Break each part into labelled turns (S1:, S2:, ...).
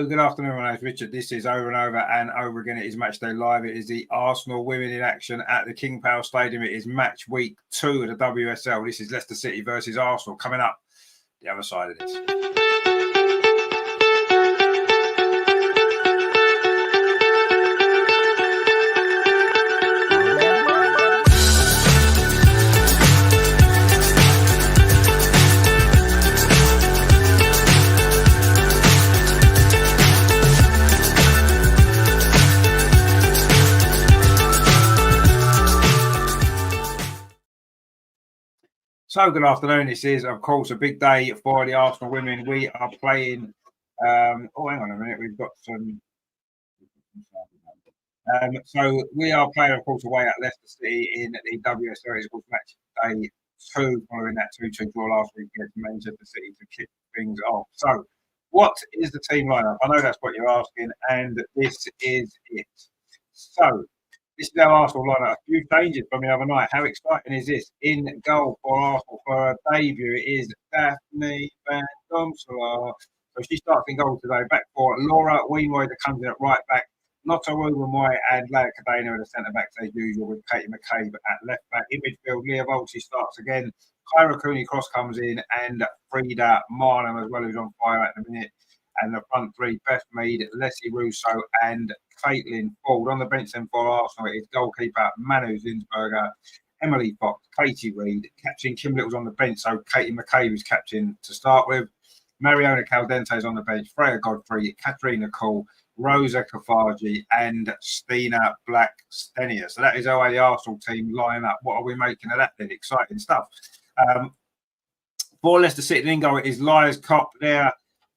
S1: good afternoon, my name is Richard. This is over and over and over again. It is Matchday Live. It is the Arsenal women in action at the King Power Stadium. It is match week 2 of the WSL. This is Leicester City versus Arsenal coming up the other side of this. So good afternoon. This is, of course, a big day for the Arsenal women. We are playing. Hang on a minute. We've got some. So we are playing, of course, away at Leicester City in the WSL. It's called match day 2, following that 2-2 draw last week against Manchester City to kick things off. So, what is the team lineup? I know that's what you're asking, and this is it. So. This is our Arsenal lineup. A few changes from the other night. How exciting is this? In goal for Arsenal for her debut is Daphne van Domselaar. So she starts in goal today. Back for Laura Weenroy that comes in at right back. Lotta Rubenmoy and Leia Cadena at the centre backs as usual, with Katie McCabe at left back. In midfield, Leah Volci starts again. Kyra Cooney-Cross comes in, and Frida Marnham as well, who's on fire at the minute. And the front three, Beth Mead, Leslie Russo, and Caitlin Ford. On the bench then for Arsenal is goalkeeper Manu Zinsberger, Emily Fox, Katie Reid, captain Kim Little's on the bench, so Katie McCabe is captain to start with. Mariona Caldente is on the bench, Freya Godfrey, Katrina Cole, Rosa Kafaji, and Stina Black-Stenier. So that is how the Arsenal team line up. What are we making of that then? Exciting stuff. For Leicester City in goal, it is Liars Kopp there.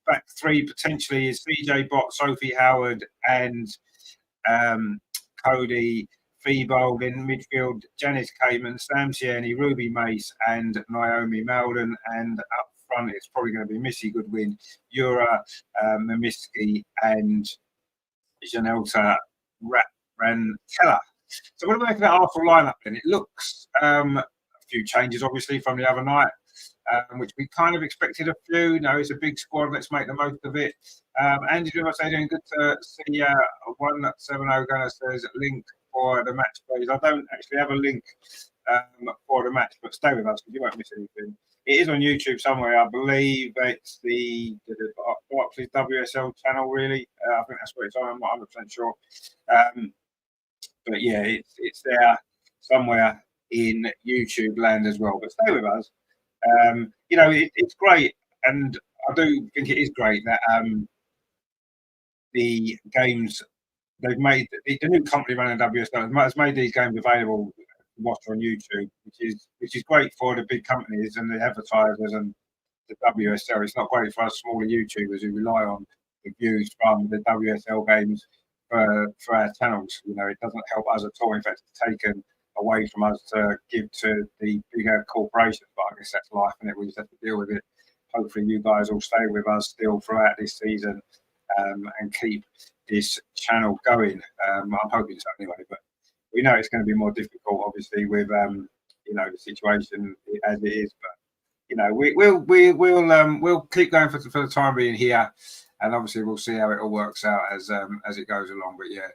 S1: Back three potentially is CJ Bott, Sophie Howard, and Cody Feebold. In midfield, Janice Kamen, Sam Tierney, Ruby Mace, and Naomi Malden. And up front, it's probably going to be Missy Goodwin, Yura Mimiski, and Janelta Rantella. So what do we make of that Arsenal lineup then? It looks a few changes, obviously, from the other night. Which we kind of expected a few. You know, it's a big squad. Let's make the most of it. Andy, do I say doing good to see 170 Gunner says link for the match, please. I don't actually have a link for the match, but stay with us because you won't miss anything. It is on YouTube somewhere. I believe it's the Barclays WSL channel, really. I think that's what it's on. I'm not 100% sure. But yeah, it's there somewhere in YouTube land as well. But stay with us. You know, it's great, and I do think it is great that the games they've made, the new company running WSL has made these games available to watch on YouTube, which is great for the big companies and the advertisers and the WSL. It's not great for us smaller YouTubers who rely on the views from the WSL games for our channels. You know, it doesn't help us at all. In fact, it's taken away from us to give to the bigger corporations, but I guess that's life, and we just have to deal with it. Hopefully you guys will stay with us still throughout this season and keep this channel going. I'm hoping so anyway, but we know it's going to be more difficult, obviously, with you know, the situation as it is. But you know, we'll keep going for the time being here, and obviously we'll see how it all works out as it goes along. But yeah,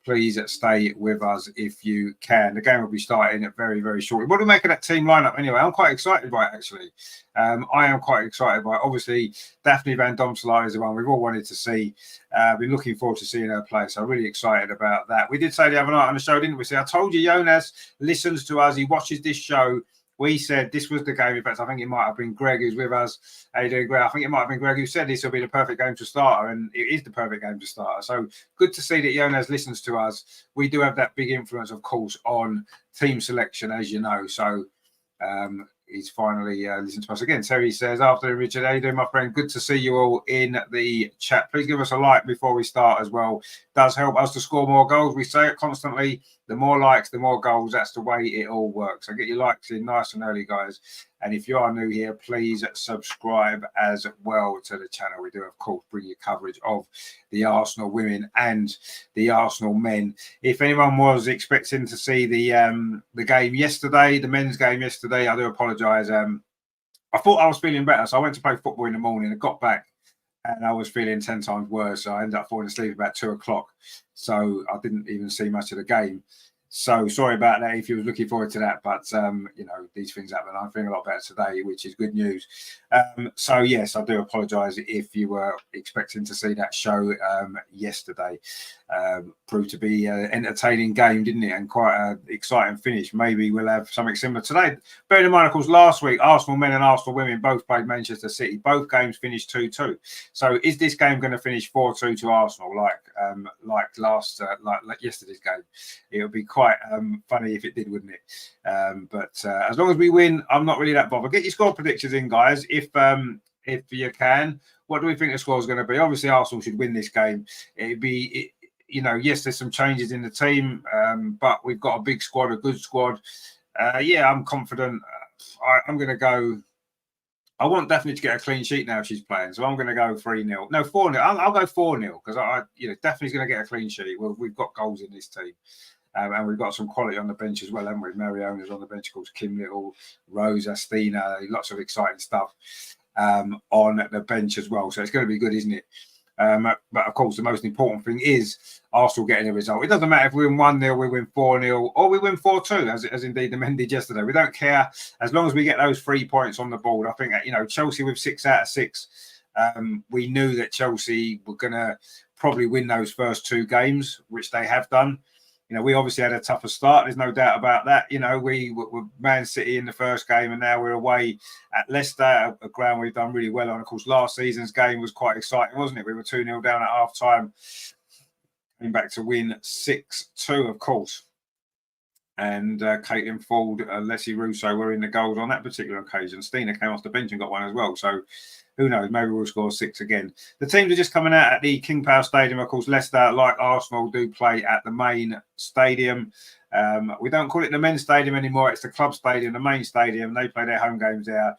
S1: please stay with us if you can. The game will be starting very, very shortly. What do we make of that team lineup anyway? I'm quite excited by it, actually. I am quite excited by it. Obviously, Daphne van Domselaar is the one we've all wanted to see. Been looking forward to seeing her play, so I'm really excited about that. We did say the other night on the show, didn't we? I told you Jonas listens to us. He watches this show. We said this was the game. In fact, I think it might have been Greg who's with us. How you doing, Greg? I think it might have been Greg who said this will be the perfect game to start her, and it is the perfect game to start her. So good to see that Jonas listens to us. We do have that big influence, of course, on team selection, as you know. So he's finally listened to us again. Terry says, after Richard, how you doing, my friend? Good to see you all in the chat. Please give us a like before we start as well. It does help us to score more goals. We say it constantly. The more likes, the more goals. That's the way it all works. So get your likes in nice and early, guys. And if you are new here, please subscribe as well to the channel. We do, of course, bring you coverage of the Arsenal women and the Arsenal men. If anyone was expecting to see the game yesterday, the men's game yesterday, I do apologise. I thought I was feeling better, so I went to play football in the morning. I got back and I was feeling 10 times worse. So I ended up falling asleep about 2 o'clock. So I didn't even see much of the game. So sorry about that if you were looking forward to that, but these things happen. I'm feeling a lot better today, which is good news. So yes, I do apologise if you were expecting to see that show yesterday. Proved to be an entertaining game, didn't it? And quite an exciting finish. Maybe we'll have something similar today. Bearing in mind, of course, last week, Arsenal men and Arsenal women both played Manchester City. Both games finished 2-2. So is this game going to finish 4-2 to Arsenal like yesterday's game? It would be quite funny if it did, wouldn't it? But as long as we win, I'm not really that bothered. Get your score predictions in, guys, if you can. What do we think the score is going to be? Obviously, Arsenal should win this game. Yes, there's some changes in the team, but we've got a big squad, a good squad. I'm confident. I'm going to go. I want Daphne to get a clean sheet now if she's playing, so I'm going to go 3-0. No, 4-0. I'll go 4-0 because Daphne's going to get a clean sheet. We've got goals in this team. And we've got some quality on the bench as well, haven't we? Mariona's on the bench, of course, Kim Little, Rose, Astina, lots of exciting stuff on the bench as well. So it's going to be good, isn't it? But of course, the most important thing is Arsenal getting a result. It doesn't matter if we win 1-0, we win 4-0, or we win 4-2, as indeed the men did yesterday. We don't care as long as we get those 3 points on the board. I think Chelsea with 6 out of 6. We knew that Chelsea were going to probably win those first 2 games, which they have done. We obviously had a tougher start. There's no doubt about that. We were Man City in the first game, and now we're away at Leicester, a ground we've done really well on. Of course, last season's game was quite exciting, wasn't it? We were 2-0 down at half-time, came back to win 6-2, of course. And Caitlin Ford, Leslie Russo were in the goals on that particular occasion. Stina came off the bench and got one as well. So who knows? Maybe we'll score 6 again. The teams are just coming out at the King Power Stadium. Of course, Leicester, like Arsenal, do play at the main stadium. We don't call it the men's stadium anymore. It's the club stadium, the main stadium. They play their home games there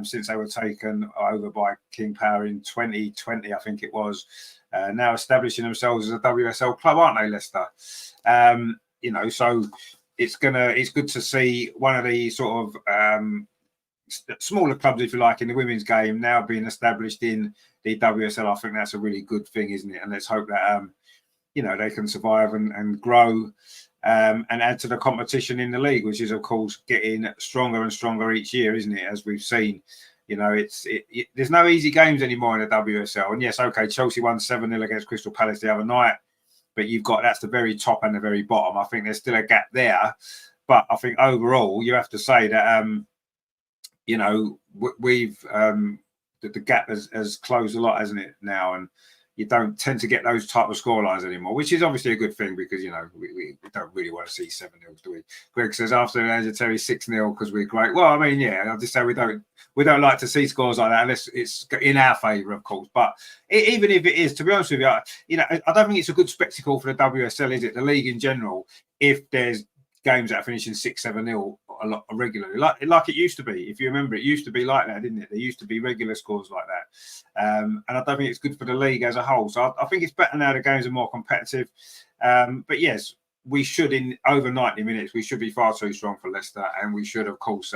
S1: since they were taken over by King Power in 2020, I think it was. Now establishing themselves as a WSL club, aren't they, Leicester? So it's good to see one of the sort of smaller clubs, if you like, in the women's game now being established in the WSL. I think that's a really good thing, isn't it? And let's hope that they can survive and grow and add to the competition in the league, which is of course getting stronger and stronger each year, isn't it? As we've seen, there's no easy games anymore in the WSL. And yes, okay, Chelsea won 7-0 against Crystal Palace the other night, but that's the very top and the very bottom. I think there's still a gap there, but I think overall you have to say that we've the gap has closed a lot, hasn't it, now? And you don't tend to get those type of scorelines anymore, which is obviously a good thing because, we don't really want to see 7-0, do we? Greg says, after Terry 6-0 because we're great. Well, I mean, yeah, I'll just say we don't like to see scores like that unless it's in our favour, of course. But even if it is, to be honest with you, I don't think it's a good spectacle for the WSL, is it? The league in general, if there's games that are finishing 6-7-0 a lot regularly, like it used to be. If you remember, it used to be like that, didn't it? There used to be regular scores like that, and I don't think it's good for the league as a whole. So I think it's better now. The games are more competitive, but yes, we should, in over 90 minutes, we should be far too strong for Leicester, and we should, of course,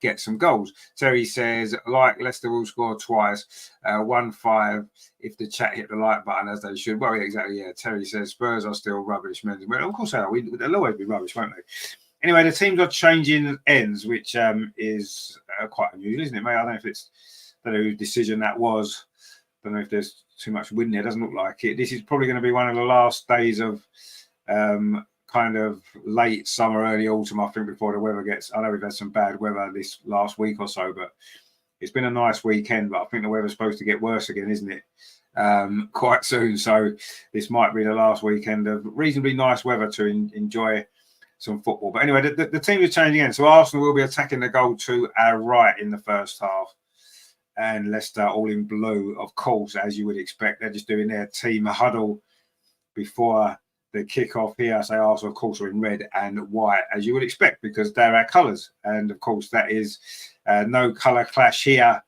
S1: get some goals. Terry says, like Leicester will score twice, 1-5 if the chat hit the like button as they should. Well, yeah, exactly. Yeah, Terry says Spurs are still rubbish. Well, of course they are. They'll always be rubbish, won't they? Anyway, the teams are changing ends, which is quite unusual, isn't it, mate? I don't know if it's the decision that was. I don't know if there's too much wind there. Doesn't look like it. This is probably going to be one of the last days of kind of late summer, early autumn, I think, before the weather gets. I know we've had some bad weather this last week or so, but it's been a nice weekend. But I think the weather's supposed to get worse again, isn't it? Quite soon. So this might be the last weekend of reasonably nice weather to enjoy some football. But anyway, the team is changing again. So Arsenal will be attacking the goal to our right in the first half. And Leicester all in blue, of course, as you would expect. They're just doing their team huddle before the kickoff here. I say Arsenal, of course, are in red and white, as you would expect, because they're our colours. And, of course, that is no colour clash here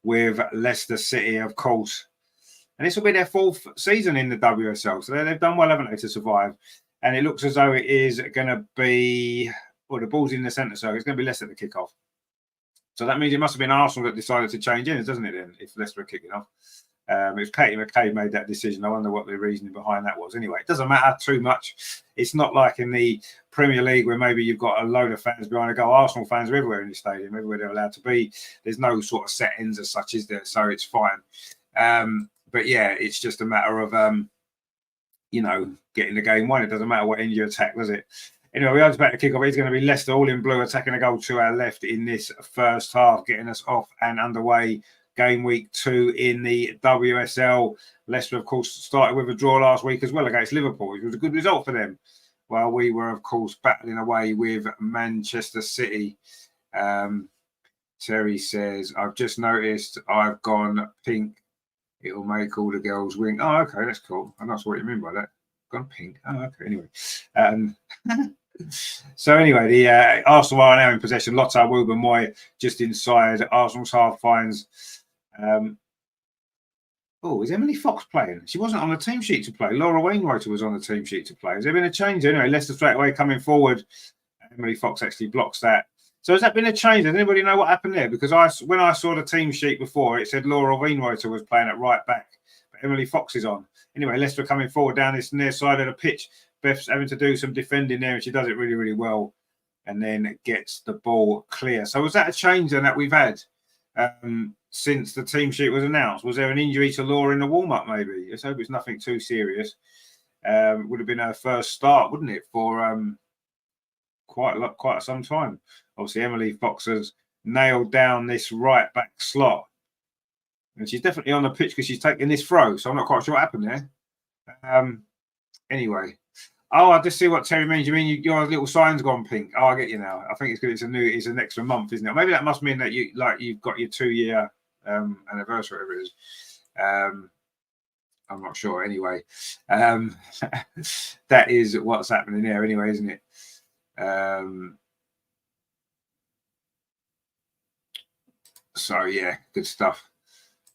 S1: with Leicester City, of course. And this will be their 4th season in the WSL. So they've done well, haven't they, to survive. And it looks as though it is going to be, the ball's in the centre, so it's going to be Leicester at the kickoff. So that means it must have been Arsenal that decided to change in, doesn't it, then, if Leicester are kicking off? It was Katie McCabe made that decision. I wonder what the reasoning behind that was. Anyway, it doesn't matter too much. It's not like in the Premier League where maybe you've got a load of fans behind a goal. Arsenal fans are everywhere in the stadium, everywhere they're allowed to be. There's no sort of set ends as such, is there? So it's fine. But yeah, it's just a matter of, getting the game won. It doesn't matter what end you attack, does it? Anyway, we are about to kick off. It's going to be Leicester all in blue attacking a goal to our left in this first half, getting us off and underway. Game week 2 in the WSL. Leicester, of course, started with a draw last week as well against Liverpool, which was a good result for them. While we were, of course, battling away with Manchester City. Terry says, I've just noticed I've gone pink. It'll make all the girls wink. Oh, okay, that's cool. I'm not sure what you mean by that. Gone pink. Oh, okay. Anyway. So anyway, the Arsenal are now in possession. Lothar Wilber-Moy just inside. Arsenal's half finds. Is Emily Fox playing? She wasn't on the team sheet to play. Laura Wainwright was on the team sheet to play. Has there been a change? Anyway, Leicester straight away coming forward. Emily Fox actually blocks that. So has that been a change? Does anybody know what happened there? Because when I saw the team sheet before, it said Laura Wainwright was playing at right back, but Emily Fox is on. Anyway, Leicester coming forward down this near side of the pitch. Beth's having to do some defending there, and she does it really, really well, and then gets the ball clear. So was that a change then that we've had since the team sheet was announced? Was there an injury to Laura in the warm-up maybe? Let's hope it's nothing too serious. Would have been her first start, wouldn't it, for quite some time. Obviously, Emily Fox has nailed down this right back slot. And she's definitely on the pitch because she's taking this throw. So I'm not quite sure what happened there. Anyway. Oh, I just see what Terry means. You mean your little sign's gone pink? Oh, I get you now. I think it's good. It's an extra month, isn't it? Maybe that must mean that you've got your 2-year anniversary, whatever it is. I'm not sure. Anyway, that is what's happening there. Anyway, isn't it? So yeah, good stuff.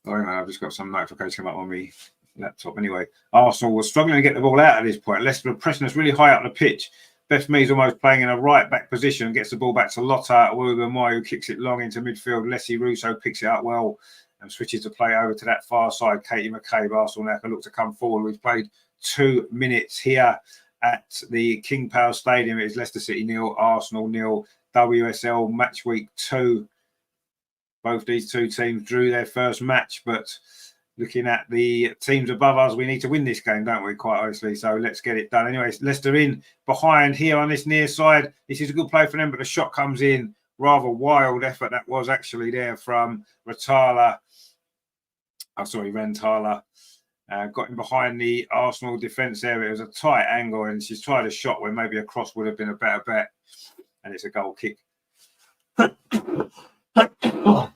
S1: Oh, I've just got some notification come up on me laptop. Anyway, Arsenal was struggling to get the ball out at this point. Leicester were pressing us really high up the pitch. Beth Mees almost playing in a right back position, gets the ball back to Lothar Wilber-Moy, who kicks it long into midfield. Leslie Russo picks it up well and switches to play over to that far side. Katie McCabe, Arsenal now can look to come forward. We've played 2 minutes here at the King Power Stadium. It is Leicester City 0, Arsenal 0, WSL match week 2. Both these two teams drew their first match, but looking at the teams above us, we need to win this game, don't we, quite honestly? So let's get it done. Anyway, Leicester in behind here on this near side. This is a good play for them, but the shot comes in. Rather wild effort that was actually there from Rentala. Got him behind the Arsenal defence area. It was a tight angle, and she's tried a shot where maybe a cross would have been a better bet. And it's a goal kick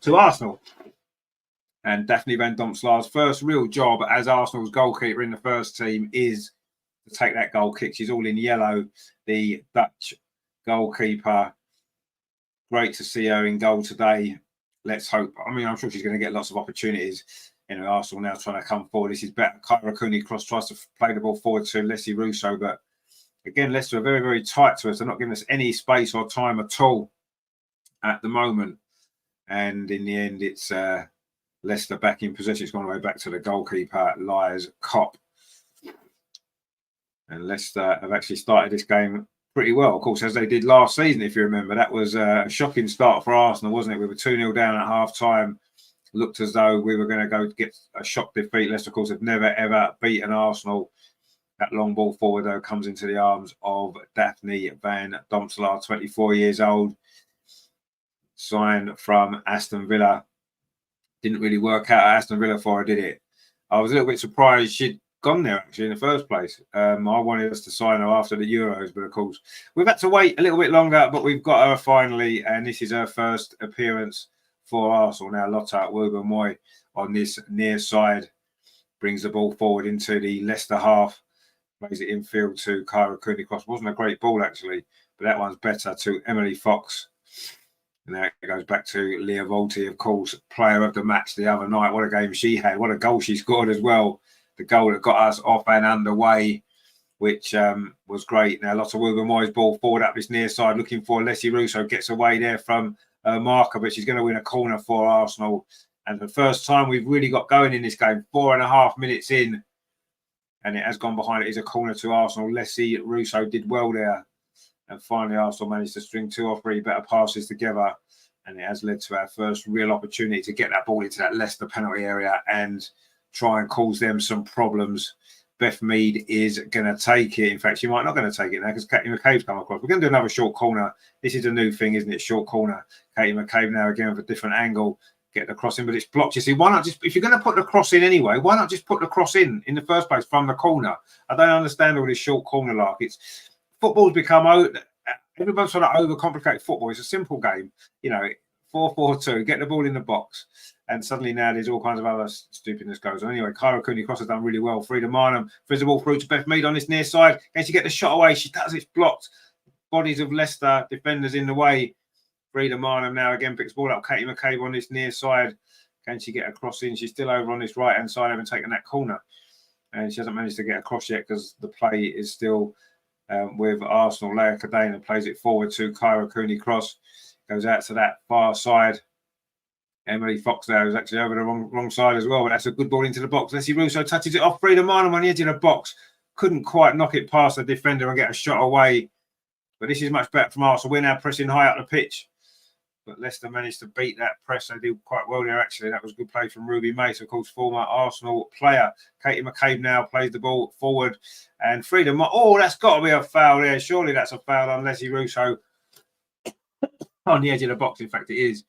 S1: to Arsenal. And Daphne Van Domselaar's first real job as Arsenal's goalkeeper in the first team is to take that goal kick. She's all in yellow, the Dutch goalkeeper. Great to see her in goal today. Let's hope. I mean, I'm sure she's going to get lots of opportunities. Arsenal now trying to come forward. This is better. Kyra Cooney-Cross tries to play the ball forward to Leslie Russo, but again, Leicester are very, very tight to us. They're not giving us any space or time at all at the moment. And in the end, it's Leicester back in possession. It's gone away back to the goalkeeper, Lies Kopp. And Leicester have actually started this game pretty well, of course, as they did last season, if you remember. That was a shocking start for Arsenal, wasn't it? We were 2-0 down at half-time. Looked as though we were going to go get a shock defeat. Leicester, of course, have never, ever beaten Arsenal. That long ball forward, though, comes into the arms of Daphne Van Domselaar, 24 years old. Signed from Aston Villa. Didn't really work out at Aston Villa for her, did it? I was a little bit surprised she'd gone there, actually, in the first place. I wanted us to sign her after the Euros, but, of course, we've had to wait a little bit longer, but we've got her finally, and this is her first appearance for Arsenal. Now, Lothar Wilber-Moy on this near side brings the ball forward into the Leicester half. Plays it infield to Kyra Cooney-Cross. Wasn't a great ball, actually, but that one's better to Emily Fox. And now it goes back to Leah Volti, of course, player of the match the other night. What a game she had. What a goal she scored as well. The goal that got us off and underway, which was great. Now, Lothar Wilber-Moy's ball forward up this near side, looking for Leslie Russo. Gets away there from marker, but she's going to win a corner for Arsenal. And the first time we've really got going in this game, 4.5 minutes in, and it has gone behind. It is a corner to Arsenal. Leslie Russo did well there. And finally, Arsenal managed to string 2 or 3 better passes together. And it has led to our first real opportunity to get that ball into that Leicester penalty area and try and cause them some problems. Beth Mead is going to take it. In fact, she might not going to take it now because Katie McCabe's come across. We're going to do another short corner. This is a new thing, isn't it? Short corner. Katie McCabe now again with a different angle. Get the cross in, but it's blocked. You see, why not just, if you're going to put the cross in anyway, why not just put the cross in the first place from the corner? I don't understand all this short corner lark. It's football's become, everyone's trying to overcomplicate football. It's a simple game, 4-4-2, get the ball in the box. And suddenly now there's all kinds of other stupidness goes on. Anyway, Kyra Cooney-Cross has done really well. Frida Marnham throws the ball through to Beth Mead on this near side. Can she get the shot away? She does. It's blocked. Bodies of Leicester defenders in the way. Frida Marnham now again picks the ball up. Katie McCabe on this near side. Can she get a cross in? She's still over on this right-hand side, having taken that corner. And she hasn't managed to get across yet because the play is still with Arsenal. Leah Cadena plays it forward to Kyra Cooney-Cross. Goes out to that far side. Emily Fox there is actually over the wrong side as well, but that's a good ball into the box. Leslie Russo touches it off. Frida Marnham on the edge of the box. Couldn't quite knock it past the defender and get a shot away. But this is much better from Arsenal. We're now pressing high up the pitch. But Leicester managed to beat that press. They did quite well there, actually. That was a good play from Ruby Mace, of course, former Arsenal player. Katie McCabe now plays the ball forward. And Frida that's got to be a foul there. Surely that's a foul on Leslie Russo on the edge of the box. In fact, it is.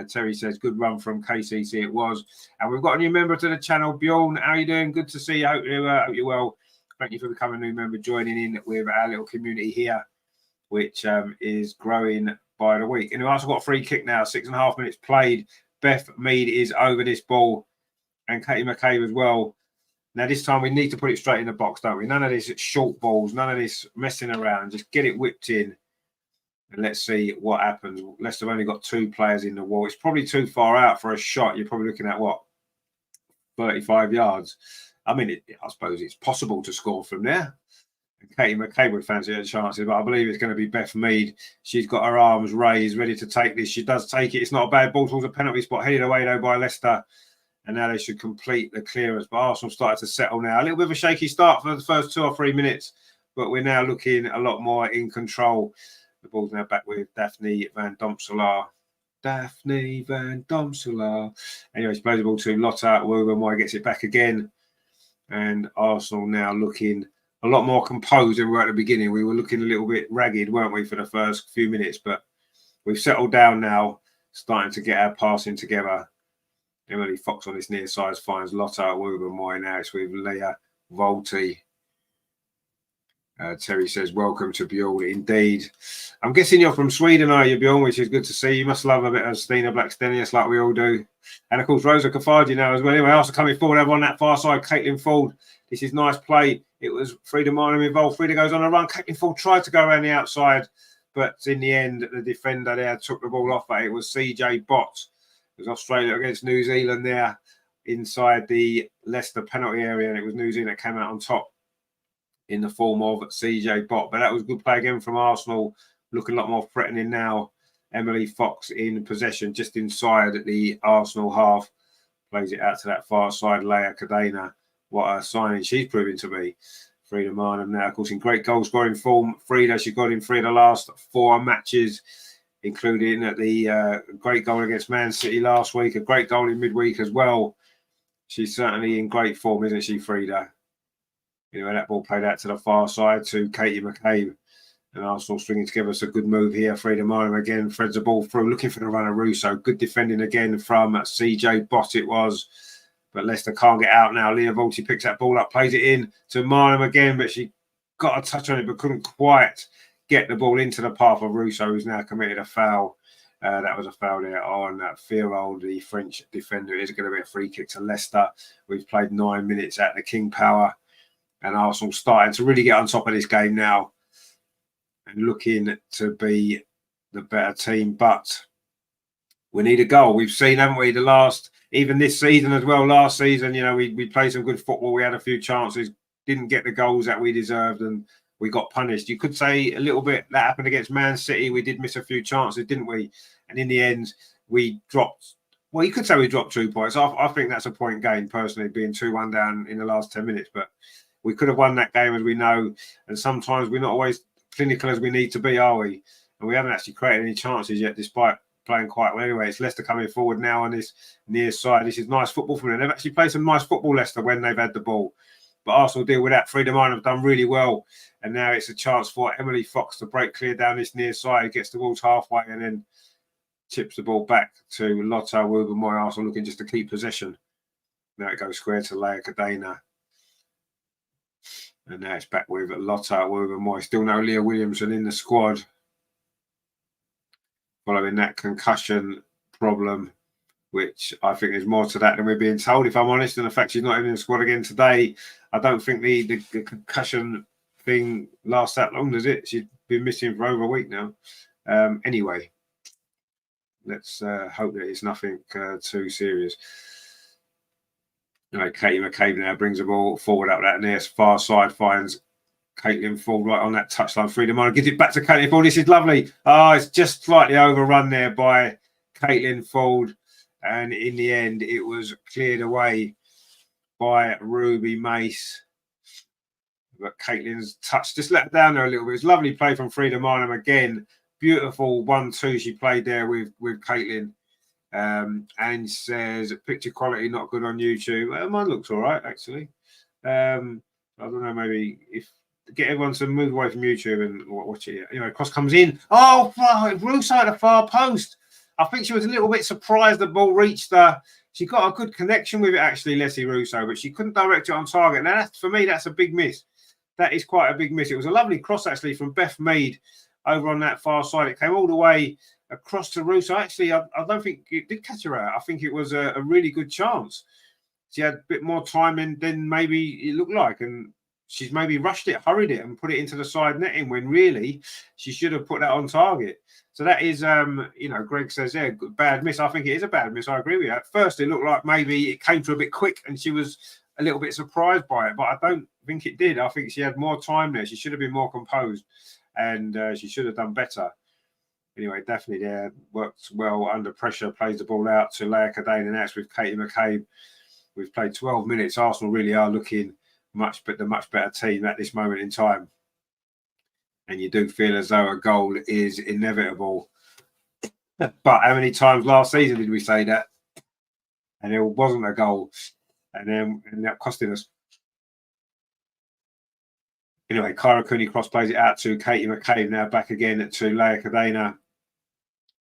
S1: Terry says, good run from KCC. It was. And we've got a new member to the channel, Bjorn. How are you doing? Good to see you. Hope you're well. Thank you for becoming a new member, joining in with our little community here, which is growing by the week. And we've also got a free kick now, 6.5 minutes played. Beth Mead is over this ball, and Katie McCabe as well. Now, this time we need to put it straight in the box, don't we? None of this short balls, none of this messing around. Just get it whipped in. And let's see what happens. Leicester have only got 2 players in the wall. It's probably too far out for a shot. You're probably looking at, 35 yards. I mean, I suppose it's possible to score from there. Katie McCabe would fancy her chances, but I believe it's going to be Beth Mead. She's got her arms raised, ready to take this. She does take it. It's not a bad ball towards a penalty spot, headed away, though, by Leicester. And now they should complete the clearance. But Arsenal started to settle now. A little bit of a shaky start for the first 2 or 3 minutes, but we're now looking a lot more in control. The ball's now back with Daphne Van Domselaar. Daphne Van Domselaar. Anyway, she plays the ball to Lotta Wogan. Gets it back again. And Arsenal now looking a lot more composed than we were at the beginning. We were looking a little bit ragged, weren't we, for the first few minutes? But we've settled down now, starting to get our passing together. Emily Fox on this near side finds Lotta Wogan. Now it's with Leah Volti. Terry says, welcome to Bjorn. Indeed. I'm guessing you're from Sweden, are you, Bjorn? Which is good to see. You must love a bit of Stina Blackstenius like we all do. And, of course, Rosa Kafaji now as well. Anyway, also coming forward over on that far side, Caitlin Ford. This is nice play. It was Frida Marnham involved. Frida goes on a run. Caitlin Ford tried to go around the outside, but in the end, the defender there took the ball off. But it was CJ Bott. It was Australia against New Zealand there inside the Leicester penalty area, and it was New Zealand that came out on top in the form of CJ Bott. But that was a good play again from Arsenal, looking a lot more threatening now. Emily Fox in possession just inside the Arsenal half. Plays it out to that far side, Leah Cadena. What a signing she's proving to be. Frida Marnham now, of course, in great goal scoring form. Frida, she got in 3 of the last 4 matches, including the great goal against Man City last week, a great goal in midweek as well. She's certainly in great form, isn't she, Frida? Anyway, that ball played out to the far side to Katie McCabe. And Arsenal stringing together. So good move here. Frida Marnham again threads the ball through, looking for the runner Russo. Good defending again from CJ Bott it was. But Leicester can't get out now. Leah Volti picks that ball up, plays it in to Marnham again, but she got a touch on it, but couldn't quite get the ball into the path of Russo, who's now committed a foul. That was a foul there on Firo, the French defender. It is going to be a free kick to Leicester. We've played 9 minutes at the King Power. And Arsenal starting to really get on top of this game now and looking to be the better team. But we need a goal. We've seen, haven't we, even this season as well. Last season, we played some good football. We had a few chances, didn't get the goals that we deserved, and we got punished. You could say a little bit that happened against Man City. We did miss a few chances, didn't we? And in the end, we dropped Well, you could say we dropped 2 points. I think that's a point gain, personally, being 2-1 down in the last 10 minutes. But we could have won that game, as we know. And sometimes we're not always clinical as we need to be, are we? And we haven't actually created any chances yet, despite playing quite well. Anyway, it's Leicester coming forward now on this near side. This is nice football from them. They've actually played some nice football, Leicester, when they've had the ball. But Arsenal deal with that. Frida Mine have done really well. And now it's a chance for Emily Fox to break clear down this near side, gets towards halfway, and then chips the ball back to Lotta Wubben-Moy. Arsenal looking just to keep possession. Now it goes square to Leia Cadena. And now it's back with Lotta Wubben-Moy. Still no Leah Williamson in the squad. Following that concussion problem, which I think there's more to that than we're being told, if I'm honest. And the fact she's not even in the squad again today, I don't think the concussion thing lasts that long, does it? She's been missing for over a week now. Anyway, let's hope that it's nothing too serious. Katie McCabe now brings the ball forward up that near far side, finds Caitlin Ford right on that touchline. Frida Miner gives it back to Caitlin Ford. This is lovely. Oh, it's just slightly overrun there by Caitlin Ford. And in the end, it was cleared away by Ruby Mace. But Caitlin's touch just let down there a little bit. It's lovely play from Frida Miner again. Beautiful 1-2 she played there with Caitlin. And says picture quality not good on YouTube. Mine looks all right, actually. I don't know, maybe if get everyone to move away from YouTube and watch it. Anyway, cross comes in. Oh, Russo at the far post. I think she was a little bit surprised the ball reached her. She got a good connection with it, actually, Leslie Russo, but she couldn't direct it on target. Now, for me, that's a big miss. That is quite a big miss. It was a lovely cross, actually, from Beth Mead over on that far side. It came all the way across to Russo. Actually, I don't think it did catch her out. I think it was a really good chance. She had a bit more time than maybe it looked like, and she's maybe rushed it, hurried it, and put it into the side netting when really she should have put that on target. So that is, Greg says, yeah, bad miss. I think it is a bad miss. I agree with you. At first, it looked like maybe it came through a bit quick and she was a little bit surprised by it, but I don't think it did. I think she had more time there. She should have been more composed and she should have done better. Anyway, definitely there, works well under pressure, plays the ball out to Leia Cadena, and that's with Katie McCabe. We've played 12 minutes. Arsenal really are looking the much better team at this moment in time. And you do feel as though a goal is inevitable. But how many times last season did we say that? And there wasn't a goal. And that costing us. Anyway, Kyra Cooney cross plays it out to Katie McCabe. Now back again to Leia Cadena.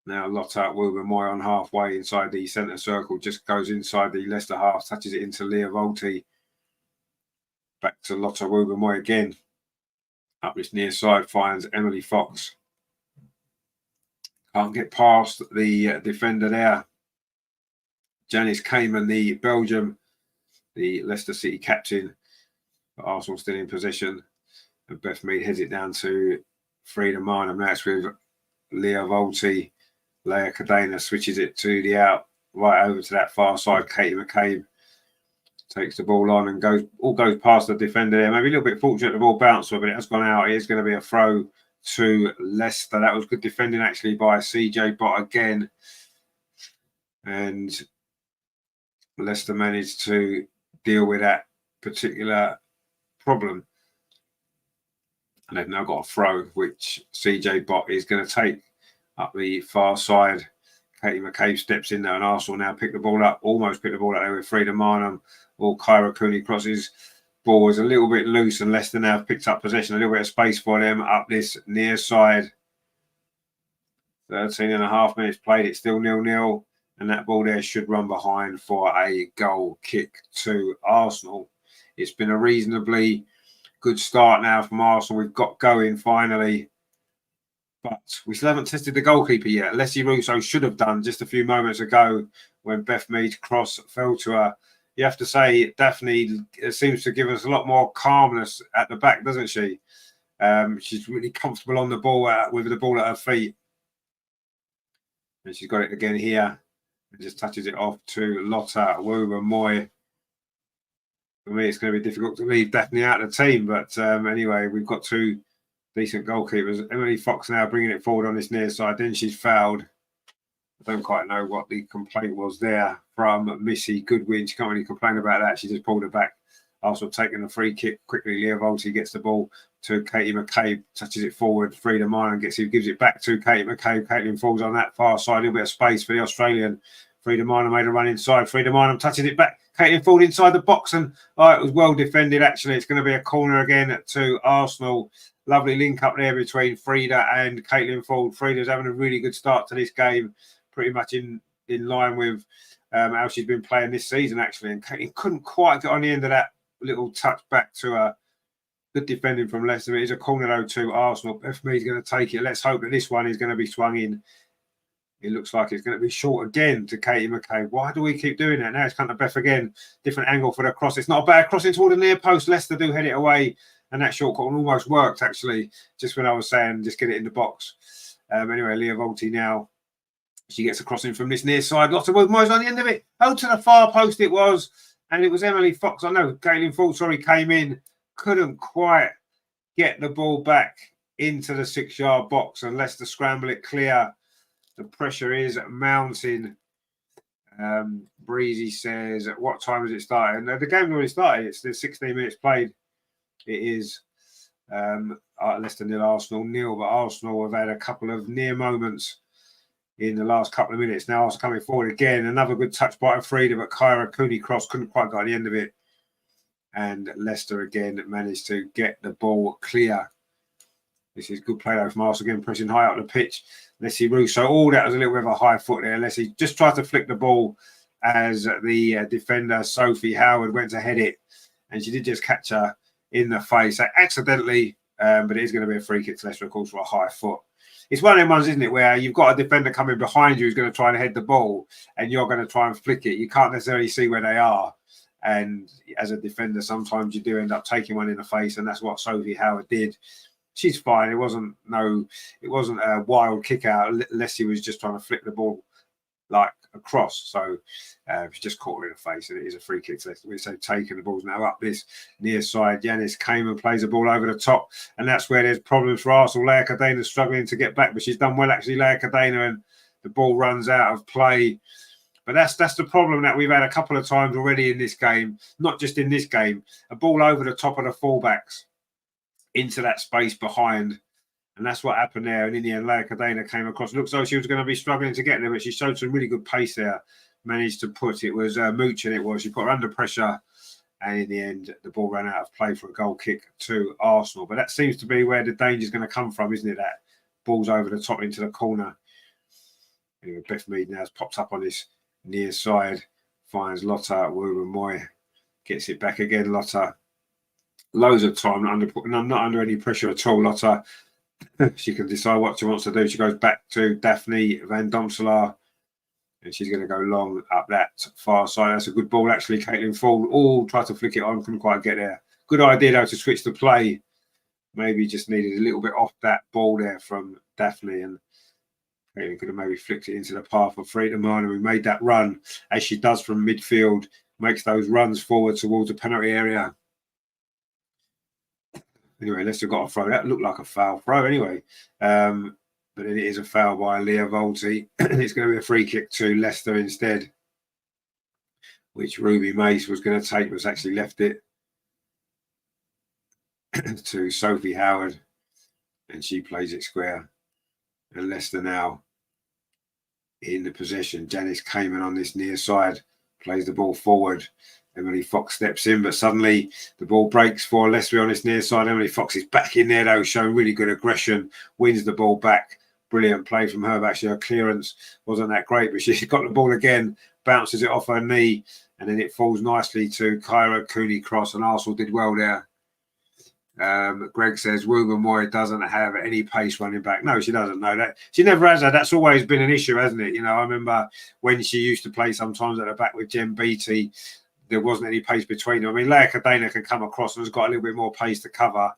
S1: Now Lotta Wubben-Moy on halfway inside the centre circle. Just goes inside the Leicester half. Touches it into Leah Volti. Back to Lotta Wubben-Moy again. Up this near side, finds Emily Fox. Can't get past the defender there. Janice Kamen, the Belgium, the Leicester City captain. But Arsenal still in possession. And Beth Mead heads it down to Frida Miner. That's with Leah Volti. Leia Cadena switches it to the out, right over to that far side. Katie McCabe takes the ball on and goes past the defender there. Maybe a little bit fortunate the ball bounced, but it has gone out. It is going to be a throw to Leicester. That was good defending actually by CJ Bott again. And Leicester managed to deal with that particular problem. And they've now got a throw, which CJ Bott is going to take up the far side. Katie McCabe steps in there, and Arsenal now pick the ball up, almost pick the ball up there with Frida Marnham. Or Kyra Cooney crosses. Ball was a little bit loose, and Leicester now have picked up possession. A little bit of space for them up this near side. 13.5 minutes played. It's still 0-0. And that ball there should run behind for a goal kick to Arsenal. It's been a reasonably good start now from Arsenal. We've got going finally. But we still haven't tested the goalkeeper yet. Leslie Russo should have done just a few moments ago when Beth Mead's cross fell to her. You have to say, Daphne seems to give us a lot more calmness at the back, doesn't she? She's really comfortable on the ball with the ball at her feet. And she's got it again here. And just touches it off to Lotta Wubben-Moy. For me, it's going to be difficult to leave Daphne out of the team. But anyway, we've got two decent goalkeepers. Emily Fox now bringing it forward on this near side. Then she's fouled. I don't quite know what the complaint was there from Missy Goodwin. She can't really complain about that. She just pulled it back. Arsenal taking the free kick quickly. Leah Volti gets the ball to Katie McCabe, touches it forward. Frida Minor gives it back to Katie McCabe. Caitlin falls on that far side. A little bit of space for the Australian. Frida Minor made a run inside. Frida Minor touches it back. Caitlin falls inside the box, and it was well defended. Actually, it's going to be a corner again to Arsenal. Lovely link up there between Frida and Caitlin Ford. Frida's having a really good start to this game, pretty much in line with how she's been playing this season, actually. And Caitlin couldn't quite get on the end of that little touch back to her. Good defending from Leicester. It is a corner, though, to Arsenal. FME is going to take it. Let's hope that this one is going to be swung in. It looks like it's going to be short again to Katie McCabe. Why do we keep doing that? Now it's come to Beth again. Different angle for the cross. It's not a bad crossing toward the near post. Leicester do head it away. And that short corner almost worked, actually, just when I was saying just get it in the box. Anyway, Leah Volti now. She gets a crossing from this near side. Lots of movement on the end of it. Oh, to the far post it was. And it was Emily Fox. I know, Caitlin Ford, came in. Couldn't quite get the ball back into the 6-yard box. And Leicester scramble it clear. The pressure is mounting. Breezy says, at what time has it started? No, the game's already started. It's the 16 minutes played. It is Leicester 0, Arsenal 0, but Arsenal have had a couple of near moments in the last couple of minutes. Now Arsenal coming forward again. Another good touch by Frida, but Kyra Cooney cross couldn't quite get the end of it. And Leicester again managed to get the ball clear. This is good play though from Arsenal again, pressing high up the pitch. Leslie Russo, that was a little bit of a high foot there. Leslie just tried to flick the ball as the defender, Sophie Howard, went to head it. And she did just catch her in the face accidentally, but it is going to be a free kick to Leicester, of course, for a high foot. It's one of them ones, isn't it, where you've got a defender coming behind you who's going to try and head the ball and you're going to try and flick it. You can't necessarily see where they are. And as a defender, sometimes you do end up taking one in the face, and that's what Sophie Howard did. She's fine. It wasn't a wild kick out. Leslie was just trying to flick the ball like across. So she just caught her in the face, and it is a free kick. So we say taking the ball's now up this near side. Yanis came and plays the ball over the top, and that's where there's problems for Arsenal. Leia Cadena struggling to get back, but she's done well actually, Leia Cadena, and the ball runs out of play. But that's the problem that we've had a couple of times already in this game. Not just in this game, a ball over the top of the fullbacks into that space behind. And that's what happened there. And in the end, Leia Cadena came across. It looks like she was going to be struggling to get there, but she showed some really good pace there. Managed to put it was Mooch, and it was. She put her under pressure. And in the end, the ball ran out of play for a goal kick to Arsenal. But that seems to be where the danger is going to come from, isn't it? That ball's over the top into the corner. Anyway, Beth Mead now has popped up on this near side. Finds Lotta Wuben-Moy. Gets it back again, Lotta. Loads of time, not under any pressure at all, Lotta. She can decide what she wants to do. She goes back to Daphne Van Domselaar, and she's going to go long up that far side. That's a good ball, actually. Caitlin Ford, tried to flick it on, couldn't quite get there. Good idea, though, to switch the play. Maybe just needed a little bit off that ball there from Daphne, and Caitlin could have maybe flicked it into the path of Frida Minor, who made that run, as she does from midfield, makes those runs forward towards the penalty area. Anyway, Leicester got a throw. That looked like a foul throw anyway. But it is a foul by Leah Volti. It's going to be a free kick to Leicester instead, which Ruby Mace was going to take, was actually left it to Sophie Howard, and she plays it square. And Leicester now in the possession. Janice Kamen on this near side, plays the ball forward. Emily Fox steps in, but suddenly the ball breaks for Leicester on this near side. Emily Fox is back in there, though, showing really good aggression, wins the ball back. Brilliant play from her. Actually, her clearance wasn't that great, but she got the ball again, bounces it off her knee, and then it falls nicely to Kyra Cooney cross, and Arsenal did well there. Greg says Wuben-Moy doesn't have any pace running back. No, she doesn't. No, that she never has that. That's always been an issue, hasn't it? You know, I remember when she used to play sometimes at the back with Jen Beattie, there wasn't any pace between them. I mean, Leia Cadena can come across and has got a little bit more pace to cover.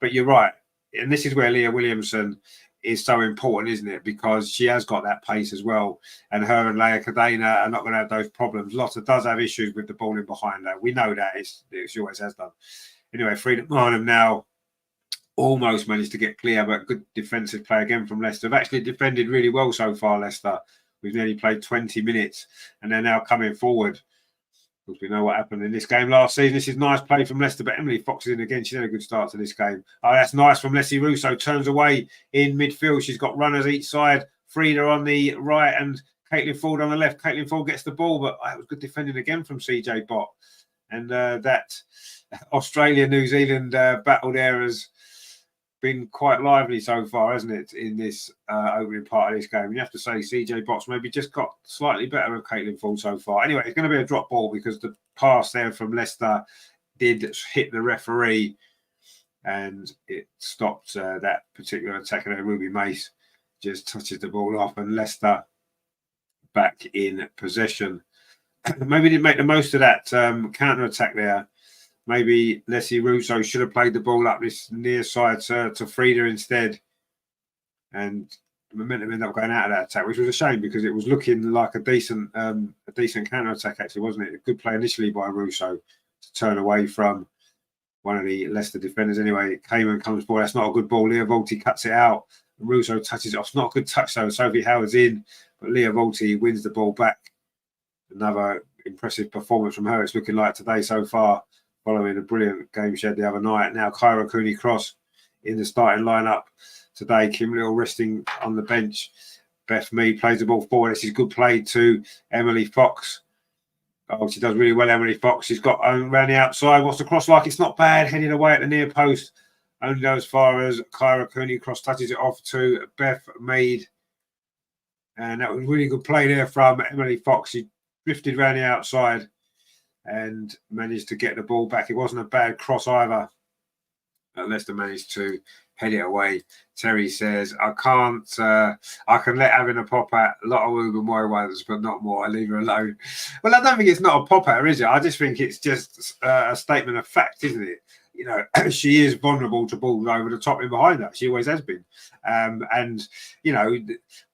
S1: But you're right. And this is where Leah Williamson is so important, isn't it? Because she has got that pace as well. And her and Leia Cadena are not going to have those problems. Lotta does have issues with the ball in behind her. We know that. She always has done. Anyway, Frida Marnham now almost managed to get clear, but good defensive play again from Leicester. Have actually defended really well so far, Leicester. We've nearly played 20 minutes, and they're now coming forward. Because we know what happened in this game last season. This is nice play from Leicester, but Emily Fox is in again. She's had a good start to this game. Oh, that's nice from Leslie Russo. Turns away in midfield. She's got runners each side. Frida on the right and Caitlin Ford on the left. Caitlin Ford gets the ball, but it was good defending again from CJ Bott. And that Australia-New Zealand battle there has been quite lively so far, hasn't it, in this opening part of this game? You have to say CJ Bott's maybe just got slightly better with Caitlin Ford so far. Anyway, it's going to be a drop ball because the pass there from Leicester did hit the referee and it stopped that particular attacker there. Ruby Mace just touches the ball off and Leicester back in possession. Maybe didn't make the most of that counter-attack there. Maybe Leslie Russo should have played the ball up this near side to Frida instead. And the momentum ended up going out of that attack, which was a shame because it was looking like a decent counter-attack, actually, wasn't it? A good play initially by Russo to turn away from one of the Leicester defenders. Anyway, Cayman comes forward. That's not a good ball. Leah Volti cuts it out. Russo touches it off. It's not a good touch, though. Sophie Howard's in, but Leah Volti wins the ball back. Another impressive performance from her. It's looking like today so far, following a brilliant game she had the other night. Now Kyra Cooney-Cross in the starting lineup today. Kim Little resting on the bench. Beth Mead plays the ball forward. This is good play to Emily Fox. Oh, she does really well, Emily Fox. She's got around the outside. Wants to cross like it's not bad. Heading away at the near post. Only goes as far as Kyra Cooney-Cross touches it off to Beth Mead. And that was a really good play there from Emily Fox. She drifted around the outside and managed to get the ball back. It wasn't a bad cross either. Leicester managed to head it away. Terry says, I can let having a pop at a lot of Uber Moy ones, but not more. I leave her alone. Well, I don't think it's not a pop at her, is it? I just think it's just a statement of fact, isn't it? You know, she is vulnerable to balls over the top and behind her. She always has been. And, you know,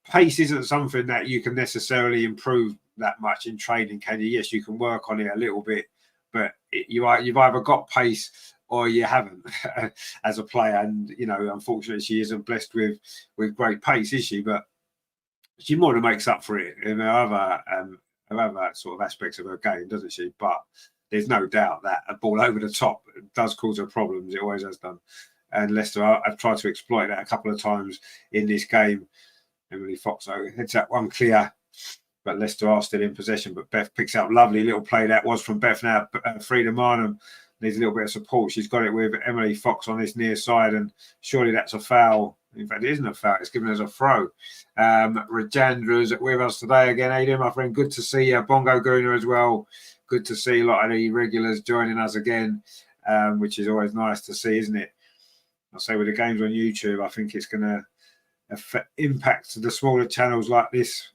S1: pace isn't something that you can necessarily improve that much in training, can you? Yes, you can work on it a little bit, but you've either got pace or you haven't as a player. And, you know, unfortunately, she isn't blessed with great pace, is she? But she more than makes up for it in her other sort of aspects of her game, doesn't she? But there's no doubt that a ball over the top does cause her problems. It always has done. And Leicester, I've tried to exploit that a couple of times in this game. Emily Fox heads that one clear, but Leicester are still in possession. But Beth picks up lovely little play that was from Beth now. Frida Marnham needs a little bit of support. She's got it with Emily Fox on this near side, and surely that's a foul. In fact, it isn't a foul. It's given as a throw. Rajandra's with us today again. Aidan, my friend, good to see you. Bongo Guna as well. Good to see a lot of the regulars joining us again, which is always nice to see, isn't it? I'll say with the games on YouTube, I think it's going to impact the smaller channels like this,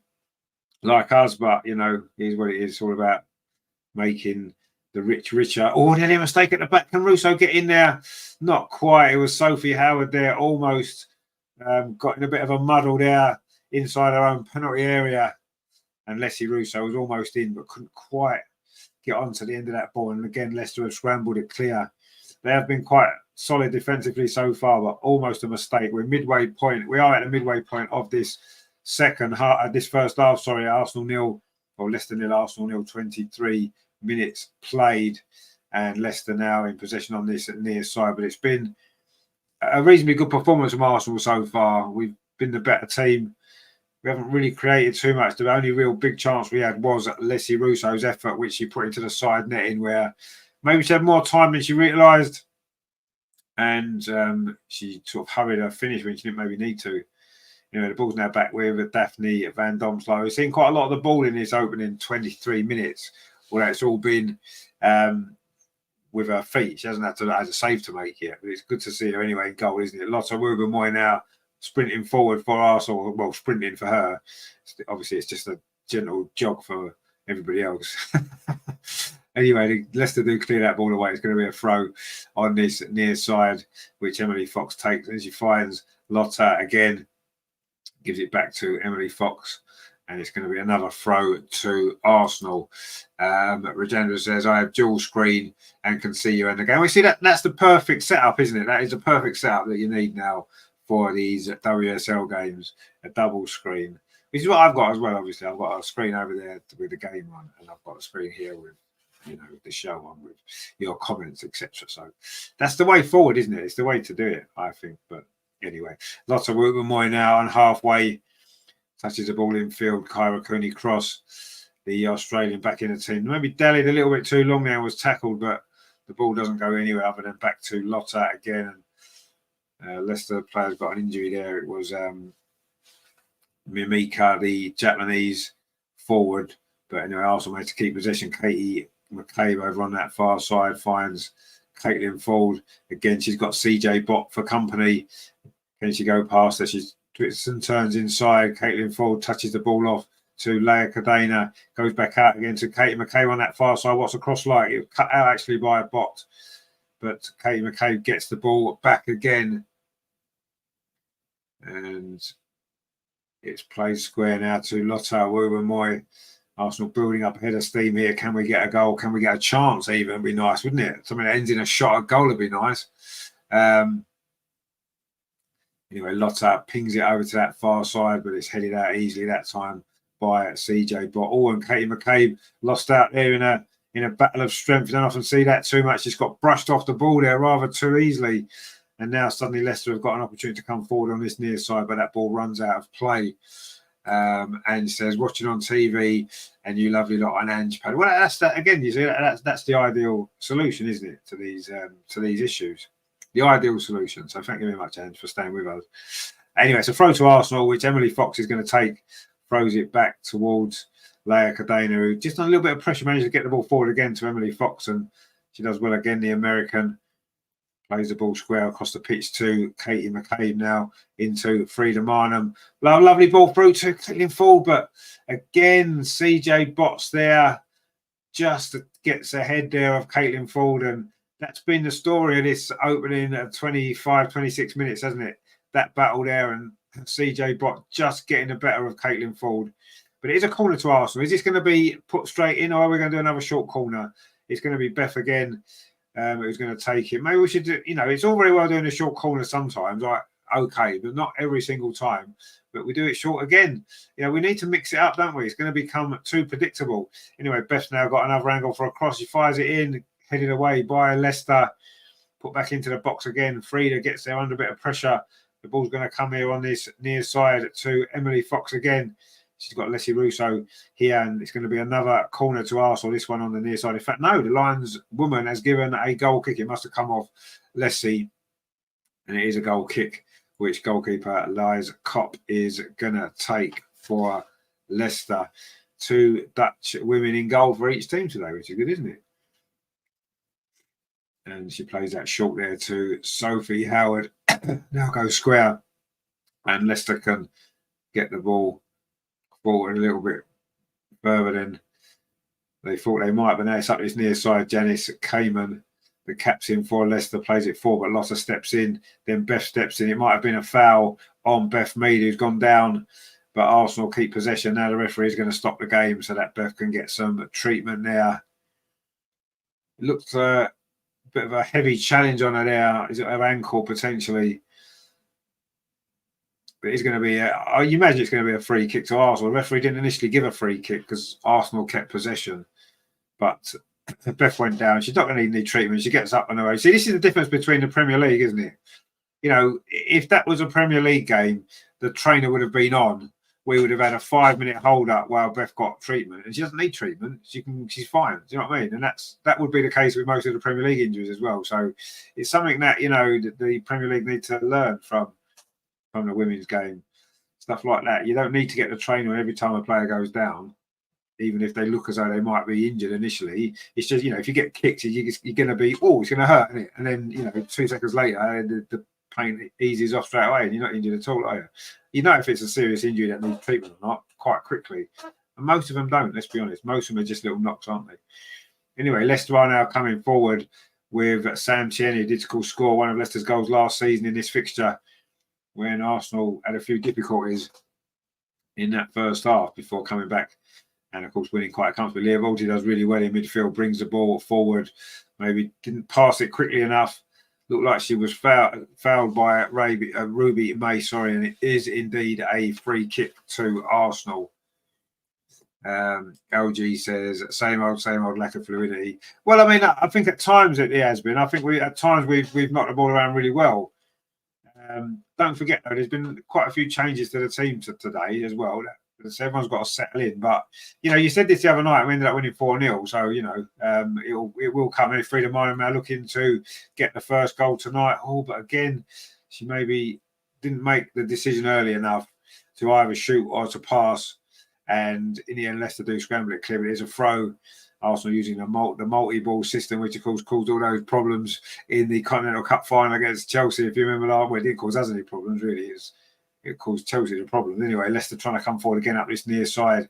S1: like us. But, you know, here's what it is. It's all about making the rich richer. Oh, nearly a mistake at the back. Can Russo get in there? Not quite. It was Sophie Howard there, almost got in a bit of a muddle there inside her own penalty area. And Leslie Russo was almost in, but couldn't quite get on to the end of that ball. And again, Leicester have scrambled it clear. They have been quite solid defensively so far, but almost a mistake. We're midway point. We are at the midway point of this first half. Sorry, Arsenal nil, or Leicester nil, Arsenal nil. 23 minutes played, and Leicester now in possession on this near side. But it's been a reasonably good performance from Arsenal so far. We've been the better team. We haven't really created too much. The only real big chance we had was Leslie Russo's effort, which she put into the side netting, where maybe she had more time than she realised. And she sort of hurried her finish when she didn't maybe need to. You know, the ball's now back with Daphne Van Domselaar. We've seen quite a lot of the ball in this opening 23 minutes. Well, it's all been with her feet. She hasn't had to as a save to make yet. But it's good to see her anyway in goal, isn't it? Lots of Ruben Moy now sprinting forward for Arsenal. Well, sprinting for her. Obviously, it's just a gentle jog for everybody else. Anyway, Leicester do clear that ball away. It's going to be a throw on this near side, which Emily Fox takes. And she finds Lotta again, gives it back to Emily Fox. And it's going to be another throw to Arsenal. Rajendra says, I have dual screen and can see you in the game. We see that's the perfect setup, isn't it? That is the perfect setup that you need now for these WSL games. A double screen which is what I've got as well. Obviously, I've got a screen over there with the game on, and I've got a screen here with, you know, the show on with your comments, etc. So that's the way forward, isn't it? It's the way to do it, I think. But anyway, lots of Ruben Moy now on halfway, touches the ball in field. Kyra Cooney cross, the Australian back in the team. Maybe dallied a little bit too long there, was tackled, but the ball doesn't go anywhere other than back to Lotta again. And Leicester player's got an injury there. It was Mimika, the Japanese forward. But anyway, Arsenal managed to keep possession. Katie McCabe over on that far side finds Caitlin Ford. Again, she's got CJ Bott for company. Can she go past her? She twists and turns inside. Caitlin Ford touches the ball off to Leah Cadena. Goes back out again to Katie McCabe on that far side. What's the cross like? It was cut out actually by a Bott. But Katie McCabe gets the ball back again. And it's played square now to Lotta Wubermoy. Arsenal building up ahead of steam here. Can we get a goal? Can we get a chance even? It'd be nice, wouldn't it? Something that ends in a shot, a goal would be nice. Anyway, Lotta pings it over to that far side, but it's headed out easily that time by CJ Bott. Oh, and Katie McCabe lost out there in a battle of strength. You don't often see that too much. Just got brushed off the ball there rather too easily. And now suddenly Leicester have got an opportunity to come forward on this near side, but that ball runs out of play. And says, watching on TV, and you lovely lot on Ange pad. Well, that's that again. You see, that's the ideal solution, isn't it, to these issues? The ideal solution. So thank you very much, Ange, for staying with us. Anyway, it's a throw to Arsenal, which Emily Fox is going to take. Throws it back towards Leah Cadena, who just on a little bit of pressure managed to get the ball forward again to Emily Fox, and she does well again. The American plays the ball square across the pitch to Katie McCabe now into Frida Marnham. Lovely ball through to Caitlin Ford, but again, CJ Bott's there, just gets ahead there of Caitlin Ford, and that's been the story of this opening at 25, 26 minutes, hasn't it? That battle there, and CJ Bott just getting the better of Caitlin Ford. But it is a corner to Arsenal. Is this going to be put straight in, or are we going to do another short corner? It's going to be Beth again. Who's going to take it. Maybe we should do, you know, it's all very well doing a short corner sometimes, like, okay, but not every single time. But we do it short again. You know, we need to mix it up, don't we? It's going to become too predictable. Anyway, Beth's now got another angle for a cross. She fires it in, headed away by Leicester. Put back into the box again. Frida gets there under a bit of pressure. The ball's going to come here on this near side to Emily Fox again. She's got Leslie Russo here, and it's going to be another corner to Arsenal, this one on the near side. In fact, no, the Lions woman has given a goal kick. It must have come off Leslie, and it is a goal kick, which goalkeeper Liz Kopp is going to take for Leicester. 2 Dutch women in goal for each team today, which is good, isn't it? And she plays that short there to Sophie Howard. Now goes square, and Leicester can get the ball forward a little bit further than they thought they might, but now it's up this near side. Janice Kamen, the captain for Leicester, plays it forward, but Lotta steps in, then Beth steps in. It might have been a foul on Beth Mead, who's gone down, but Arsenal keep possession. Now the referee is going to stop the game so that Beth can get some treatment there. It looks a bit of a heavy challenge on her there. Is it her ankle potentially? But it's going to be, I imagine it's going to be a free kick to Arsenal. The referee didn't initially give a free kick because Arsenal kept possession. But Beth went down. She's not going to need treatment. She gets up on her own. See, this is the difference between the Premier League, isn't it? You know, if that was a Premier League game, the trainer would have been on. We would have had a 5-minute hold up while Beth got treatment. And she doesn't need treatment. She's fine. Do you know what I mean? And that would be the case with most of the Premier League injuries as well. So it's something that, you know, the Premier League need to learn from the women's game, stuff like that. You don't need to get the trainer every time a player goes down, even if they look as though they might be injured initially. It's just, you know, if you get kicked, you're going to be, oh, it's going to hurt, isn't it? And then, you know, 2 seconds later, the pain eases off straight away and you're not injured at all, are you? You know if it's a serious injury that needs treatment or not quite quickly. And most of them don't, let's be honest. Most of them are just little knocks, aren't they? Anyway, Leicester are now coming forward with Sam Tierney, who did score one of Leicester's goals last season in this fixture, when Arsenal had a few difficulties in that first half before coming back and, of course, winning quite comfortably. Leah Volti does really well in midfield, brings the ball forward, maybe didn't pass it quickly enough. looked like she was fouled by Ruby May, sorry, and it is indeed a free kick to Arsenal. LG says same old lack of fluidity. Well, I mean, I think at times it has been. I think at times we've knocked the ball around really well. Don't forget though, there's been quite a few changes to the team today as well. So everyone's got to settle in. But you said this the other night. We ended up winning 4-0. So it will come in. Frida Minor now looking to get the first goal tonight. But again, she maybe didn't make the decision early enough to either shoot or to pass. And in the end, Leicester do scramble it clear. It is a throw. Arsenal using the multi-ball system, which of course caused all those problems in the Continental Cup final against Chelsea. If you remember last, well, it didn't cause us any problems really. It caused Chelsea the problems. Anyway, Leicester trying to come forward again up this near side.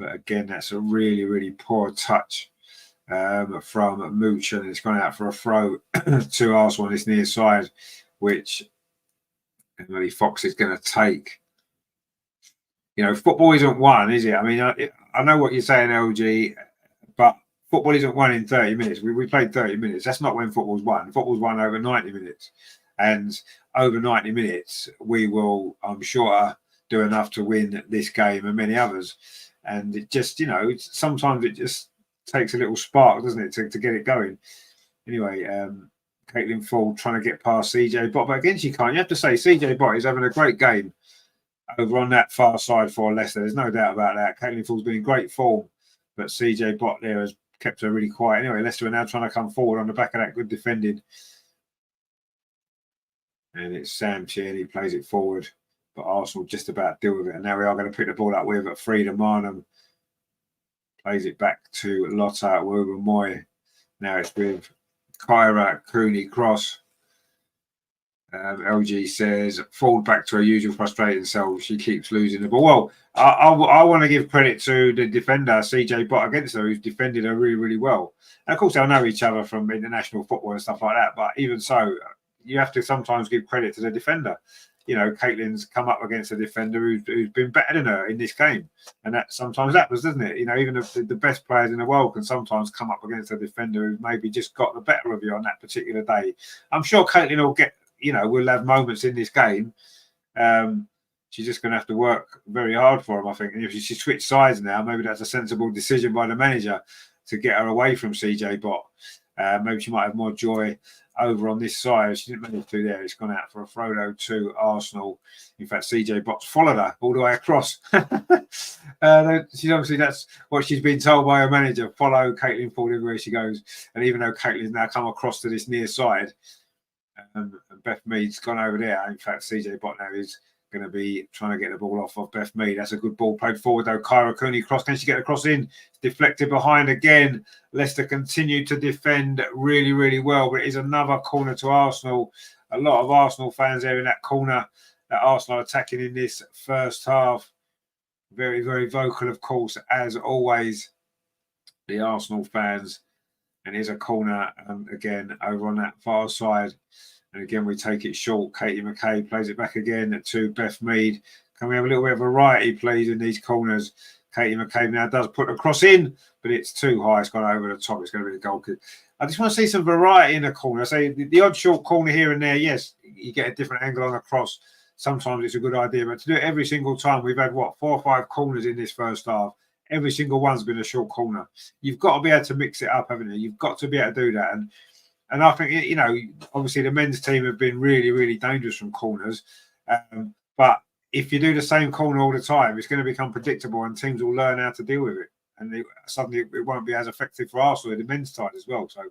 S1: But again, that's a really, really poor touch from Mooch, and it's gone out for a throw to Arsenal on this near side, which Emily Fox is going to take. Football isn't won, is it? I mean, I know what you're saying, LG, but football isn't won in 30 minutes. We played 30 minutes. That's not when football's won. Football's won over 90 minutes. And over 90 minutes, we will, I'm sure, do enough to win this game and many others. And it just, sometimes it just takes a little spark, doesn't it, to get it going. Anyway, Caitlin Ford trying to get past CJ Bott. But again, she can't. You have to say CJ Bott is having a great game over on that far side for Leicester. There's no doubt about that. Caitlin Ford's been in great form, but CJ Bott there has kept her really quiet. Anyway, Leicester are now trying to come forward on the back of that good defending. And it's Sam Tierney plays it forward, but Arsenal just about deal with it. And now we are going to pick the ball up with Frida Marnham. Plays it back to Lotta Woburn-Moy. Now it's with Kyra Cooney-Cross. LG says, fall back to her usual frustrating self. She keeps losing the ball. Well, I want to give credit to the defender, CJ Bott, against her, who's defended her really, really well. And of course, they'll know each other from international football and stuff like that. But even so, you have to sometimes give credit to the defender. Caitlin's come up against a defender who's been better than her in this game. And that sometimes happens, doesn't it? Even the best players in the world can sometimes come up against a defender who maybe just got the better of you on that particular day. I'm sure Caitlin will get, we'll have moments in this game. She's just going to have to work very hard for him, I think. And if she switched sides now, maybe that's a sensible decision by the manager to get her away from CJ Bott. Maybe she might have more joy over on this side. She didn't manage to there. It's gone out for a throw though to Arsenal. In fact, CJ Bott's followed her all the way across. She's obviously, that's what she's been told by her manager. Follow Caitlin Ford everywhere she goes. And even though Caitlin's now come across to this near side, and Beth Mead's gone over there. In fact, CJ Bott now is going to be trying to get the ball off of Beth Mead. That's a good ball played forward though. Kyra Cooney-Cross, can she get the cross in? It's deflected behind again. Leicester continue to defend really, really well, but it is another corner to Arsenal. A lot of Arsenal fans there in that corner that Arsenal are attacking in this first half. Very, very vocal, of course, as always, the Arsenal fans. And here's a corner again over on that far side. And again, we take it short. Katie McKay plays it back again to Beth Mead. Can we have a little bit of variety, please, in these corners? Katie McKay now does put a cross in, but it's too high. It's gone over the top. It's going to be a goal kick. I just want to see some variety in the corner. I say the odd short corner here and there, yes, you get a different angle on the cross. Sometimes it's a good idea, but to do it every single time, we've had, 4 or 5 corners in this first half. Every single one's been a short corner. You've got to be able to mix it up, haven't you? You've got to be able to do that. And I think, obviously the men's team have been really, really dangerous from corners. But if you do the same corner all the time, it's going to become predictable and teams will learn how to deal with it. And suddenly it won't be as effective for Arsenal, the men's side as well. So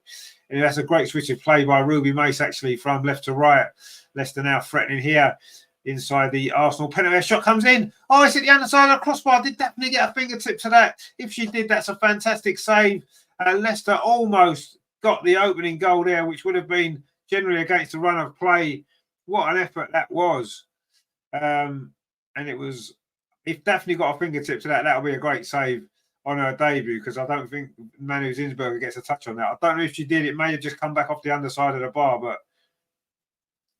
S1: that's a great switch of play by Ruby Mace, actually, from left to right. Leicester now threatening here inside the Arsenal penalty. Shot comes in. Oh, it's at the underside of the crossbar. Did definitely get a fingertip to that. If she did, that's a fantastic save. Leicester almost got the opening goal there, which would have been generally against the run of play. What an effort that was. And it was, if Daphne got a fingertip to that, that'll be a great save on her debut, because I don't think Manu Zinsberger gets a touch on that. I don't know if she did. It may have just come back off the underside of the bar, but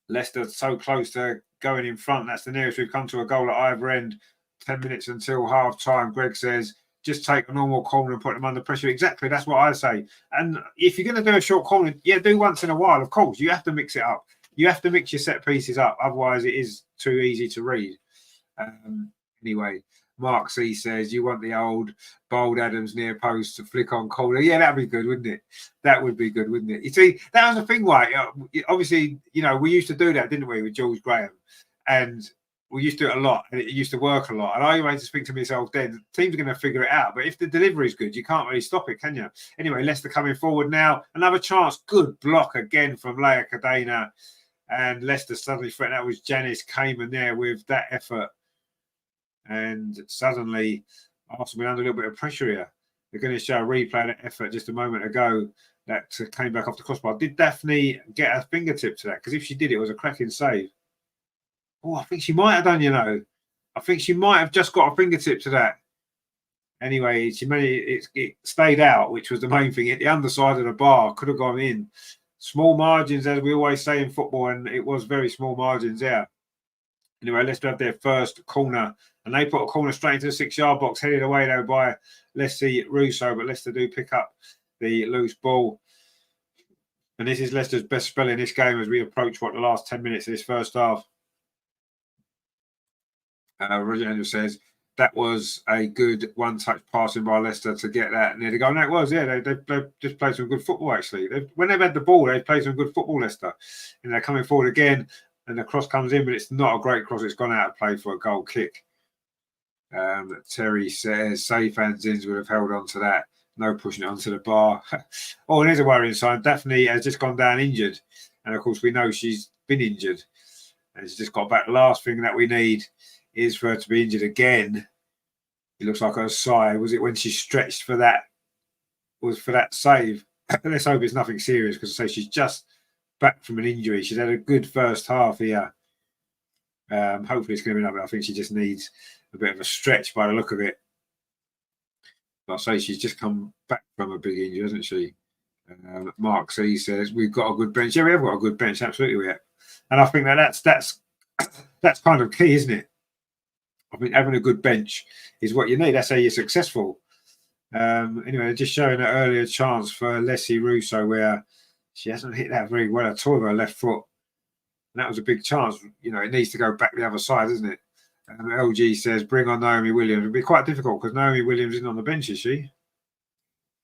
S1: Leicester so close to going in front. That's the nearest we've come to a goal at either end. 10 minutes until half time. Greg says just take a normal corner and put them under pressure. Exactly, that's what I say. And if you're going to do a short corner, yeah, do once in a while. Of course, you have to mix it up. You have to mix your set pieces up. Otherwise, it is too easy to read. Anyway, Mark C says, you want the old Bold Adams near post to flick on corner. Yeah, that'd be good, wouldn't it? That would be good, wouldn't it? You see, that was the thing, right? Obviously, you know, we used to do that, didn't we, with George Graham? And we used to do it a lot, and it used to work a lot. And I used to speak to myself then, teams are going to figure it out. But if the delivery is good, you can't really stop it, can you? Anyway, Leicester coming forward now. Another chance. Good block again from Leia Cadena. And Leicester suddenly threatened. That was Janice Cayman there with that effort. And suddenly, Arsenal under a little bit of pressure here. They're going to show a replay of that effort just a moment ago that came back off the crossbar. Did Daphne get a fingertip to that? Because if she did, it was a cracking save. Oh, I think she might have done, you know. I think she might have just got a fingertip to that. Anyway, she managed, it stayed out, which was the main thing. At the underside of the bar, could have gone in. Small margins, as we always say in football, and it was very small margins there. Anyway, Leicester have their first corner, and they put a corner straight into the 6-yard box, headed away though by Leslie Russo, but Leicester do pick up the loose ball. And this is Leicester's best spell in this game as we approach, the last 10 minutes of this first half. Roger Angel says that was a good one-touch passing by Leicester to get that near the goal. And that was, yeah, they just played some good football, actually. When they've had the ball, they've played some good football, Leicester. And they're coming forward again, and the cross comes in, but it's not a great cross. It's gone out of play for a goal kick. Terry says safe hands-ins would have held on to that. No pushing it onto the bar. Oh, and there's a worrying sign. Daphne has just gone down injured. And, of course, we know she's been injured. And she's just got back. The last thing that we need is for her to be injured again. It looks like her side. Was it when she stretched for that? Was for that save? Let's hope it's nothing serious, because I say she's just back from an injury. She's had a good first half here. Hopefully it's going to be nothing. I think she just needs a bit of a stretch by the look of it. But I say she's just come back from a big injury, hasn't she? Mark C says we've got a good bench. Yeah, we have got a good bench. Absolutely, we have. And I think that's kind of key, isn't it? I think having a good bench is what you need. That's how you're successful. Anyway, just showing an earlier chance for Leslie Russo where she hasn't hit that very well at all with her left foot. And that was a big chance. You know, it needs to go back the other side, doesn't it? LG says, bring on Naomi Williams. It'll be quite difficult because Naomi Williams isn't on the bench, is she?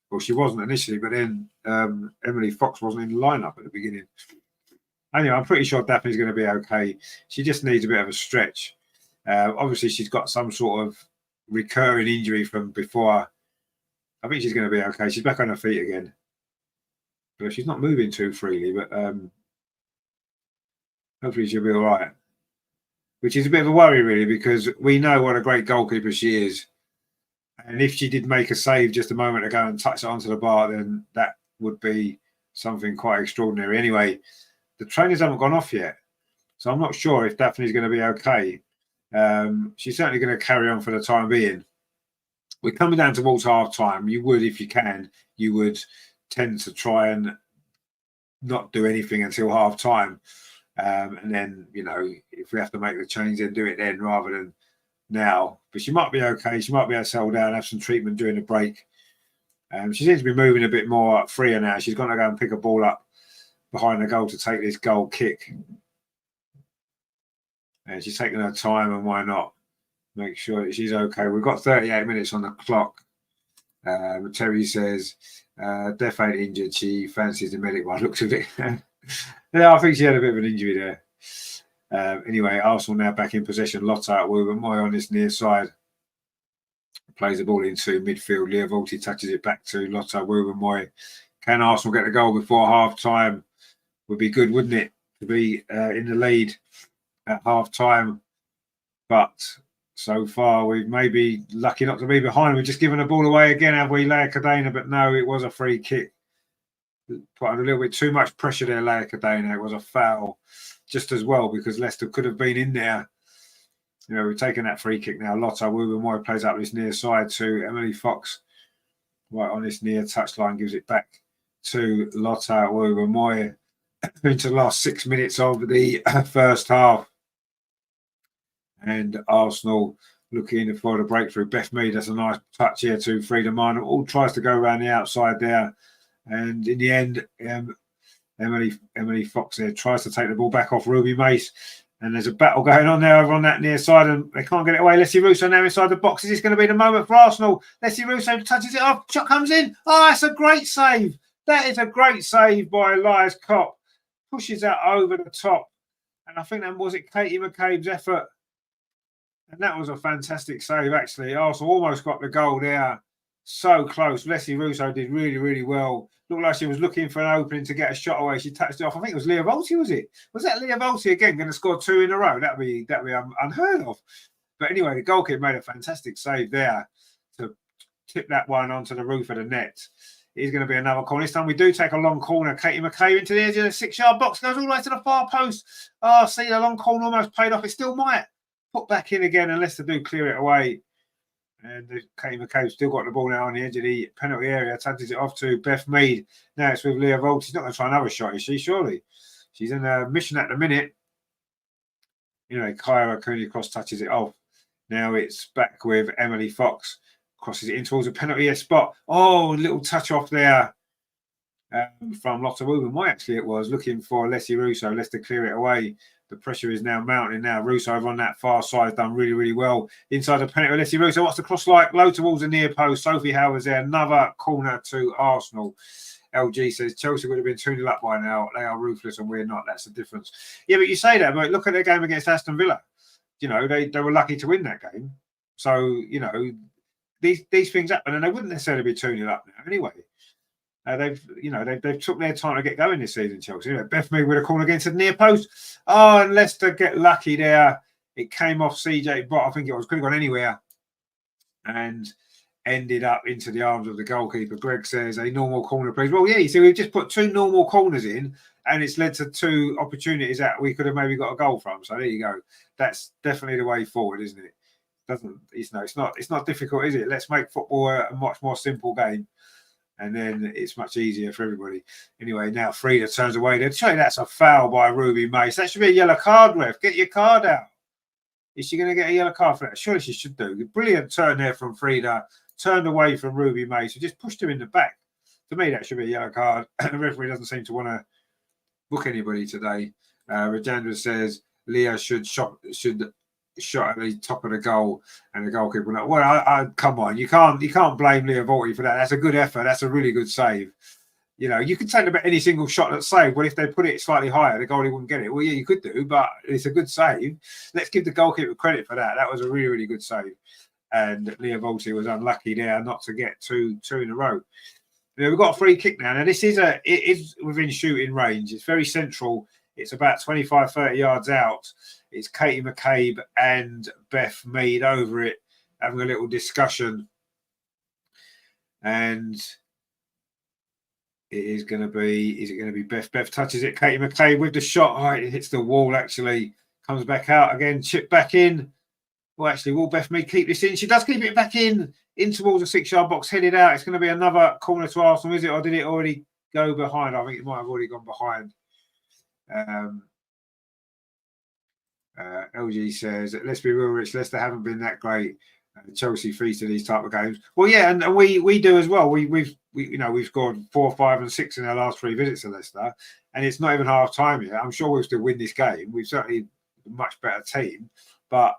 S1: Well, she wasn't initially, but then Emily Fox wasn't in the lineup at the beginning. Anyway, I'm pretty sure Daphne's going to be okay. She just needs a bit of a stretch. Obviously, she's got some sort of recurring injury from before. I think she's going to be okay. She's back on her feet again. But she's not moving too freely, but hopefully she'll be all right. Which is a bit of a worry, really, because we know what a great goalkeeper she is. And if she did make a save just a moment ago and touch it onto the bar, then that would be something quite extraordinary. Anyway, the trainers haven't gone off yet. So I'm not sure if Daphne's going to be okay. She's certainly going to carry on for the time being. We're coming down towards half time. You would, if you can, you would tend to try and not do anything until half time. And then, you know, if we have to make the change, then do it then rather than now. But she might be okay. She might be able to settle down, have some treatment during the break. She seems to be moving a bit more freer now. She's going to go and pick a ball up behind the goal to take this goal kick. And she's taking her time, and why not? Make sure that she's okay. We've got 38 minutes on the clock. Terry says, Def ain't injured. She fancies the medic by the looks of it. Yeah, I think she had a bit of an injury there. Anyway, Arsenal now back in possession. Lotta Moy on this near side. Plays the ball into midfield. Leah Volti touches it back to Lotta Moy. Can Arsenal get the goal before half time? Would be good, wouldn't it? To be in the lead at half time. But so far, we've maybe lucky not to be behind. We've just given the ball away again, have we, Leia Cadena? But no, it was a free kick. Put on a little bit too much pressure there, Leia Cadena. It was a foul just as well because Leicester could have been in there. You know, we've taken that free kick now. Lotta Moy plays up this near side to Emily Fox. Right on this near touchline, gives it back to Lotta Moy into the last 6 minutes of the first half. And Arsenal looking for the breakthrough. Beth Mead, that's a nice touch here to Frida Minor. All tries to go around the outside there. And in the end, Emily Fox there tries to take the ball back off Ruby Mace. And there's a battle going on there over on that near side, and they can't get it away. Leslie Russo now inside the box. Is this going to be the moment for Arsenal? Leslie Russo touches it off. Shot comes in. Oh, that's a great save. That is a great save by Elias Kopp. Pushes that over the top. And I think that was it, Katie McCabe's effort. And that was a fantastic save, actually. Arsenal almost got the goal there. So close. Leslie Russo did really, really well. Looked like she was looking for an opening to get a shot away. She touched it off. I think it was Leah Volti, was it? Was that Leah Volti again going to score 2 in a row? That'd be unheard of. But anyway, the goalkeeper made a fantastic save there to tip that one onto the roof of the net. It's going to be another corner. This time we do take a long corner. Katie McCabe into the edge of the 6-yard box. Goes all the way to the far post. Oh, see, the long corner almost paid off. It still might. Put back in again unless they do clear it away. And Katie McCabe still got the ball now on the edge of the penalty area. Touches it off to Beth Mead. Now it's with Leah Volt. She's not going to try another shot, is she? Surely. She's in a mission at the minute. You know, Kyra Cooney cross touches it off. Now it's back with Emily Fox. Crosses it in towards a penalty spot. Oh, a little touch off there from Lotta Rubin. Why actually it was looking for Leslie Russo. Leicester clear it away. The pressure is now mounting now. Russo over on that far side has done really, really well. Inside the penalty, Leslie Russo. What's the cross like? Low towards the near post. Sophie Howard's there. Another corner to Arsenal. LG says Chelsea would have been 2-0 up by now. They are ruthless and we're not. That's the difference. Yeah, but you say that, but look at their game against Aston Villa. You know, they were lucky to win that game. So, you know, these things happen and they wouldn't necessarily be 2-0 up now anyway. They've took their time to get going this season, Chelsea. You know, Beth Mead with a corner against the near post. Oh, and Leicester get lucky there. It came off CJ Bott. I think it was could have gone anywhere, and ended up into the arms of the goalkeeper. Greg says a normal corner, please. Well, yeah. You see, we've just put 2 normal corners in, and it's led to 2 opportunities that we could have maybe got a goal from. So there you go. That's definitely the way forward, isn't it? It's not difficult, is it? Let's make football a much more simple game. And then it's much easier for everybody. Anyway, now Frida turns away. They'll tell you that's a foul by Ruby Mace. That should be a yellow card, ref. Get your card out. Is she going to get a yellow card for that? Surely she should do. Brilliant turn there from Frida. Turned away from Ruby Mace. Who just pushed him in the back. To me, that should be a yellow card. The referee doesn't seem to want to book anybody today. Rajendra says Leah should shot at the top of the goal, and the goalkeeper. Well, I come on, you can't blame Leah Volti for that. That's a good effort. That's a really good save. You know, you could take about any single shot that's saved. Well, if they put it slightly higher, the goalie wouldn't get it. Well, yeah, you could do, but it's a good save. Let's give the goalkeeper credit for that. That was a really, really good save. And Leah Volti was unlucky there not to get two in a row. You know, we've got a free kick now. Now, it is within shooting range. It's very central. It's about 25, 30 yards out. It's Katie McCabe and Beth Mead over it, having a little discussion. And is it going to be Beth touches it. Katie McCabe with the shot. Oh, it hits the wall, actually. Comes back out again, chip back in. Well, actually, will Beth Mead keep this in? She does keep it back in towards the 6-yard box, headed out. It's going to be another corner to Arsenal, is it? Or did it already go behind? I think it might have already gone behind. LG says, let's be real, Rich, Leicester haven't been that great. Chelsea feast to these type of games. Well, yeah, and we do as well. We've scored 4, 5, and 6 in our last 3 visits to Leicester, and it's not even half time yet. I'm sure we'll still win this game. We've certainly a much better team, but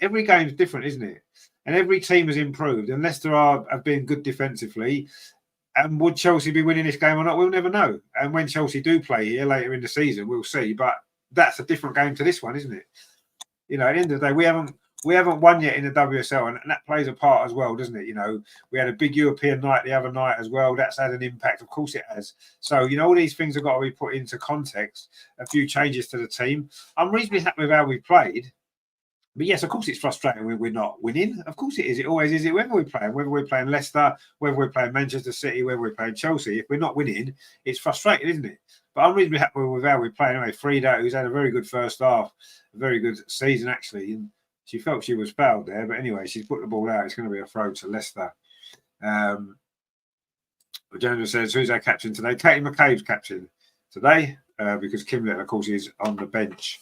S1: every game is different, isn't it? And every team has improved, and Leicester have been good defensively. And would Chelsea be winning this game or not? We'll never know. And when Chelsea do play here later in the season, we'll see. But that's a different game to this one, isn't it? You know, at the end of the day, we haven't won yet in the WSL, and that plays a part as well, doesn't it? You know, we had a big European night the other night as well. That's had an impact. Of course it has. So, you know, all these things have got to be put into context. A few changes to the team. I'm reasonably happy with how we played. But yes, of course it's frustrating when we're not winning. Of course it is. It always is. Whether we're playing Leicester, whether we're playing Manchester City, whether we're playing Chelsea, if we're not winning, it's frustrating, isn't it? But I'm reasonably happy with how we're playing. Anyway, Frida, who's had a very good first half, a very good season actually, and she felt she was fouled there. But anyway, she's put the ball out. It's going to be a throw to Leicester. General says, who's our captain today? Katie McCabe's captain today because Kim Little, of course, is on the bench.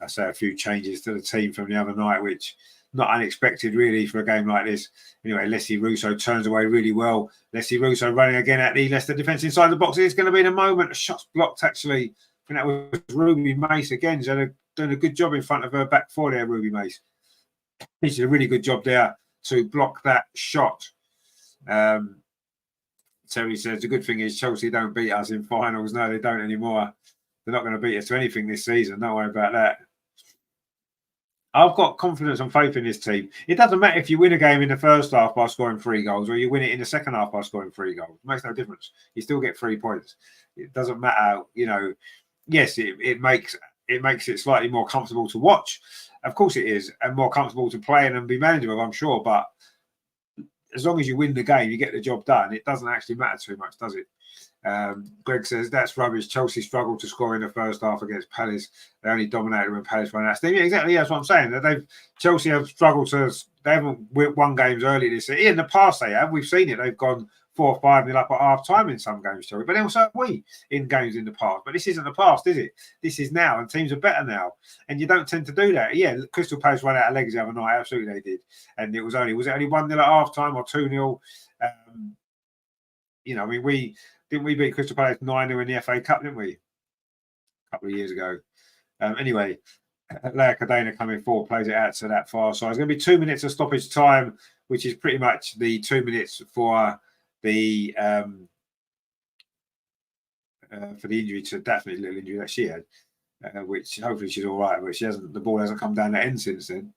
S1: I say a few changes to the team from the other night, which not unexpected really for a game like this. Anyway, Leslie Russo turns away really well. Leslie Russo running again at the Leicester defence inside the box. It's going to be in a moment. A shot's blocked actually. I think that was Ruby Mace again. She's doing a good job in front of her back four there, Ruby Mace. She did a really good job there to block that shot. Terry says the good thing is Chelsea don't beat us in finals. No, they don't anymore. They're not going to beat us to anything this season. Don't worry about that. I've got confidence and faith in this team. It doesn't matter if you win a game in the first half by scoring 3 goals or you win it in the second half by scoring 3 goals. It makes no difference. You still get 3 points. It doesn't matter, you know. Yes, it makes it slightly more comfortable to watch. Of course it is, and more comfortable to play and be manageable, I'm sure. But as long as you win the game, you get the job done. It doesn't actually matter too much, does it? Greg says that's rubbish. Chelsea struggled to score in the first half against Palace. They only dominated when Palace ran out. Yeah, exactly. That's what I'm saying. Chelsea have struggled to. They haven't won games early this season. In the past, they have. We've seen it. They've gone 4 or 5-0 up at half time in some games, Chelsea. But also we in games in the past. But this isn't the past, is it? This is now, and teams are better now. And you don't tend to do that. Yeah, Crystal Palace ran out of legs the other night. Absolutely, they did. And was it only 1-0 at half time or 2-0? You know, I mean, didn't we beat Crystal Palace 9-0 in the FA Cup, didn't we? A couple of years ago. Anyway, Leia Cadena coming forward, plays it out to that far side. It's going to be 2 minutes of stoppage time, which is pretty much the 2 minutes for the injury to Daphne's little injury that she had, which hopefully she's all right, but she hasn't. The ball hasn't come down the end since then.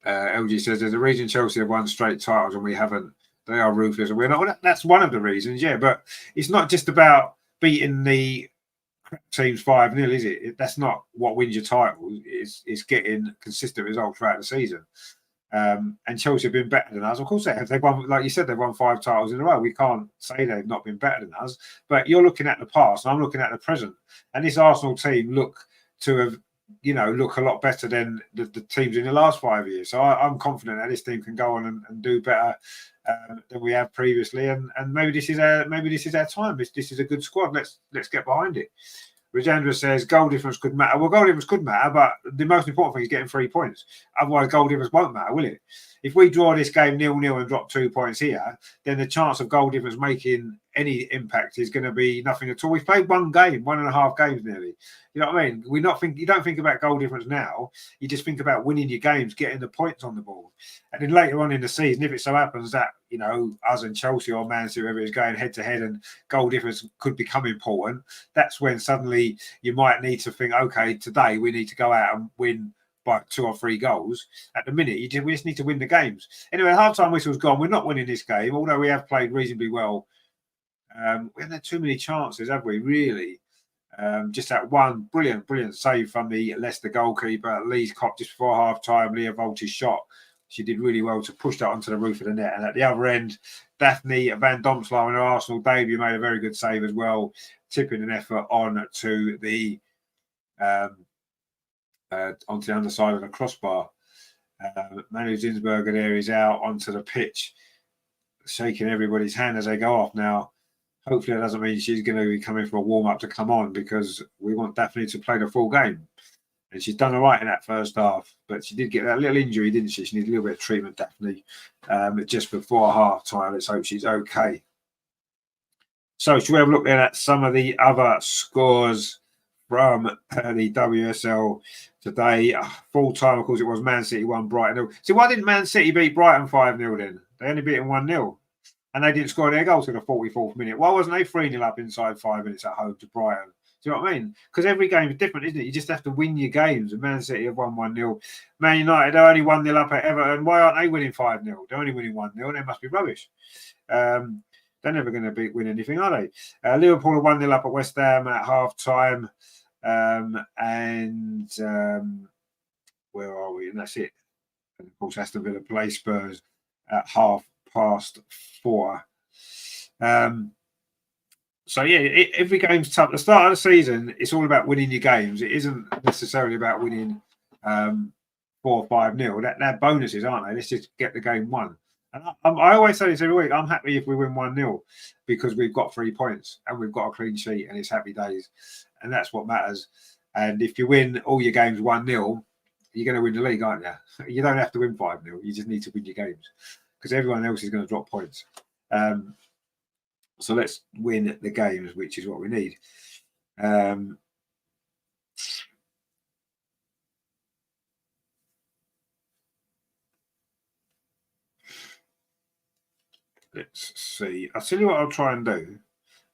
S1: LG says there's a reason Chelsea have won straight titles and we haven't. They are ruthless and we're not. Well, that's one of the reasons, yeah. But it's not just about beating the teams 5-0, is it? That's not what wins your title. It's getting consistent results throughout the season. And Chelsea have been better than us. Of course they have. They've won, like you said, they've won 5 titles in a row. We can't say they've not been better than us. But you're looking at the past and I'm looking at the present. And this Arsenal team look a lot better than the teams in the last 5 years. So I'm confident that this team can go on and do better than we have previously. And maybe this is our time. This is a good squad. Let's get behind it. Rajendra says goal difference could matter. Well, goal difference could matter, but the most important thing is getting 3 points. Otherwise, goal difference won't matter, will it? If we draw this game 0-0 and drop 2 points here, then the chance of goal difference making any impact is going to be nothing at all. We've played 1.5 games nearly. You know what I mean? You don't think about goal difference now. You just think about winning your games, getting the points on the board. And then later on in the season, if it so happens that, us and Chelsea or Man City, whoever is going head to head and goal difference could become important, that's when suddenly you might need to think, okay, today we need to go out and win by 2 or 3 goals. At the minute, we just need to win the games. Anyway, half-time whistle's gone. We're not winning this game, although we have played reasonably well. We haven't had too many chances, have we, really? Just that one brilliant save from the Leicester goalkeeper. Lee's cop just before half-time. Leah Volt's shot. She did really well to push that onto the roof of the net. And at the other end, Daphne Van Domselaar in her Arsenal debut made a very good save as well, tipping an effort on to the onto the underside of the crossbar. Manu Zinsberger there is out onto the pitch, shaking everybody's hand as they go off. Now, hopefully that doesn't mean she's going to be coming for a warm-up to come on, because we want Daphne to play the full game. And she's done all right in that first half, but she did get that little injury, didn't she? She needs a little bit of treatment, Daphne, just before half-time. Let's hope she's okay. So should we have a look then at some of the other scores from the WSL today? Full-time, of course, it was Man City 1, Brighton 0. So why didn't Man City beat Brighton 5-0 then? They only beat them 1-0. And they didn't score their goal till the 44th minute. Why wasn't they 3-0 up inside 5 minutes at home to Brighton? Do you know what I mean? Because every game is different, isn't it? You just have to win your games. And Man City have won 1-0. Man United, they're only 1-0 up at Everton. Why aren't they winning 5-0? They're only winning 1-0. They must be rubbish. They're never going to win anything, are they? Liverpool are 1-0 up at West Ham at half-time. Where are we? And that's it. And of course, Aston Villa play Spurs at 4:30. So yeah, every game's tough. At the start of the season, it's all about winning your games. It isn't necessarily about winning 4 or 5-0. They're bonuses, aren't they? Let's just get the game won. And I always say this every week. I'm happy if we win 1-0 because we've got 3 points and we've got a clean sheet and it's happy days. And that's what matters. And if you win all your games 1-0, you're going to win the league, aren't you? You don't have to win 5-0. You just need to win your games because everyone else is going to drop points. So let's win the games, which is what we need. Let's see. I'll tell you what I'll try and do.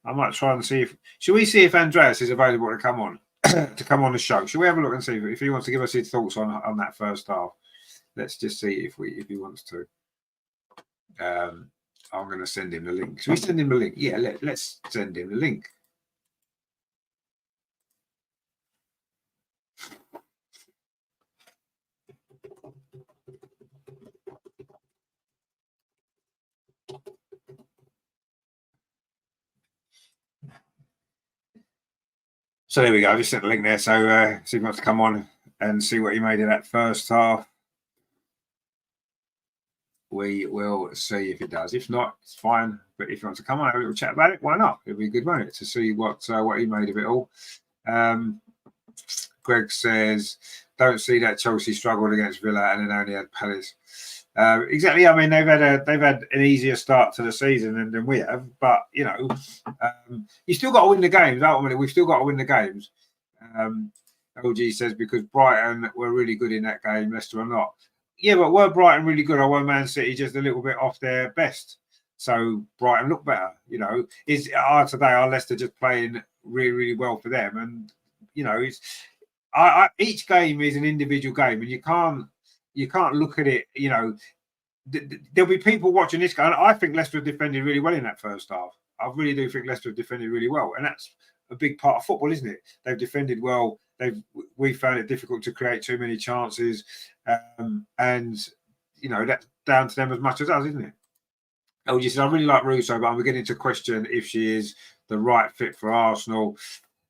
S1: I might try and see if... Shall we see if Andreas is available to come on? To come on the show? Shall we have a look and see if he wants to give us his thoughts on that first half? Let's just see if he wants to. I'm going to send him the link. Shall we send him the link? Yeah, let's send him the link. So there we go. I just sent the link there. So see if he wants to come on and see what he made of that first half. We will see if it does. If not, it's fine. But if you want to come on, have a little chat about it, why not? It'll be good, won't it, to see what he made of it all. Greg says, don't see that Chelsea struggled against Villa and then only had Palace. Exactly. I mean, they've had an easier start to the season than we have, but you know, you still got to win the games. Ultimately, we've still got to win the games. OG says because Brighton were really good in that game, Leicester are not. Yeah, but were Brighton really good, or were Man City just a little bit off their best? So Brighton look better. You know, are Leicester just playing really, really well for them? And you know, each game is an individual game, and you can't look at it. You know, there'll be people watching this game. I think Leicester have defended really well in that first half. I really do think Leicester have defended really well, and that's a big part of football, isn't it? They've defended well. We found it difficult to create too many chances, and you know that's down to them as much as us, isn't it? Oh, you said I really like Russo, but I'm beginning to question if she is the right fit for Arsenal.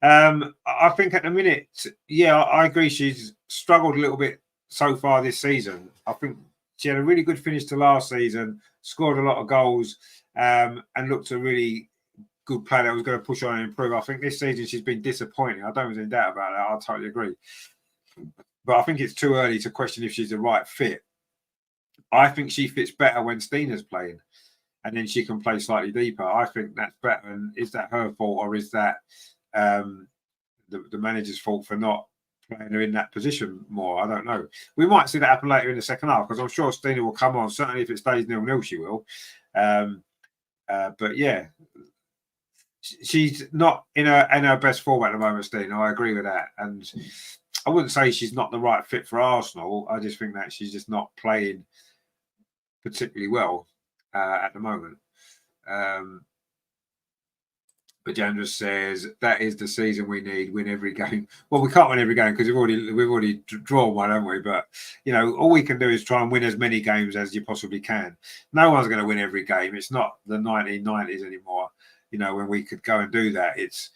S1: I think at the minute, yeah, I agree. She's struggled a little bit so far this season. I think she had a really good finish to last season, scored a lot of goals, and looked a really good player that was going to push on and improve. I think this season she's been disappointing. I don't have any doubt about that. I totally agree. But I think it's too early to question if she's the right fit. I think she fits better when Stina's playing, and then she can play slightly deeper. I think that's better. And is that her fault, or is that the manager's fault for not playing her in that position more? I don't know. We might see that happen later in the second half because I'm sure Stina will come on. Certainly, if it stays 0-0, she will. But yeah, she's not in her best form at the moment, Stina. I agree with that, and I wouldn't say she's not the right fit for Arsenal. I just think that she's just not playing particularly well at the moment. But Jandra says that is the season we need. Win every game. Well, we can't win every game because we've already drawn one, haven't we? But you know, all we can do is try and win as many games as you possibly can. No one's going to win every game. It's not the 1990s anymore. You know, when we could go and do that. It's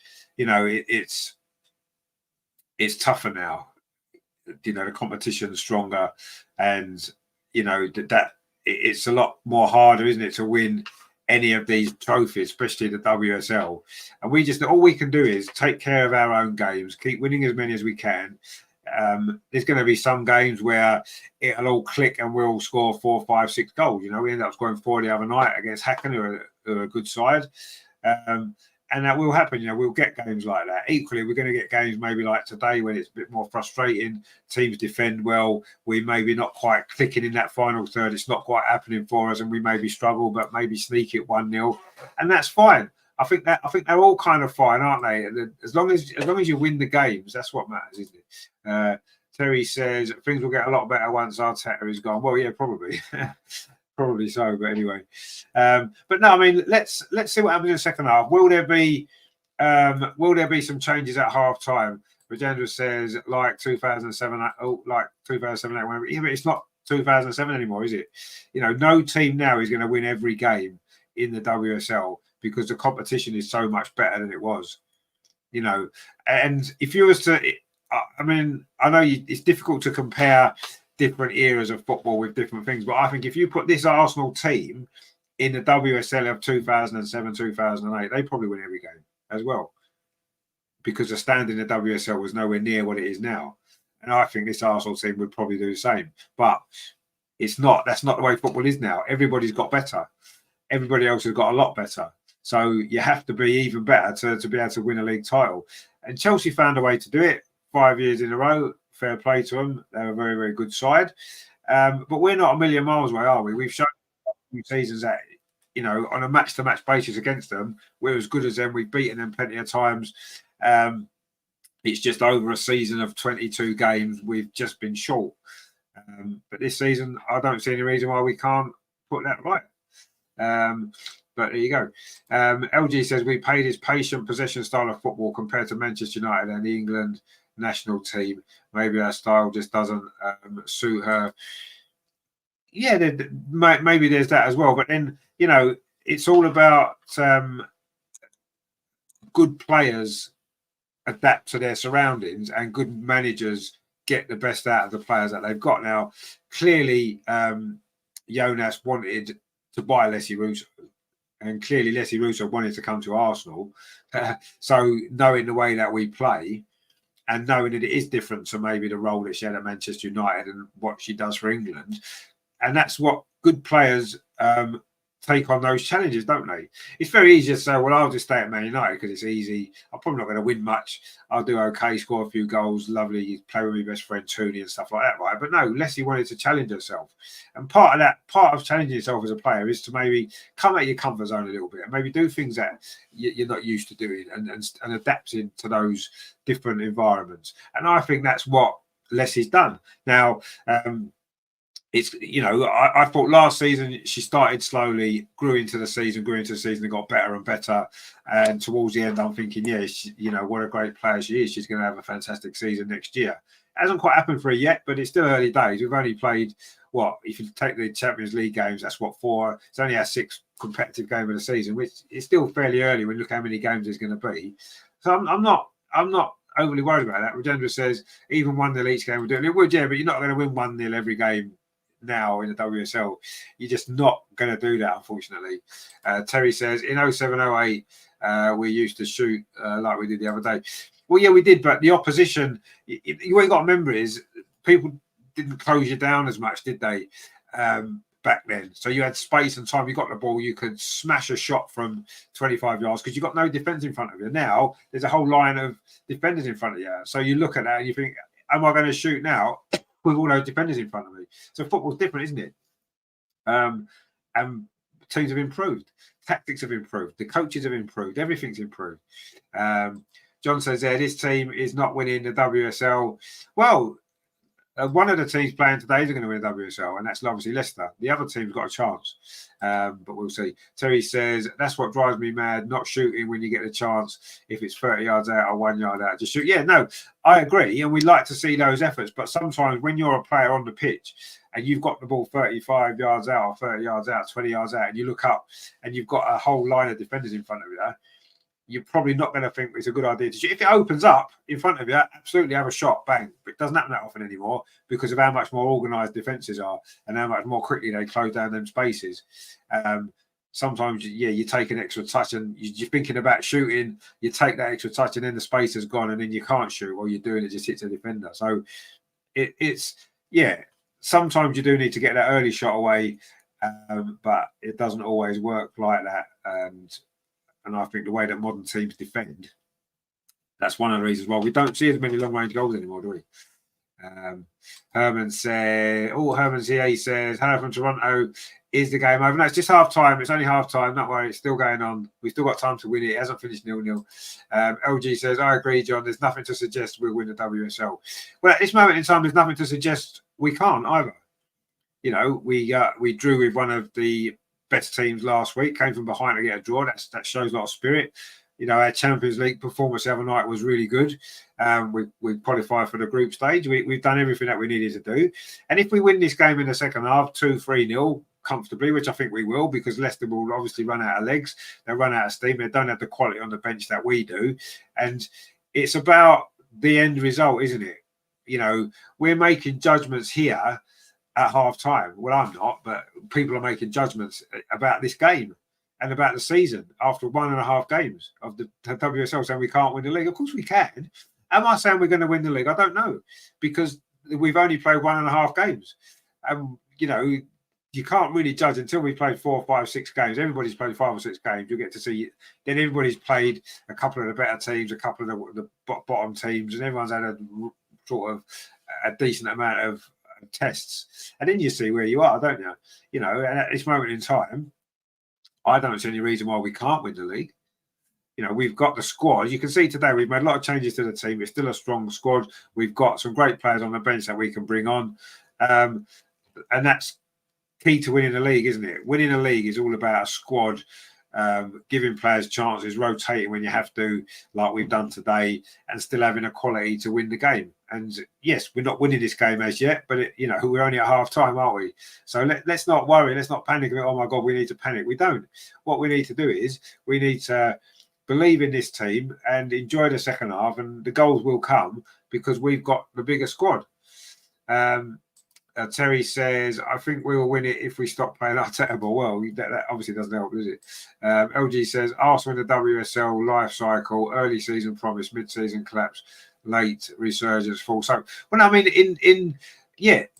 S1: tougher now. You know, the competition's stronger, and you know that it's a lot more harder, isn't it, to win any of these trophies, especially the WSL. And all we can do is take care of our own games, keep winning as many as we can. There's going to be some games where it'll all click and we'll score 4, 5, 6 goals. You know, we ended up scoring 4 the other night against Hacken, who are a good side. And that will happen. You know, we'll get games like that. Equally, we're going to get games maybe like today when it's a bit more frustrating. Teams defend well. We maybe not quite clicking in that final third. It's not quite happening for us, and we maybe struggle, but maybe sneak it 1-0, and that's fine. I think they're all kind of fine, aren't they? As long as you win the games, that's what matters, isn't it? Terry says things will get a lot better once Arteta is gone. Well, yeah, probably. Probably so, but anyway. But no, I mean, let's see what happens in the second half. Will there be some changes at half time? Rajendra says like 2007, like 2007, whenever. Yeah, but it's not 2007 anymore, is it? You know, no team now is going to win every game in the WSL because the competition is so much better than it was. You know, and if you was to, I mean, I know it's difficult to compare different eras of football with different things. But I think if you put this Arsenal team in the WSL of 2007, 2008, they probably win every game as well, because the standing in the WSL was nowhere near what it is now. And I think this Arsenal team would probably do the same. But it's not. That's not the way football is now. Everybody's got better. Everybody else has got a lot better. So you have to be even better to be able to win a league title. And Chelsea found a way to do it 5 years in a row. Fair play to them. They're a very, very good side. But we're not a million miles away, are we? We've shown a few seasons that, you know, on a match-to-match basis against them, we're as good as them. We've beaten them plenty of times. It's just over a season of 22 games, we've just been short. But this season, I don't see any reason why we can't put that right. But there you go. LG says, we played his patient possession style of football compared to Manchester United and the England national team. Maybe our style just doesn't suit her. Yeah, maybe there's that as well. But then, you know, it's all about good players adapt to their surroundings and good managers get the best out of the players that they've got. Now, clearly, Jonas wanted to buy Leslie Russo, and clearly Leslie Russo wanted to come to Arsenal. So knowing the way that we play and knowing that it is different to maybe the role that she had at Manchester United and what she does for England, and that's what good players take on those challenges, don't they? It's very easy to say, well, I'll just stay at Man United because it's easy. I'm probably not going to win much. I'll do okay, score a few goals, lovely, play with my best friend Tooney and stuff like that, right? But no, Leslie wanted to challenge herself. And part of challenging yourself as a player is to maybe come out of your comfort zone a little bit and maybe do things that you're not used to doing and adapting to those different environments. And I think that's what Leslie's done. Now, it's, you know, I thought last season she started slowly, grew into the season and got better and better. And towards the end, I'm thinking, yeah, you know, what a great player she is. She's going to have a fantastic season next year. It hasn't quite happened for her yet, but it's still early days. We've only played, what, if you take the Champions League games, that's what, 4. It's only our 6th competitive game of the season, which is still fairly early when you look how many games there's going to be. So I'm not overly worried about that. Rajendra says, even 1-0 each game we're doing. It would, yeah, but you're not going to win 1-0 every game now in the WSL. You're just not going to do that, unfortunately. Terry says, in 07-08, we used to shoot like we did the other day. Well, yeah, we did, but the opposition, what you got to remember is people didn't close you down as much, did they, back then? So you had space and time. You got the ball, you could smash a shot from 25 yards because you got no defence in front of you. Now, there's a whole line of defenders in front of you. So you look at that and you think, am I going to shoot now with all those defenders in front of me? So football's different, isn't it? And teams have improved. Tactics have improved. The coaches have improved. Everything's improved. John says there, this team is not winning the WSL. Well, one of the teams playing today is going to win the WSL, and that's obviously Leicester. The other team's got a chance, but we'll see. Terry says, that's what drives me mad, not shooting when you get the chance. If it's 30 yards out or 1 yard out, just shoot. Yeah, no, I agree, and we'd like to see those efforts, but sometimes when you're a player on the pitch and you've got the ball 35 yards out or 30 yards out, 20 yards out, and you look up and you've got a whole line of defenders in front of you, you're probably not going to think it's a good idea to shoot. If it opens up in front of you, absolutely have a shot, bang. But it doesn't happen that often anymore because of how much more organised defences are and how much more quickly they close down them spaces. Sometimes, yeah, you take an extra touch and you're thinking about shooting, you take that extra touch and then the space has gone and then you can't shoot, or you're doing it just hits a defender. So it's sometimes you do need to get that early shot away, but it doesn't always work like that. And I think the way that modern teams defend, that's one of the reasons why we don't see as many long-range goals anymore, do we? Herman's here. He says, hello from Toronto. Is the game over? No, it's just half-time. It's only half-time. Don't worry. It's still going on. We've still got time to win it. It hasn't finished 0-0. LG says, I agree, John. There's nothing to suggest we'll win the WSL. Well, at this moment in time, there's nothing to suggest we can't either. You know, we drew with one of the best teams last week, came from behind to get a draw. That shows a lot of spirit. You know, our Champions League performance the other night was really good. We qualified for the group stage. We've done everything that we needed to do. And if we win this game in the second half, 2-3-0 comfortably, which I think we will, because Leicester will obviously run out of legs. They'll run out of steam. They don't have the quality on the bench that we do. And it's about the end result, isn't it? you know, we're making judgments here at half time. Well, I'm not, but people are making judgments about this game and about the season after 1.5 games of the WSL, saying we can't win the league. Of course we can. Am I saying we're going to win the league? I don't know, because we've only played 1.5 games. You know, you can't really judge until we've played 4, 5, 6 games. Everybody's played 5 or 6 games. You get to see it. Then everybody's played a couple of the better teams, a couple of the bottom teams, and everyone's had a sort of a decent amount of tests. And then you see where you are, don't you? You know, and at this moment in time, I don't see any reason why we can't win the league. You know, we've got the squad. You can see today we've made a lot of changes to the team. It's still a strong squad. We've got some great players on the bench that we can bring on. And that's key to winning the league, isn't it? Winning a league is all about a squad, giving players chances, rotating when you have to, like we've done today, and still having a quality to win the game. And yes, we're not winning this game as yet, but you know, we're only at half time, aren't we? So let's not worry. Let's not panic. Oh my God, we need to panic. We don't. What we need to do is we need to believe in this team and enjoy the second half, and the goals will come because we've got the bigger squad. Terry says, I think we will win it if we stop playing Arteta ball. Well, that obviously doesn't help, does it? LG says, Arsenal in the WSL life cycle, early season promise, mid-season collapse, late resurgence, fall. So, well, I mean,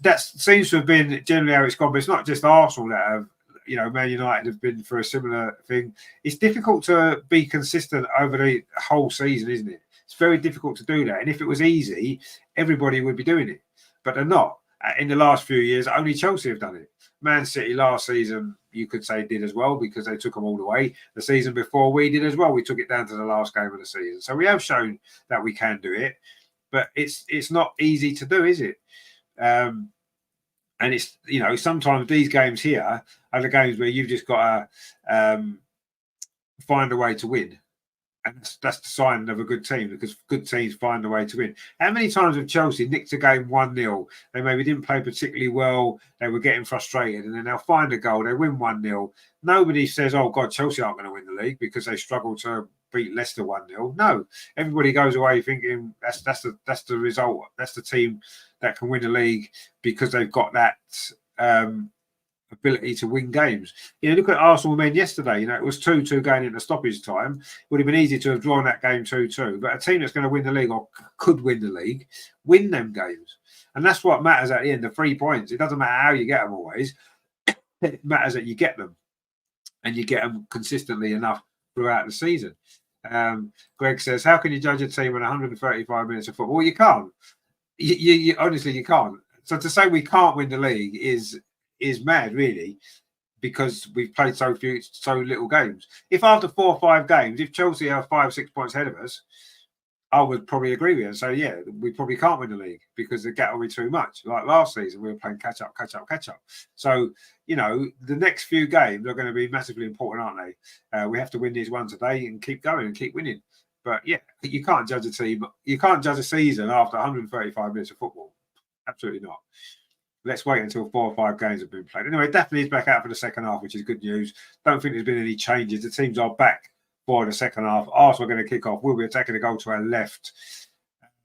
S1: that seems to have been generally how it's gone, but it's not just Arsenal that have, you know, Man United have been for a similar thing. It's difficult to be consistent over the whole season, isn't it? It's very difficult to do that. And if it was easy, everybody would be doing it, but they're not. In the last few years, only Chelsea have done it. Man City last season, you could say, did as well because they took them all the way. The season before, we did as well. We took it down to the last game of the season. So we have shown that we can do it, but it's not easy to do, is it? And it's, you know, sometimes these games here are the games where you've just got to find a way to win. And that's the sign of a good team, because good teams find a way to win. How many times have Chelsea nicked a game 1-0? They maybe didn't play particularly well. They were getting frustrated, and then they'll find a goal. They win 1-0. Nobody says, oh, God, Chelsea aren't going to win the league because they struggled to beat Leicester 1-0. No, everybody goes away thinking that's the result. That's the team that can win the league because they've got that ability to win games. You know, look at Arsenal men yesterday. You know, it was 2-2 going into stoppage time. It would have been easy to have drawn that game 2-2. But a team that's going to win the league, or could win the league, win them games. And that's what matters at the end, the 3 points. It doesn't matter how you get them always. It matters that you get them. And you get them consistently enough throughout the season. Greg says, how can you judge a team in 135 minutes of football? Well, you can't. You honestly, you can't. So to say we can't win the league is mad, really, because we've played so little games. If after 4 or 5 games, if Chelsea are 5 or 6 points ahead of us, I would probably agree with you and say, yeah, we probably can't win the league because the gap will be too much. Like last season, we were playing catch up. So, you know, the next few games are going to be massively important, aren't they? We have to win these ones today and keep going and keep winning. But yeah, you can't judge a team. You can't judge a season after 135 minutes of football. Absolutely not. Let's wait until 4 or 5 games have been played. Anyway, definitely is back out for the second half, which is good news. Don't think there's been any changes. The teams are back for the second half. Arsenal are going to kick off. We'll be attacking the goal to our left.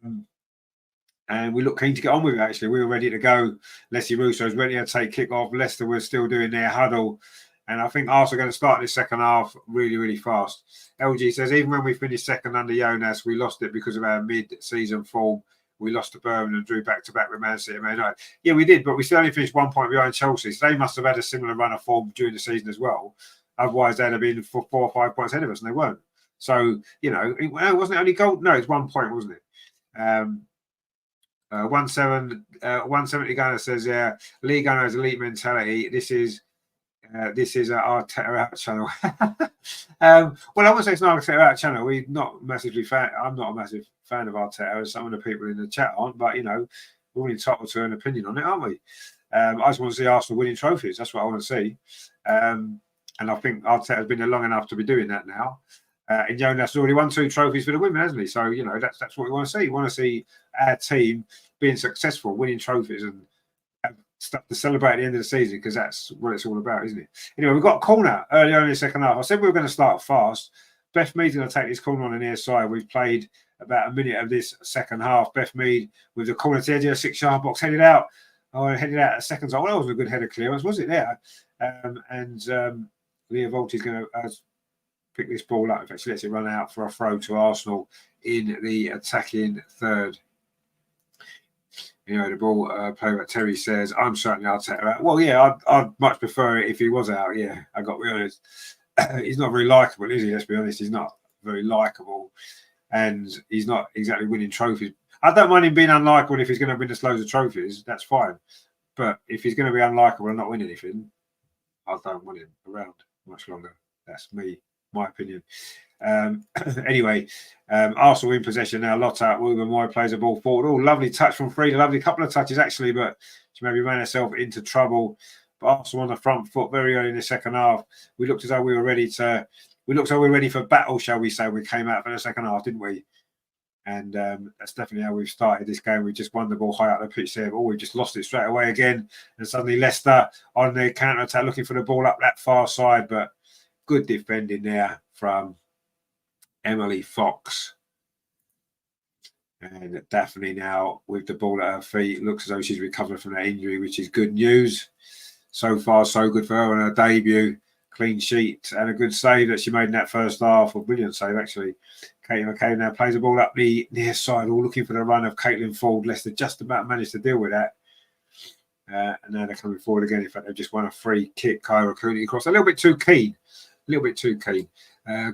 S1: And we look keen to get on with it, actually. We were ready to go. Leslie Russo's ready to take kick off. Leicester was still doing their huddle. And I think Arsenal are going to start this second half really, really fast. LG says, even when we finished second under Jonas, we lost it because of our mid-season form. We lost to Birmingham and drew back-to-back with Man City and Man United. Yeah, we did, but we still only finished 1 point behind Chelsea. So they must have had a similar run of form during the season as well. Otherwise, they'd have been 4 or 5 points ahead of us, and they weren't. So, you know, wasn't it only goal? No, it's 1 point, wasn't it? 170 Gunner says, yeah, Lee Gunner has elite mentality. This is our Arteta Out channel. Well, I wouldn't say it's not Arteta Out channel. We're not massively fan. I'm not a massive fan of Arteta, as some of the people in the chat aren't. But you know, we're all entitled to an opinion on it, aren't we? I just want to see Arsenal winning trophies. That's what I want to see. And I think Arteta has been there long enough to be doing that now. And Jonas has already won 2 trophies for the women, hasn't he? So you know, that's what we want to see. We want to see our team being successful, winning trophies, and stuff to celebrate at the end of the season, because that's what it's all about, isn't it? Anyway, we've got a corner early on in the second half. I said we were going to start fast. Beth Mead's going to take this corner on the near side. We've played about a minute of this second half. Beth Mead with the corner to edge of the 6-yard box, headed out. Headed out at seconds. Well, that wasn't a good header clearance, was it there? Leah Volti's going to pick this ball up. In fact, she lets it run out for a throw to Arsenal in the attacking third. The ball play that Terry says, I'm certainly Arteta out. Well, yeah, I'd much prefer it if he was out. Yeah, I got to be honest. He's not very likeable, is he? Let's be honest. He's not very likeable, and he's not exactly winning trophies. I don't mind him being unlikable if he's going to win us loads of trophies. That's fine. But if he's going to be unlikable and not win anything, I don't want him around much longer. That's me, my opinion. Anyway, Arsenal in possession now. Lotta Wilbermoy plays the ball forward. Oh, lovely touch from Frida. Lovely couple of touches, actually, but she maybe ran herself into trouble. But Arsenal on the front foot very early in the second half. We looked as though we were ready for battle, shall we say. We came out for the second half, didn't we? And that's definitely how we've started this game. We just won the ball high up the pitch there. Oh, we just lost it straight away again. And suddenly Leicester on the counter-attack looking for the ball up that far side. But good defending there from Emily Fox. And Daphne now with the ball at her feet. Looks as though she's recovered from that injury, which is good news. So far, so good for her on her debut. Clean sheet and a good save that she made in that first half. A brilliant save, actually. Katie McCabe now plays the ball up the near side, all looking for the run of Caitlin Ford. Leicester just about managed to deal with that. And now they're coming forward again. In fact, they've just won a free kick. Kyra Cooney across. A little bit too keen.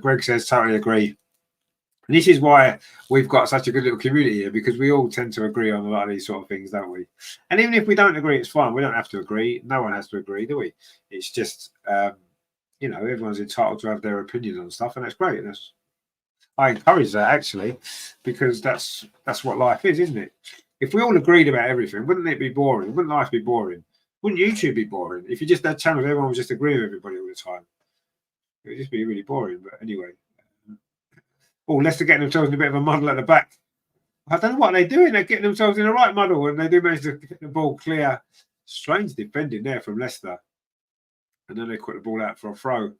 S1: Greg says, totally agree. And this is why we've got such a good little community here, because we all tend to agree on a lot of these sort of things, don't we? And even if we don't agree, it's fine. We don't have to agree. No one has to agree, do we? It's just, everyone's entitled to have their opinions on stuff, and that's great. I encourage that, actually, because that's what life is, isn't it? If we all agreed about everything, wouldn't it be boring? Wouldn't life be boring? Wouldn't YouTube be boring? If you just had channels, everyone was just agreeing with everybody all the time. It would just be really boring. But anyway. Oh, Leicester getting themselves in a bit of a muddle at the back. I don't know what they're doing. They're getting themselves in the right muddle, and they do manage to get the ball clear. Strange defending there from Leicester. And then they put the ball out for a throw.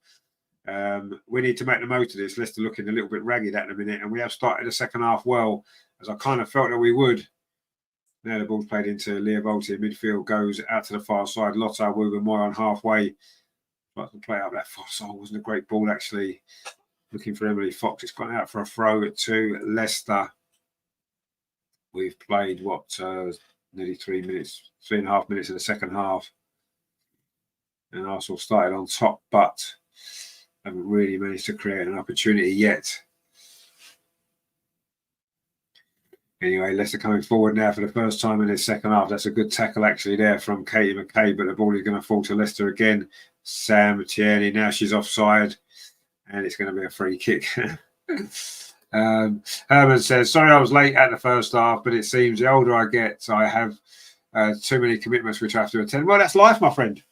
S1: We need to make the most of this. Leicester looking a little bit ragged at the minute, and we have started the second half well, as I kind of felt that we would. Now the ball's played into Leah Volti in midfield, goes out to the far side. Lotta Wilbermoy on halfway. Like to play up that far side. Wasn't a great ball, actually. Looking for Emily Fox. It's gone out for a throw to Leicester. We've played, nearly 3.5 minutes in the second half. And Arsenal started on top, but haven't really managed to create an opportunity yet. Anyway, Leicester coming forward now for the first time in the second half. That's a good tackle, actually, there from Katie McCabe, but the ball is going to fall to Leicester again. Sam Tierney, now she's offside. And it's going to be a free kick. Herman says, sorry I was late at the first half, but it seems the older I get, I have too many commitments which I have to attend. Well, that's life, my friend.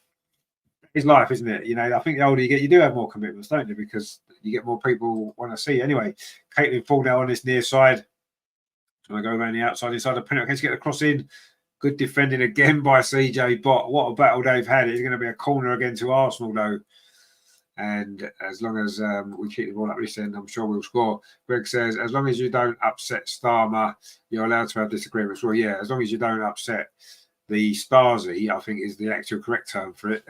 S1: It's life, isn't it? I think the older you get, you do have more commitments, don't you? Because you get more people want to see. Anyway, Caitlin Ford now on this near side. Trying to go around the outside, inside the penalty. Let's get the cross in. Good defending again by CJ Bott. What a battle they've had. It's going to be a corner again to Arsenal, though. And as long as we keep the ball up this end, I'm sure we'll score. Greg says, as long as you don't upset Starmer, you're allowed to have disagreements. Well, yeah, as long as you don't upset the Stasi, I think is the actual correct term for it.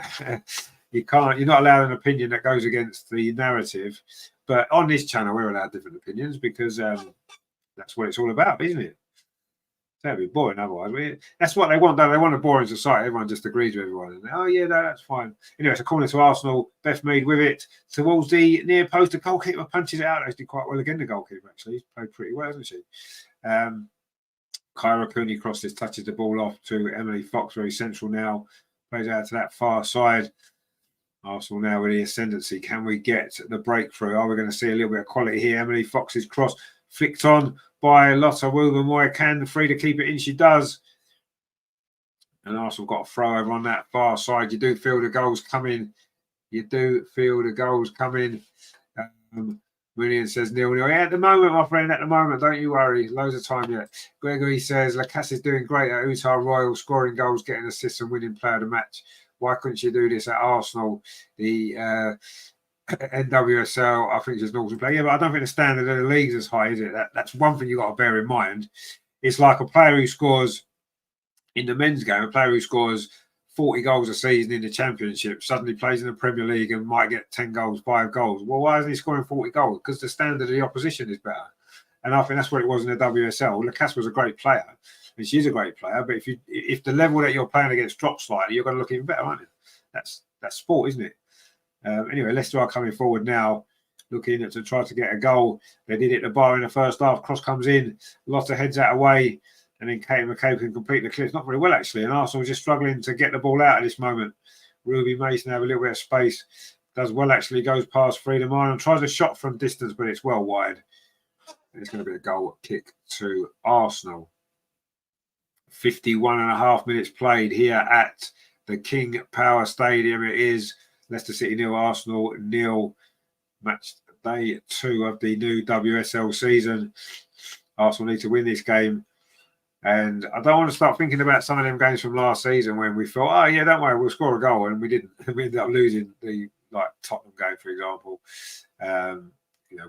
S1: You're not allowed an opinion that goes against the narrative. But on this channel, we're allowed different opinions because that's what it's all about, isn't it? That'd be boring otherwise. That's what they want, though. They want a boring society. Everyone just agrees with everyone. And oh, yeah, no, that's fine. Anyway, it's a corner to Arsenal. Beth Mead with it towards the near post. The goalkeeper punches it out. Actually, quite well again, the goalkeeper, actually. He's played pretty well, hasn't she? Kyra Cooney crosses, touches the ball off to Emily Fox, very central now. Plays out to that far side. Arsenal now with the ascendancy. Can we get the breakthrough? Are we going to see a little bit of quality here? Emily Fox's cross flicked on by Lotta Wilbermoy. Can Frida keep it in? She does. And Arsenal got a throw over on that far side. You do feel the goals coming. William says 0-0. Yeah, at the moment, my friend, at the moment, don't you worry. Loads of time yet. Gregory says Lacasse is doing great at Utah Royal, scoring goals, getting assists and winning player of the match. Why couldn't you do this at Arsenal? The NWSL, I think it's normal to play. Yeah, but I don't think the standard of the league's as high, is it? That's one thing you've got to bear in mind. It's like a player who scores in the men's game, a player who scores 40 goals a season in the championship suddenly plays in the Premier League and might get 10 goals, 5 goals. Well, why isn't he scoring 40 goals? Because the standard of the opposition is better. And I think that's what it was in the WSL. Lacasse was a great player, and she's a great player. But if the level that you're playing against drops slightly, you're going to look even better, aren't you? That's sport, isn't it? Anyway, Leicester are coming forward now, looking to try to get a goal. They did it the bar in the first half. Cross comes in, lots of heads out away, and then Katie McCabe can complete the clear. It's not very well, actually. And Arsenal just struggling to get the ball out at this moment. Ruby Mason have a little bit of space. Does well, actually. Goes past Frida Mine and tries a shot from distance, but it's well wide. And it's going to be a goal kick to Arsenal. 51.5 minutes played here at the King Power Stadium. It is Leicester City 0, Arsenal 0. Match day 2 of the new WSL season. Arsenal need to win this game. And I don't want to start thinking about some of them games from last season when we thought, oh, yeah, don't worry, we'll score a goal. And we didn't. We ended up losing the Tottenham game, for example.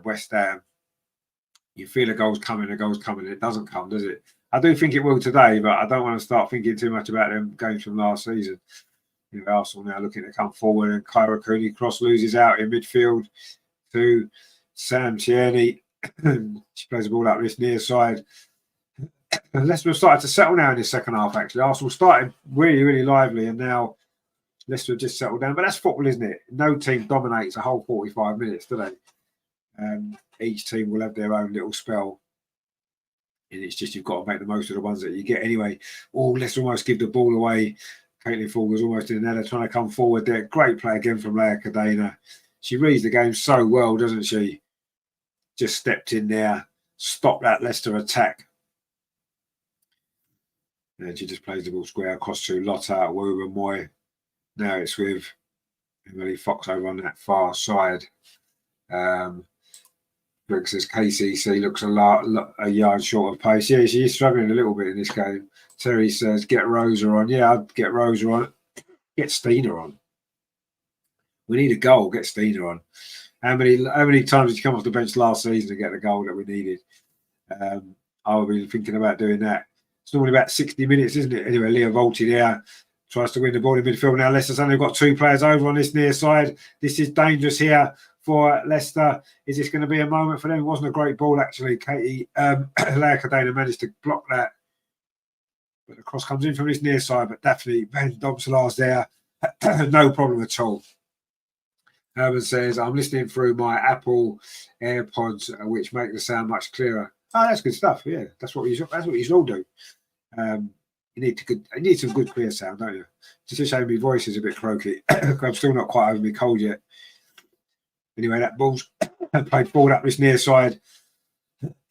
S1: West Ham. You feel a goal's coming, it doesn't come, does it? I do think it will today, but I don't want to start thinking too much about them games from last season. Arsenal now looking to come forward, and Kyra Cooney cross loses out in midfield to Sam Tierney. She plays the ball up this near side. Leicester have started to settle now in this second half, actually. Arsenal started really, really lively, and now Leicester have just settled down. But that's football, isn't it? No team dominates a whole 45 minutes, do they? Each team will have their own little spell. And it's just you've got to make the most of the ones that you get anyway. Oh, let's almost give the ball away. Caitlin Ford was almost in there trying to come forward there. Great play again from Leia Cadena. She reads the game so well, doesn't she? Just stepped in there, stopped that Leicester attack. And she just plays the ball square across to Lotta, Wu and Moy. Now it's with Emily Fox over on that far side. Greg says KCC looks a yard short of pace. Yeah, she's struggling a little bit in this game. Terry says, get Rosa on. Yeah, I'd get Rosa on. Get Stina on. We need a goal. Get Stina on. How many times did you come off the bench last season to get the goal that we needed? I would be thinking about doing that. It's normally about 60 minutes, isn't it? Anyway, Leah Volti there tries to win the ball in midfield. Now Leicester's only got 2 players over on this near side. This is dangerous here for Leicester. Is this going to be a moment for them? It wasn't a great ball, actually. Katie Leia Cadena managed to block that. But the cross comes in from this near side, but definitely Van Domselaar's there. No problem at all. Herman says, I'm listening through my Apple AirPods, which make the sound much clearer. Oh, that's good stuff. Yeah, that's what you should all do. You need some good clear sound, don't you? Just a shame my voice is a bit croaky. I'm still not quite over my cold yet. Anyway, that ball's played forward up this near side.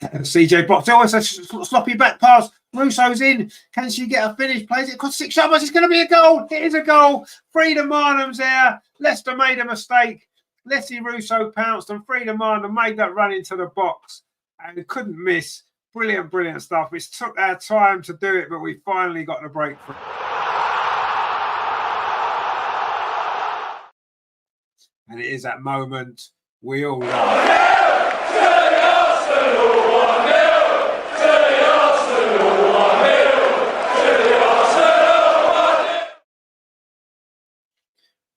S1: CJ blocked. Oh, it's a sloppy back pass. Russo's in. Can she get a finish? Plays it across 6 yards. It's going to be a goal. It is a goal. Frida Marnham's there. Leicester made a mistake. Leslie Russo pounced, and Frida Marnham made that run into the box and couldn't miss. Brilliant, brilliant stuff. It took our time to do it, but we finally got the breakthrough. And it is that moment we all love.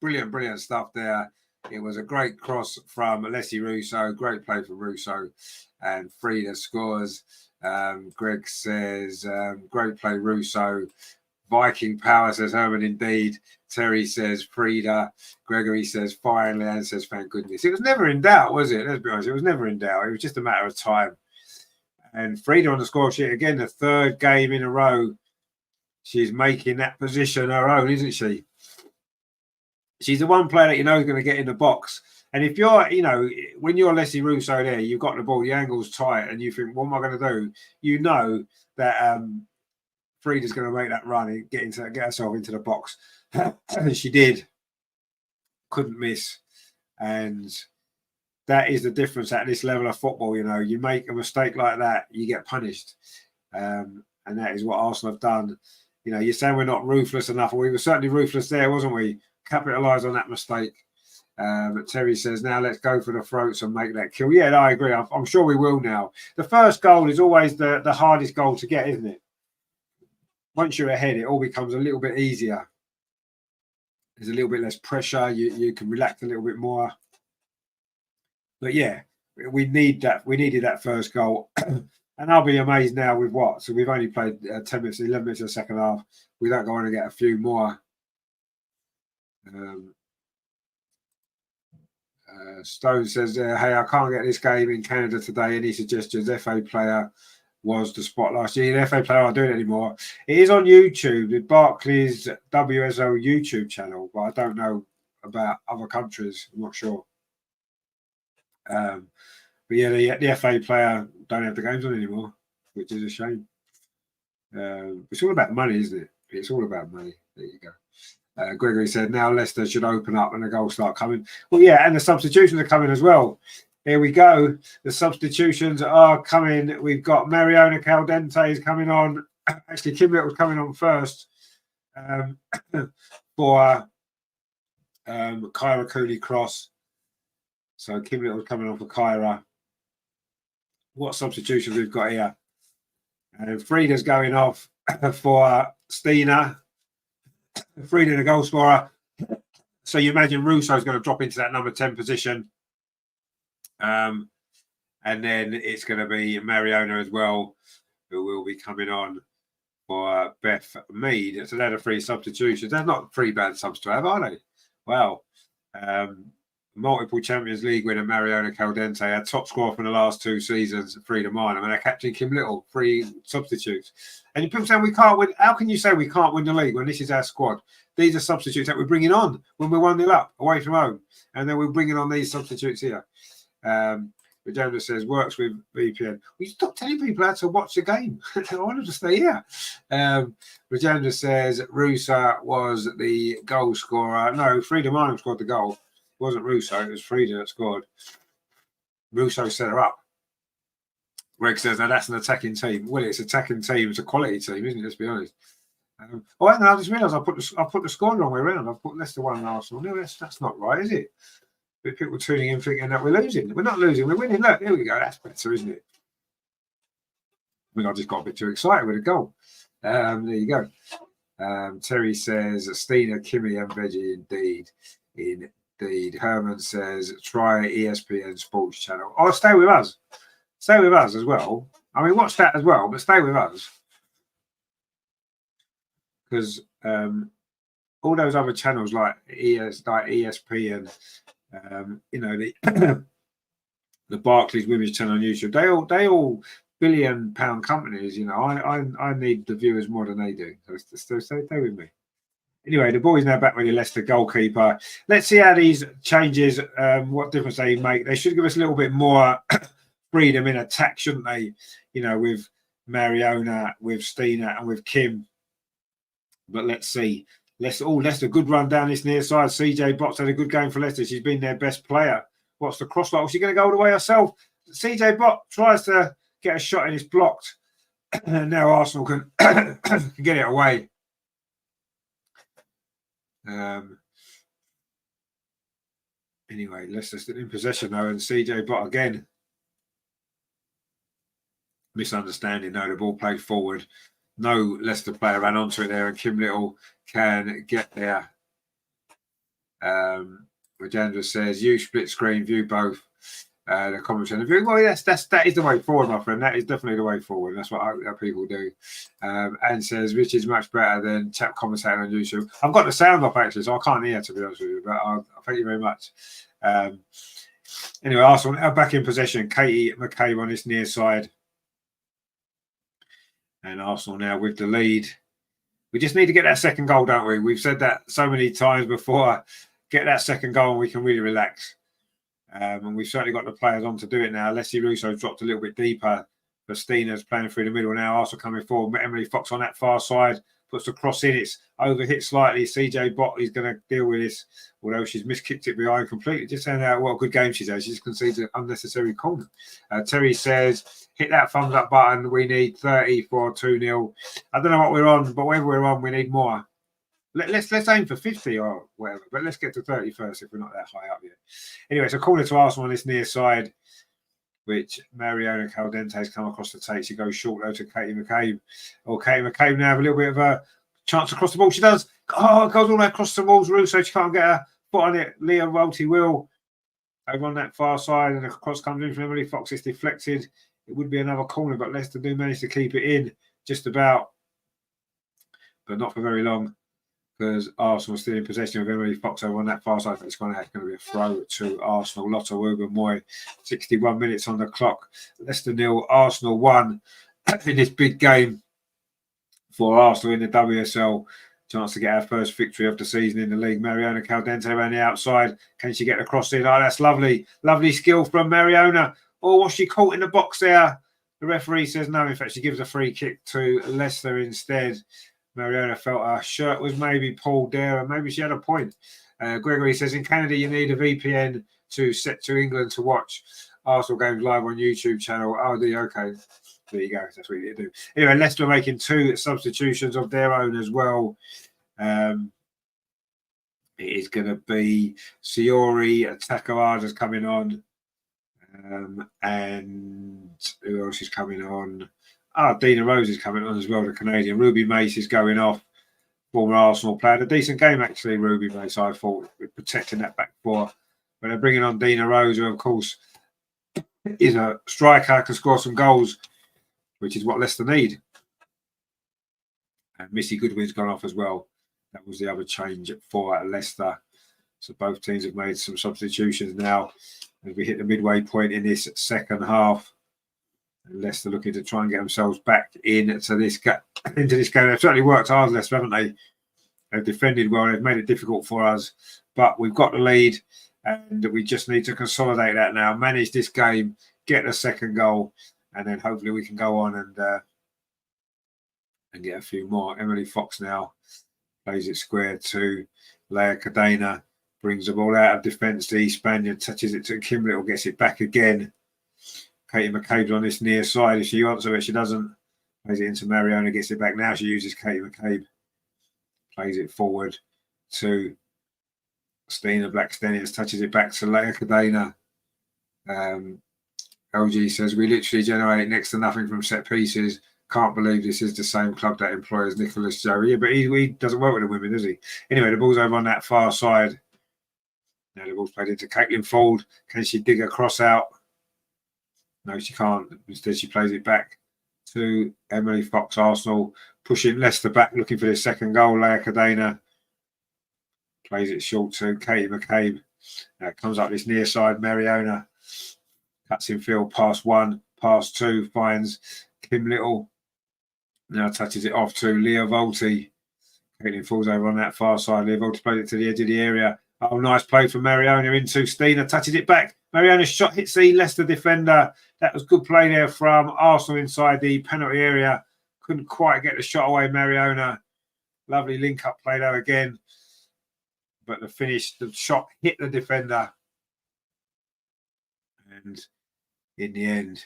S1: Brilliant, brilliant stuff there. It was a great cross from Leslie Russo. Great play from Russo. And Frida scores. Greg says, great play, Russo. Viking power, says Herman, indeed. Terry says Frida. Gregory says finally, and says thank goodness. It was never in doubt, was it? Let's be honest, it was never in doubt. It was just a matter of time. And Frida on the score sheet again, the 3rd game in a row. She's making that position her own, isn't she? She's the one player that you know is going to get in the box. And if you're, when you're Leslie Russo there, you've got the ball, the angle's tight, and you think, what am I going to do? You know that Frida's going to make that run and get herself into the box. She did. Couldn't miss. And that is the difference at this level of football. You make a mistake like that, you get punished. And that is what Arsenal have done. You're saying we're not ruthless enough. Well, we were certainly ruthless there, wasn't we? Capitalise on that mistake.
S2: But Terry says, now let's go for the throats and make that kill. Yeah, I agree. I'm sure we will now. The first goal is always the hardest goal to get, isn't it? Once you're ahead, it all becomes a little bit easier. There's a little bit less pressure. You can relax a little bit more. But yeah, we need that. We needed that first goal. And I'll be amazed now with what? So we've only played 10 minutes, 11 minutes of the second half. We don't go on to get a few more. Stone says, hey, I can't get this game in Canada today. Any suggestions? FA player was the spot last year. The FA player aren't doing it anymore. It is on YouTube, the Barclays WSL YouTube channel, but I don't know about other countries. I'm not sure. But yeah, the FA player don't have the games on anymore, which is a shame. It's all about money, isn't it? It's all about money. There you go. Gregory said, now Leicester should open up and the goals start coming. Well, yeah, and the substitutions are coming as well. Here we go. The substitutions are coming. We've got Mariona Caldente is coming on. Actually, Kim Little's coming on first for Kyra Cooley-Cross. So Kim Little's coming on for Kyra. What substitutions we've got here? Frida's going off for Stina. Frida, the goal scorer. So you imagine Russo's going to drop into that number 10 position. And then it's going to be Mariona as well, who will be coming on for Beth Mead. So they're the 3 substitutions. They're not 3 bad subs to have, are they? Wow. Multiple Champions League winner Mariona Caldente, our top scorer from the last 2 seasons, Frida Minor, and our captain Kim Little, 3 substitutes. And people saying we can't win. How can you say we can't win the league when this is our squad? These are substitutes that we're bringing on when we're 1-0 up away from home, and then we're bringing on these substitutes here. Regenda says works with VPN. We stop telling people how to watch the game. I wanted to stay here. Regenda says Russo was the goal scorer. No, Frida Minor scored the goal. It wasn't Russo, it was Frida that scored. Russo set her up. Greg says, now that's an attacking team. Well, it's an attacking team. It's a quality team, isn't it? Let's be honest. And I just realised I put the score the wrong way around. I've put Leicester 1 and Arsenal. No, that's not right, is it? With people tuning in thinking that we're losing. We're not losing, we're winning. Look, here we go. That's better, isn't it? I mean, I just got a bit too excited with a goal. There you go. Terry says, Stina, Kimmy and Veggie, indeed. Indeed. Herman says, try ESPN Sports Channel. Oh, stay with us. Stay with us as well. I mean, watch that as well, but stay with us. Because all those other channels like ESP and you know, the Barclays Women's Channel on YouTube, they all billion-pound companies. You know, I need the viewers more than they do. So stay with me. Anyway, the boys now back with the Leicester goalkeeper. Let's see how these changes, what difference they make. They should give us a little bit more freedom in attack, shouldn't they? You know, with Mariona, with Stina, and with Kim. But let's see. Leicester, good run down this near side. CJ Botts had a good game for Leicester. She's been their best player. What's the cross like? She's going to go all the way herself. CJ Bott tries to get a shot and it's blocked. And now Arsenal can, can get it away. Anyway, Leicester still in possession though, and CJ Bott again. Misunderstanding though, the ball played forward. No Leicester player ran onto it there, and Kim Little can get there. Rajendra says, "You split screen, view both." The commentary view. Well, yes, that is the way forward, my friend. That is definitely the way forward. That's what people do. And says, "Rich is much better than chat commentating on YouTube." I've got the sound off actually, so I can't hear, to be honest with you. But I thank you very much. Anyway, Arsenal are back in possession. Katie McCabe on this near side. And Arsenal now with the lead. We just need to get that second goal, don't we? We've said that so many times before. Get that second goal and we can really relax. And we've certainly got the players on to do it now. Leslie Russo dropped a little bit deeper. But Stina's playing through the middle now. Arsenal coming forward. Emily Fox on that far side. Puts the cross in. It's overhit slightly. CJ Bott is going to deal with this. Although she's miskicked it behind completely. Just saying out what a good game she's had. She just concedes an unnecessary corner. Terry says, hit that thumbs up button. We need 30 for 2-0. I don't know what we're on, but whenever we're on, we need more. Let's aim for 50 or whatever, but let's get to 30 first if we're not that high up yet. Anyway, it's a corner to Arsenal on this near side, which Mariona Caldente has come across the take. She goes short though to Katie McCabe. Katie McCabe now have a little bit of a chance across the ball. She does. Oh, it goes all the way across the walls. Russo, she can't get her foot on it. Leah Rolty will over on that far side, and the cross comes in from Emily Fox. It's deflected. It would be another corner, but Leicester do manage to keep it in just about, but not for very long, because Arsenal still in possession of Emily Fox over on that far side. It's going to be a throw to Arsenal. Lotta Wogan-Moy, 61 minutes on the clock. Leicester 0, Arsenal 1 in this big game for Arsenal in the WSL. Chance to get our first victory of the season in the league. Mariona Caldente around the outside. Can she get the cross in? Oh, that's lovely. Lovely skill from Mariona. Oh, was she caught in the box there? The referee says no. In fact, she gives a free kick to Leicester instead. Mariona felt her shirt was maybe pulled there, and maybe she had a point. Gregory says, in Canada, you need a VPN to set to England to watch Arsenal games live on YouTube channel. Oh, do you? Okay. There you go. That's what you need to do. Anyway, Leicester making 2 substitutions of their own as well. It is going to be Siori Takarada's coming on. And who else is coming on? Dina Rose is coming on as well, the Canadian. Ruby Mace is going off, former Arsenal player. A decent game, actually, Ruby Mace, I thought, protecting that back four. But they're bringing on Dina Rose, who, of course, is a striker, can score some goals, which is what Leicester need. And Missy Goodwin's gone off as well. That was the other change for Leicester. So both teams have made some substitutions now as we hit the midway point in this second half. And Leicester looking to try and get themselves back into this game. They've certainly worked hard, Leicester, haven't they? They've defended well. They've made it difficult for us. But we've got the lead, and we just need to consolidate that now, manage this game, get the second goal, and then hopefully we can go on and get a few more. Emily Fox now plays it square to Leia Cadena, brings the ball out of defence. The Spaniard touches it to Kim Little, gets it back again. Katie McCabe's on this near side. If she wants to, she doesn't. Plays it into Mariona, gets it back. Now she uses Katie McCabe. Plays it forward to Stina Blackstenius, touches it back to Leia Cadena. LG says, we literally generate next to nothing from set pieces. Can't believe this is the same club that employs Nicholas Joe. Yeah, but he doesn't work with the women, does he? Anyway, the ball's over on that far side. Now the ball's played into Caitlin Ford. Can she dig a cross out? No, she can't. Instead, she plays it back to Emily Fox. Arsenal pushing Leicester back, looking for their second goal. Leia Cadena plays it short to Katie McCabe. Now it comes up this near side. Mariona cuts in field, pass 1, pass 2, finds Kim Little. Now touches it off to Leah Volti. Caitlin falls over on that far side. Leah Volti plays it to the edge of the area. Oh, nice play from Mariona into Stina. Touches it back. Mariona's shot hits the Leicester defender. That was good play there from Arsenal inside the penalty area. Couldn't quite get the shot away, Mariona. Lovely link-up play there again. But the shot hit the defender. And in the end,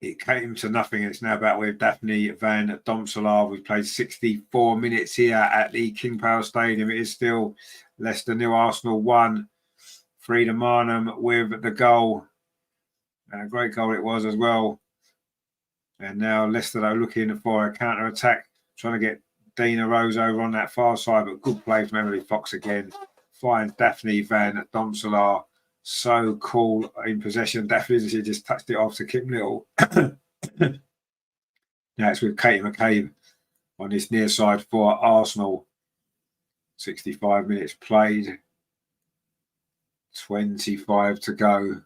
S2: it came to nothing. It's now back with Daphne Van Domselaar. We've played 64 minutes here at the King Power Stadium. It is still Leicester 0, Arsenal 1. Frida Marnham with the goal. And a great goal it was as well. And now Leicester, though, looking for a counter-attack, trying to get Dina Rose over on that far side. But good play from Emily Fox again. Finds Daphne Van Domselaar. So cool in possession. Daphne, she just touched it off to Kim Little. Now it's with Katie McCabe on this near side for Arsenal. 65 minutes played. 25 to go.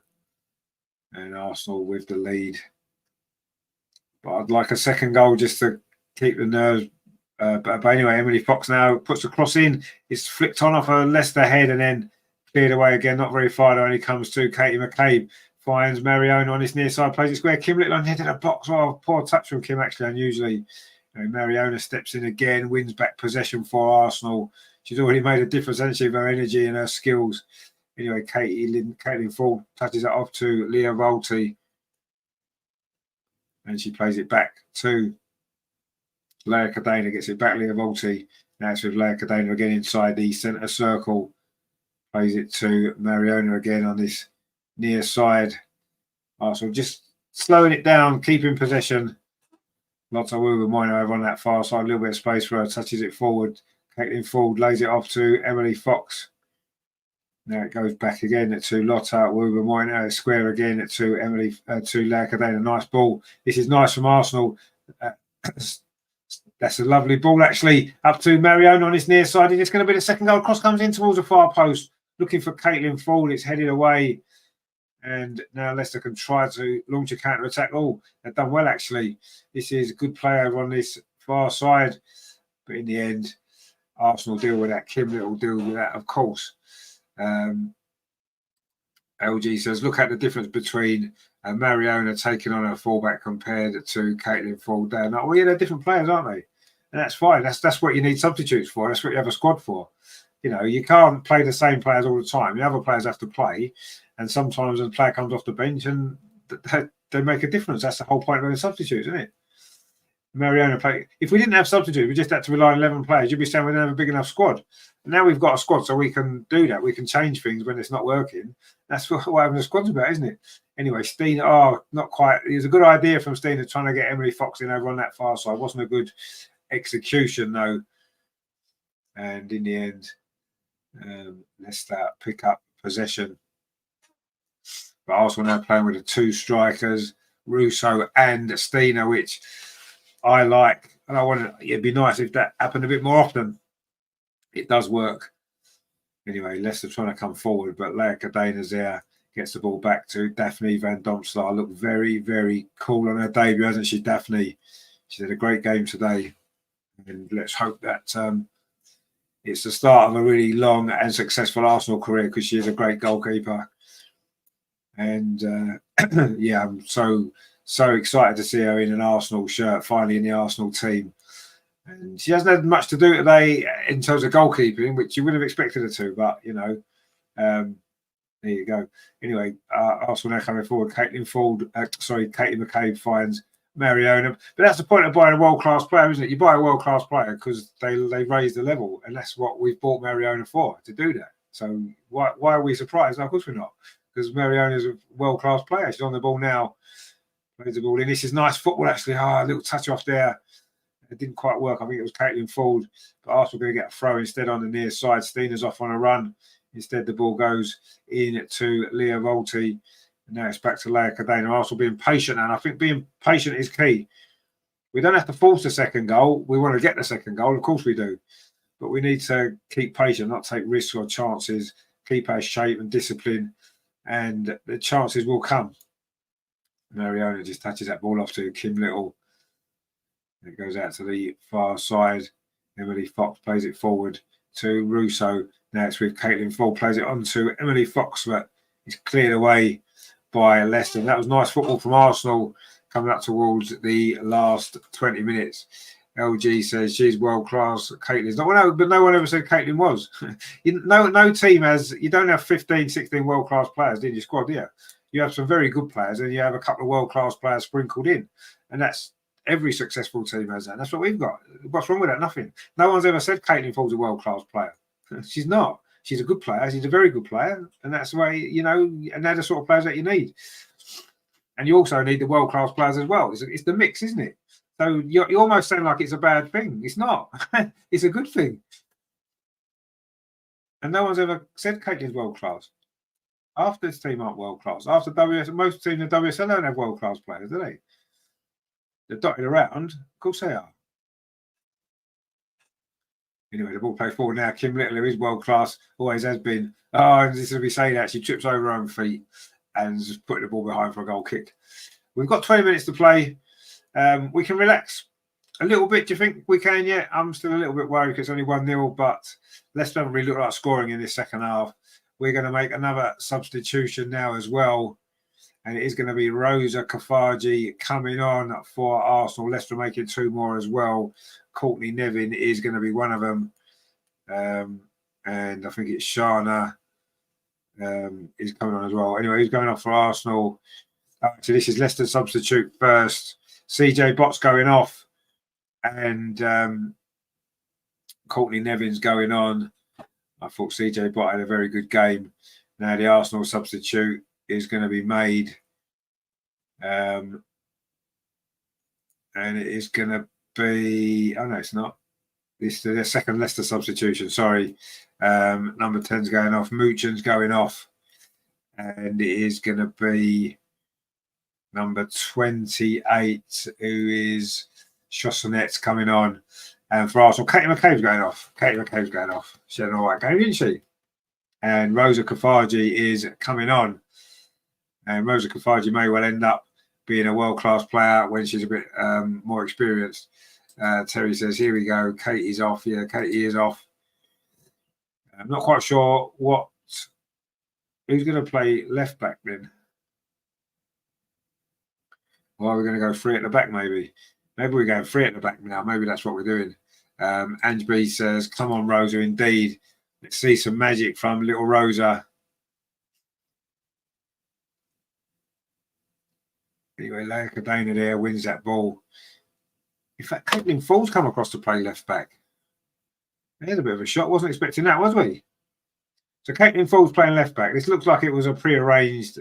S2: And Arsenal with the lead. But I'd like a second goal just to keep the nerves. But anyway, Emily Fox now puts the cross in. It's flicked on off a Leicester head and then cleared away again. Not very far. It only comes to Katie McCabe. Finds Mariona on this near side. Plays it square. Kim Little on the head of the box. Oh, poor touch from Kim, actually, unusually. Mariona steps in again. Wins back possession for Arsenal. She's already made a difference, hasn't she, with her energy and her skills. Anyway, Caitlin Ford touches it off to Leah Volti. And she plays it back to Leia Cadena gets it back. Leah Volti. Now it's with Leia Cadena again inside the centre circle. Plays it to Mariona again on this near side. Arsenal just slowing it down, keeping possession. Lots of Wilbur Moyno over on that far side. A little bit of space for her. Touches it forward. Caitlin Ford lays it off to Emily Fox. Now it goes back again to Lotta. Wilbur Moyno square again to Emily to Leia Cadena. Nice ball. This is nice from Arsenal. That's a lovely ball actually up to Mariona on his near side. It's going to be the second goal. Cross comes in towards the far post. Looking for Caitlin Ford. It's headed away. And now Leicester can try to launch a counter-attack. Oh, they've done well, actually. This is a good play over on this far side. But in the end, Arsenal deal with that. Kim Little deal with that, of course. LG says, look at the difference between Mariona taking on her fullback compared to Caitlin Ford down. Well, yeah, they're different players, aren't they? And that's fine. That's what you need substitutes for. That's what you have a squad for. You know, you can't play the same players all the time. The other players have to play. And sometimes a player comes off the bench and they make a difference. That's the whole point of having substitutes, isn't it? Mariona play. If we didn't have substitutes, we just had to rely on 11 players, you'd be saying we don't have a big enough squad. And now we've got a squad, so we can do that. We can change things when it's not working. That's what having a squad's about, isn't it? Anyway, Stina, not quite. It was a good idea from Stina trying to get Emily Fox in over on that far side. Wasn't a good execution, though. And in the end, Leicester pick up possession. But Arsenal now playing with the two strikers, Russo and Stina, which I like. And I want it'd be nice if that happened a bit more often. It does work. Anyway, Leicester trying to come forward, but Leia Cadena's there, gets the ball back to Daphne Van Domselaar. Looked very, very cool on her debut, hasn't she, Daphne? She had a great game today. And let's hope that it's the start of a really long and successful Arsenal career, because she is a great goalkeeper. And yeah, I'm so excited to see her in an Arsenal shirt, finally in the Arsenal team. And she hasn't had much to do today in terms of goalkeeping, which you would have expected her to, but, you know, there you go. Anyway, Arsenal now coming forward. Katie McCabe finds Mariona. But that's the point of buying a world-class player, isn't it? You buy a world-class player because they raise the level, and that's what we've bought Mariona for, to do that. So why are we surprised? No, of course we're not, because Mariona's a world-class player. She's on the ball now. Plays the ball in. This is nice football, actually. A little touch off there. It didn't quite work. I think it was Caitlin Ford. But Arsenal going to get a throw instead on the near side. Stina's off on a run. Instead, the ball goes in to Leah Volti. And now it's back to Leia Cadena. Arsenal being patient. And I think being patient is key. We don't have to force the second goal. We want to get the second goal. Of course we do. But we need to keep patient, not take risks or chances. Keep our shape and discipline. And the chances will come. Mariona just touches that ball off to Kim Little. It goes out to the far side. Emily Fox plays it forward to Russo. Now it's with Caitlin Ford. Plays it on to Emily Fox, but it's cleared away by Leicester. That was nice football from Arsenal coming up towards the last 20 minutes. LG says she's world class. Caitlin's not. Well, no, but no one ever said Caitlin was. No team has. You don't have 15, 16 world class players in your squad, do you? You have some very good players, and you have a couple of world class players sprinkled in, and that's every successful team has that. That's what we've got. What's wrong with that? Nothing. No one's ever said Caitlin Ford's a world class player. She's not. She's a good player. She's a very good player, and that's the way, you know. And they're the sort of players that you need. And you also need the world class players as well. It's the mix, isn't it? So you're almost saying like it's a bad thing. It's not. It's a good thing. And no one's ever said Caitlin's world class. After this team aren't world class. After WS, most teams in WSL don't have world class players, do they? They're dotted around. Of course they are. Anyway, the ball plays forward now. Kim Little is world class, always has been. Oh, and this is we say that she trips over her own feet and just putting the ball behind for a goal kick. We've got 20 minutes to play. We can relax a little bit. Do you think we can yet? I'm still a little bit worried because it's only 1-0, but Leicester haven't really looked like scoring in this second half. We're going to make another substitution now as well. And it is going to be Rosa Kafaji coming on for Arsenal. Leicester making 2 more as well. Courtney Nevin is going to be one of them. And I think it's Shana is coming on as well. Anyway, he's going off for Arsenal. So this is Leicester substitute first. CJ Bot's going off. and Courtney Nevin's going on. I thought CJ Bott had a very good game. Now the Arsenal substitute is going to be made. And it is going to be... Oh, no, it's not. This is their second Leicester substitution. Sorry. Number 10's going off. Muchen's going off. And it is going to be number 28, who is Chassonette's coming on. And for Arsenal, Katie McCabe's going off. Katie McCabe's going off. She had an all right game, didn't she? And Rosa Kafaji is coming on. And Rosa Kafaji may well end up being a world-class player when she's a bit more experienced. Terry says, here we go. Katie's off. Yeah, Katie is off. I'm not quite sure who's going to play left back then. Or are we going to go 3 at the back, maybe? Maybe we're going 3 at the back now. Maybe that's what we're doing. Ange B says, come on, Rosa, indeed. Let's see some magic from little Rosa. Anyway, Leia Cadena there wins that ball. In fact, Caitlin Fall's come across to play left back. There's a bit of a shot. Wasn't expecting that, was we? So Caitlin Fall's playing left back. This looks like it was a pre-arranged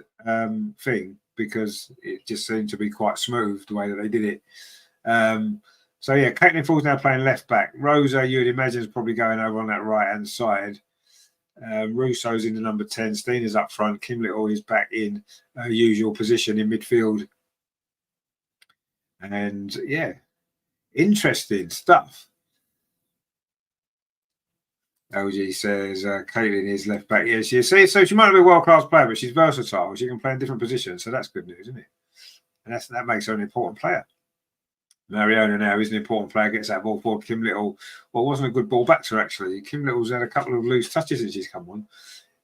S2: thing because it just seemed to be quite smooth the way that they did it. So yeah, Caitlin Fall's now playing left back. Rosa, you would imagine, is probably going over on that right-hand side. Russo's in the number 10. Stina's up front. Kim Little is back in her usual position in midfield. And yeah, interesting stuff. LG says Caitlin is left back. Yeah, she is. So she might not be a world-class player, but she's versatile. She can play in different positions. So that's good news, isn't it? And that makes her an important player. Mariona now is an important player, gets that ball forward. Kim Little, well, wasn't a good ball back to her, actually. Kim Little's had a couple of loose touches since she's come on.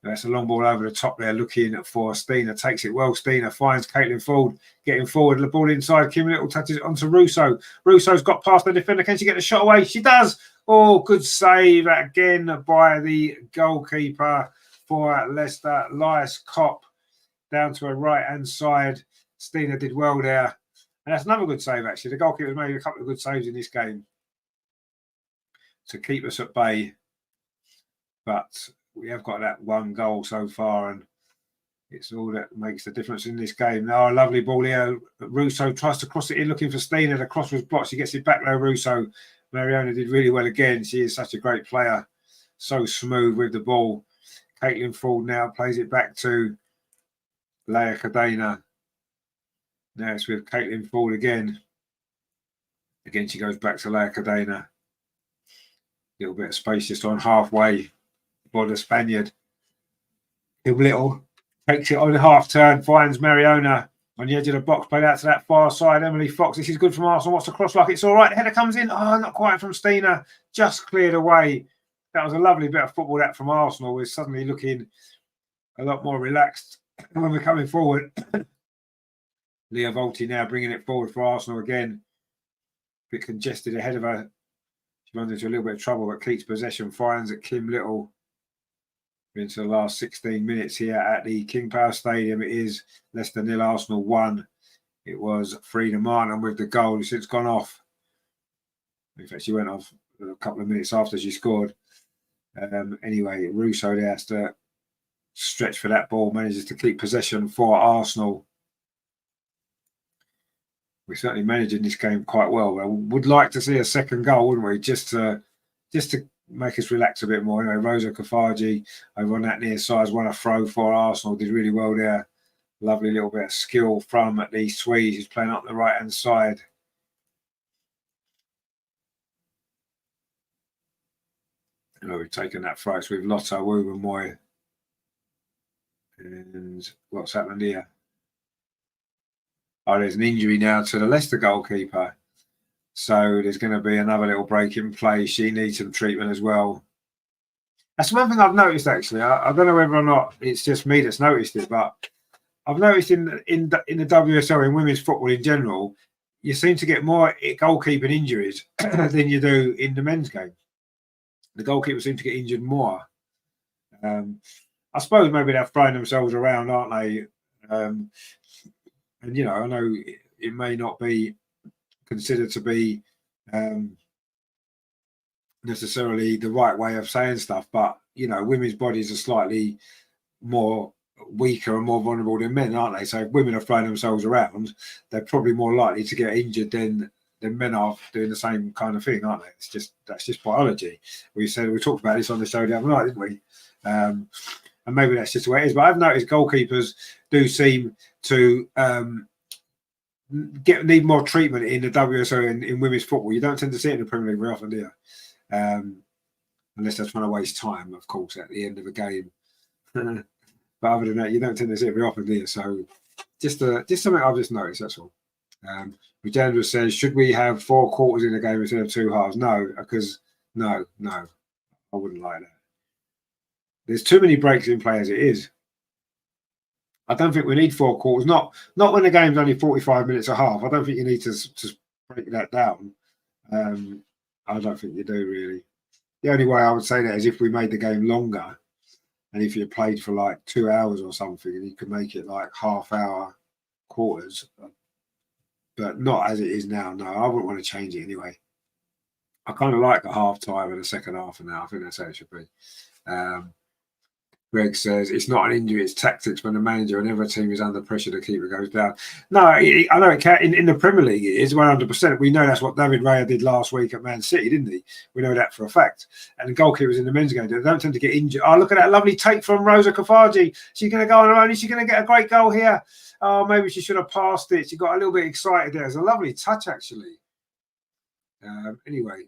S2: That's a long ball over the top there, looking for Stina. Takes it well. Stina finds Caitlin Ford getting forward. The ball inside. Kim Little touches it onto Russo. Russo's got past the defender. Can she get the shot away? She does. Oh, good save again by the goalkeeper for Leicester. Lias Kopp down to her right-hand side. Stina did well there. And that's another good save, actually. The goalkeeper's made a couple of good saves in this game to keep us at bay. But we have got that one goal so far, and it's all that makes the difference in this game. Now, a lovely ball here. Russo tries to cross it in, looking for Stina. The cross was blocked. She gets it back, though, Russo. Mariona did really well again. She is such a great player. So smooth with the ball. Caitlin Ford now plays it back to Leia Cadena. Now it's with Caitlin Ford again. Again, she goes back to Leia Cadena. A little bit of space just on halfway for the Spaniard. Kim Little takes it on the half turn, finds Mariona on the edge of the box, played out to that far side. Emily Fox, this is good from Arsenal. Wants to cross like it's all right. The header comes in. Oh, not quite from Stina. Just cleared away. That was a lovely bit of football that from Arsenal. We're suddenly looking a lot more relaxed when we're coming forward. Leah Volti now bringing it forward for Arsenal again. A bit congested ahead of her. She runs into a little bit of trouble, but keeps possession, finds at Kim Little. Into the last 16 minutes here at the King Power Stadium. It is Leicester 0, Arsenal 1. It was Frida Martin with the goal. It's since gone off. In fact, she went off a couple of minutes after she scored. Anyway, Russo there has to stretch for that ball, manages to keep possession for Arsenal. We're certainly managing this game quite well. We would like to see a second goal, wouldn't we? Just to make us relax a bit more. Anyway, Rosa Kafaji over on that near side won a throw for Arsenal. Did really well there. Lovely little bit of skill from the Swedes who's playing up the right-hand side. Oh, we've taken that throw. So with Lotta Wubenmoy. And what's happened here? Oh, there's an injury now to the Leicester goalkeeper. So there's going to be another little break in play. She needs some treatment as well. That's one thing I've noticed, actually. I don't know whether or not it's just me that's noticed it, but I've noticed in the WSL, in women's football in general, you seem to get more goalkeeping injuries than you do in the men's game. The goalkeepers seem to get injured more. I suppose maybe they're throwing themselves around, aren't they? And, you know, I know it may not be considered to be necessarily the right way of saying stuff, but women's bodies are slightly more weaker and more vulnerable than men, aren't they? So if women are throwing themselves around, they're probably more likely to get injured than men are doing the same kind of thing, aren't they? That's just biology. We talked about this on the show the other night, didn't we? And maybe that's just the way it is. But I've noticed goalkeepers do seem to need more treatment in the WSO in women's football. You don't tend to see it in the Premier League very often, do you? Unless they're trying to waste time, of course, at the end of a game. But other than that, you don't tend to see it very often, do you? So just something I've just noticed, that's all. Rajendra says, should we have 4 quarters in a game instead of 2 halves? No, because no, I wouldn't like that. There's too many breaks in play as it is. I don't think we need 4 quarters. Not when the game's only 45 minutes a half. I don't think you need to break that down. I don't think you do, really. The only way I would say that is if we made the game longer, and if you played for like 2 hours or something, and you could make it like half-hour quarters, but not as it is now. No, I wouldn't want to change it anyway. I kind of like a half time and a second half of now. I think that's how it should be. Greg says it's not an injury, it's tactics when the manager and every team is under pressure to keep it goes down. No, I know it can. In the Premier League, it is 100%. We know that's what David Raya did last week at Man City, didn't he? We know that for a fact. And the goalkeepers in the men's game, they don't tend to get injured. Oh, look at that lovely take from Rosa Kafaji. She's going to go on her own. Is she going to get a great goal here? Oh, maybe she should have passed it. She got a little bit excited there. It's a lovely touch, actually. Anyway.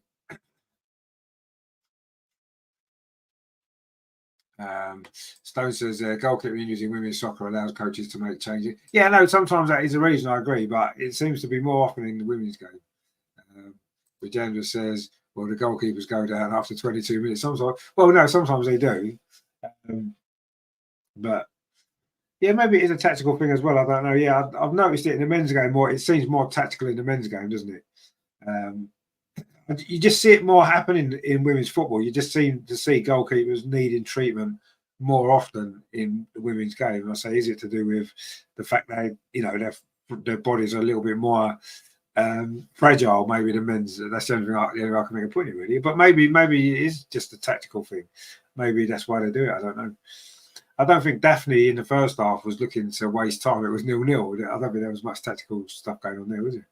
S2: Stone says goalkeeper injuries in women's soccer allows coaches to make changes. Yeah, no, sometimes that is the reason, I agree, but it seems to be more often in the women's game. Rajendra says, well, the goalkeepers go down after 22 minutes. Sometimes, well, no, sometimes they do. But yeah, maybe it is a tactical thing as well. I don't know. Yeah, I've noticed it in the men's game more. It seems more tactical in the men's game, doesn't it? You just see it more happening in women's football. You just seem to see goalkeepers needing treatment more often in the women's game. And I say, is it to do with the fact that their bodies are a little bit more fragile, maybe the men's? That's the only thing I can make a point in, really. But maybe it is just a tactical thing. Maybe that's why they do it. I don't know. I don't think Daphne in the first half was looking to waste time. It was 0-0. I don't think there was much tactical stuff going on there, was it?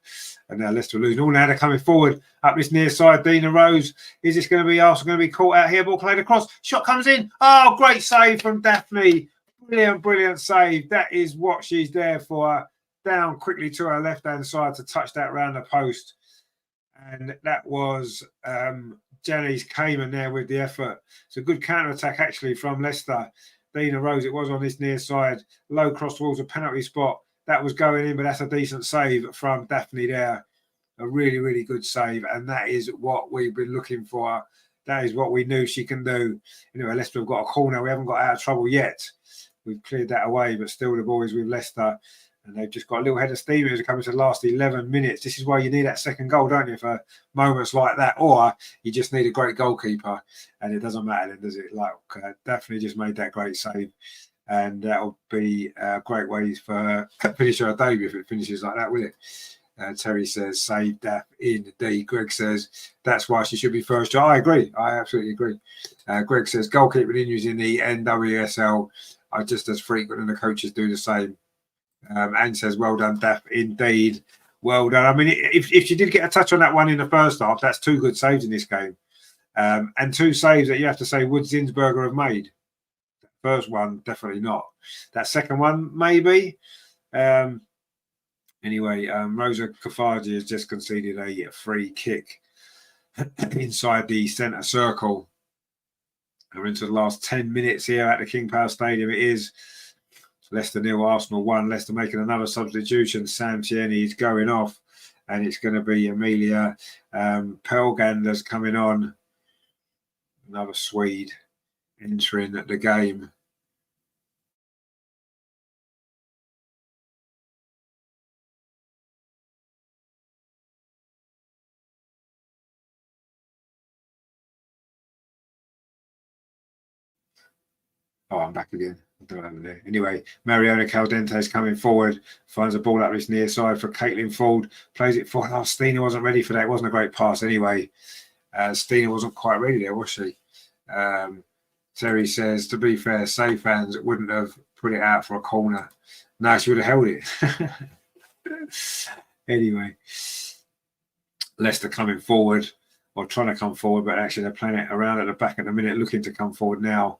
S2: And now Leicester losing. All now they're coming forward up this near side. Dina Rose. Is this going to be Arsenal going to be caught out here? Ball played across. Shot comes in. Oh, great save from Daphne. Brilliant save. That is what she's there for. Down quickly to her left-hand side to touch that round the post. And that was Janice Cayman there with the effort. It's a good counter-attack, actually, from Leicester. Dina Rose, it was on this near side, low cross towards a penalty spot. That was going in, but that's a decent save from Daphne there. A really, really good save. And that is what we've been looking for. That is what we knew she can do. Anyway, Leicester have got a corner. We haven't got out of trouble yet. We've cleared that away, but still the ball is with Leicester. And they've just got a little head of steam as it comes to the last 11 minutes. This is why you need that second goal, don't you, for moments like that? Or you just need a great goalkeeper, and it doesn't matter then, does it? Like, Daphne just made that great save, and that'll be a great way for finish her debut if it finishes like that, will it? Terry says, save Daph indeed. Greg says, that's why she should be first. I agree. I absolutely agree. Greg says, goalkeeping injuries in the NWSL are just as frequent, and the coaches do the same. And says, well done, Daph. Indeed. Well done. I mean, if she did get a touch on that one in the first half, that's 2 good saves in this game. And 2 saves that you have to say Wood Zinsberger have made. First one, definitely not. That second one, maybe. Anyway, Rosa Kafaji has just conceded a free kick inside the centre circle. We're into the last 10 minutes here at the King Power Stadium. It is Leicester 0, Arsenal 1. Leicester making another substitution. Sam Tierney is going off, and it's going to be Amelia Pelgander's coming on. Another Swede entering the game. Oh, I'm back again. Anyway, Mariona Caldente coming forward, finds a ball up his near side for Caitlin Ford, plays it forward. Oh, Stina wasn't ready for that. It wasn't a great pass anyway. Stina wasn't quite ready there, was she? Terry says, to be fair, Save fans wouldn't have put it out for a corner. No, she would have held it. Anyway, Leicester coming forward, or trying to come forward, but actually they're playing it around at the back at the minute, looking to come forward now,